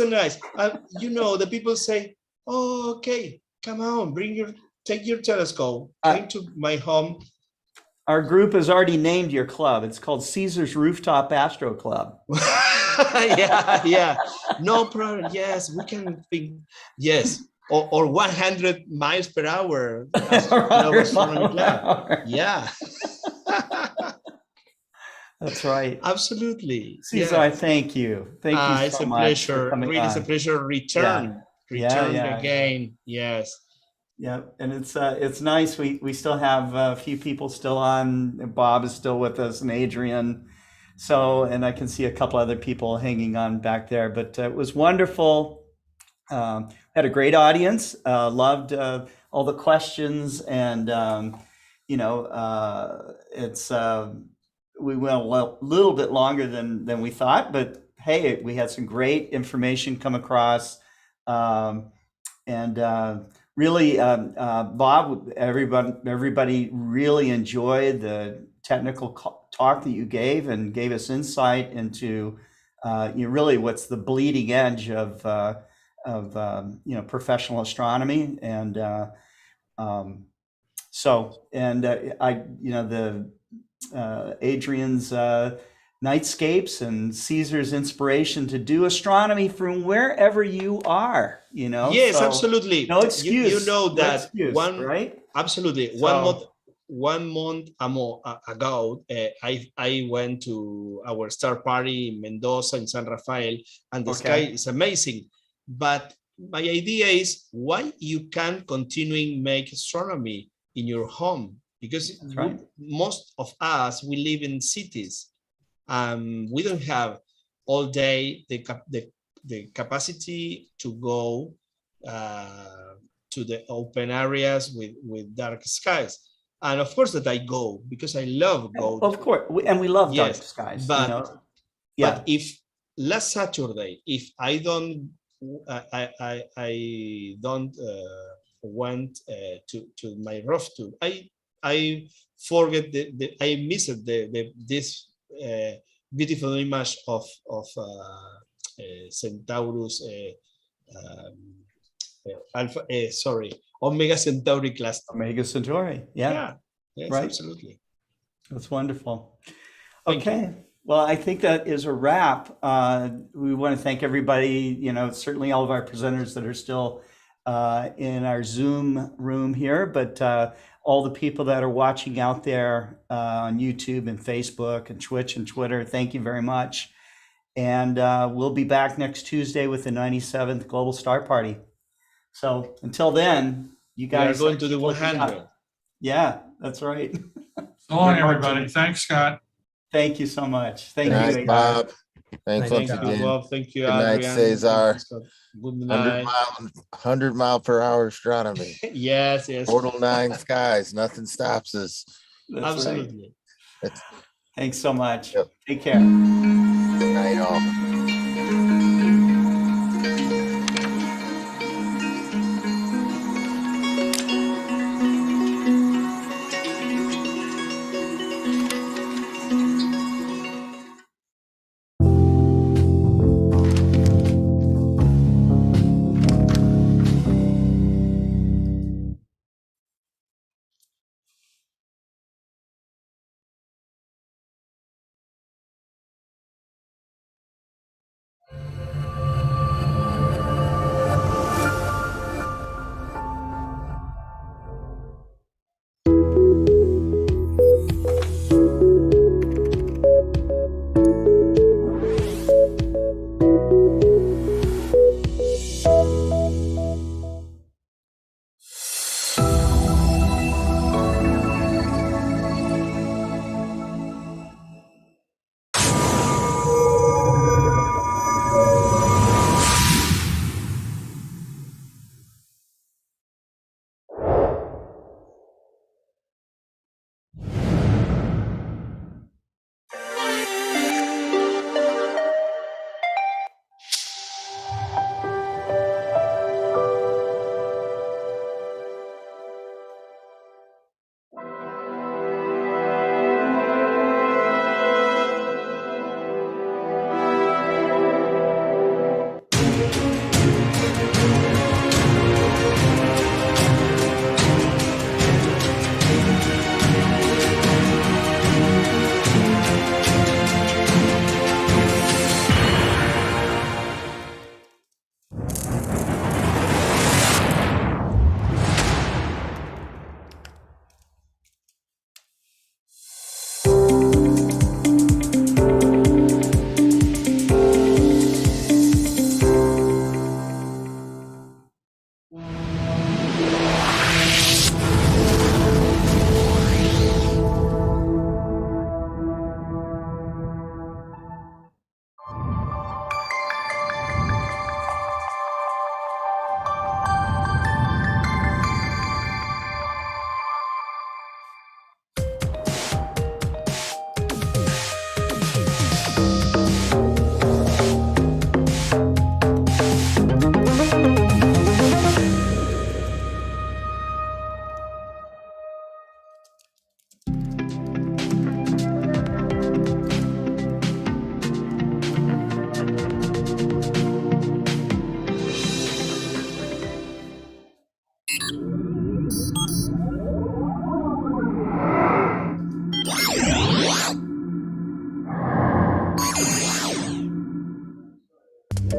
nice. The people say, oh, okay, come on, take your telescope, come to my home. Our group has already named your club. It's called Caesar's Rooftop Astro Club. yeah, no problem. Yes, we can think. Yes, or 100 miles per hour. Yeah. That's right. Absolutely. Cesar, Yeah. thank you. Thank you It's so a much. pleasure. For coming Really, it's a on. pleasure. Return Yeah. again. Yes. Yeah, and it's nice. We still have a few people still on. Bob is still with us, and Adrian. So, and I can see a couple other people hanging on back there. But it was wonderful. Had a great audience. Loved all the questions, and it's we went a little bit longer than we thought, but hey, we had some great information come across, and really, Bob, everybody really enjoyed the technical talk that you gave and gave us insight into really what's the bleeding edge of professional astronomy. And Adrian's Nightscapes and Cesar's inspiration to do astronomy from wherever you are, Yes, So, absolutely. no excuse. You know that excuse, right? Absolutely. So- One month ago, I went to our star party in Mendoza in San Rafael, and the sky is amazing. But my idea is why you can't continuing make astronomy in your home, because most of us, we live in cities. We don't have all day the capacity to go to the open areas with dark skies. And of course that I go because I love go. Of course, and we love dark skies. But if last Saturday, if I don't went to my rooftop, I forget I missed this beautiful image of Centaurus Omega Centauri cluster. Omega Centauri, Yes, right. Absolutely. That's wonderful. Okay, well, I think that is a wrap. We want to thank everybody, certainly all of our presenters that are still in our Zoom room here, but all the people that are watching out there on YouTube and Facebook and Twitch and Twitter, thank you very much. And we'll be back next Tuesday with the 97th Global Star Party. So until then, you guys are going to the 100. Yeah, that's right. So long, everybody. Thanks, Scott. Thank you so much. Thank Good you, night, Bob. Thanks once again. Bob. Thank you, Good night, Adrian. Cesar. Good night. 100 mile per hour astronomy. Yes. Portal 9 skies. Nothing stops us. That's Absolutely. Right. Thanks so much. Yep. Take care. Good night, all.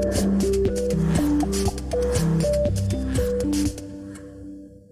you.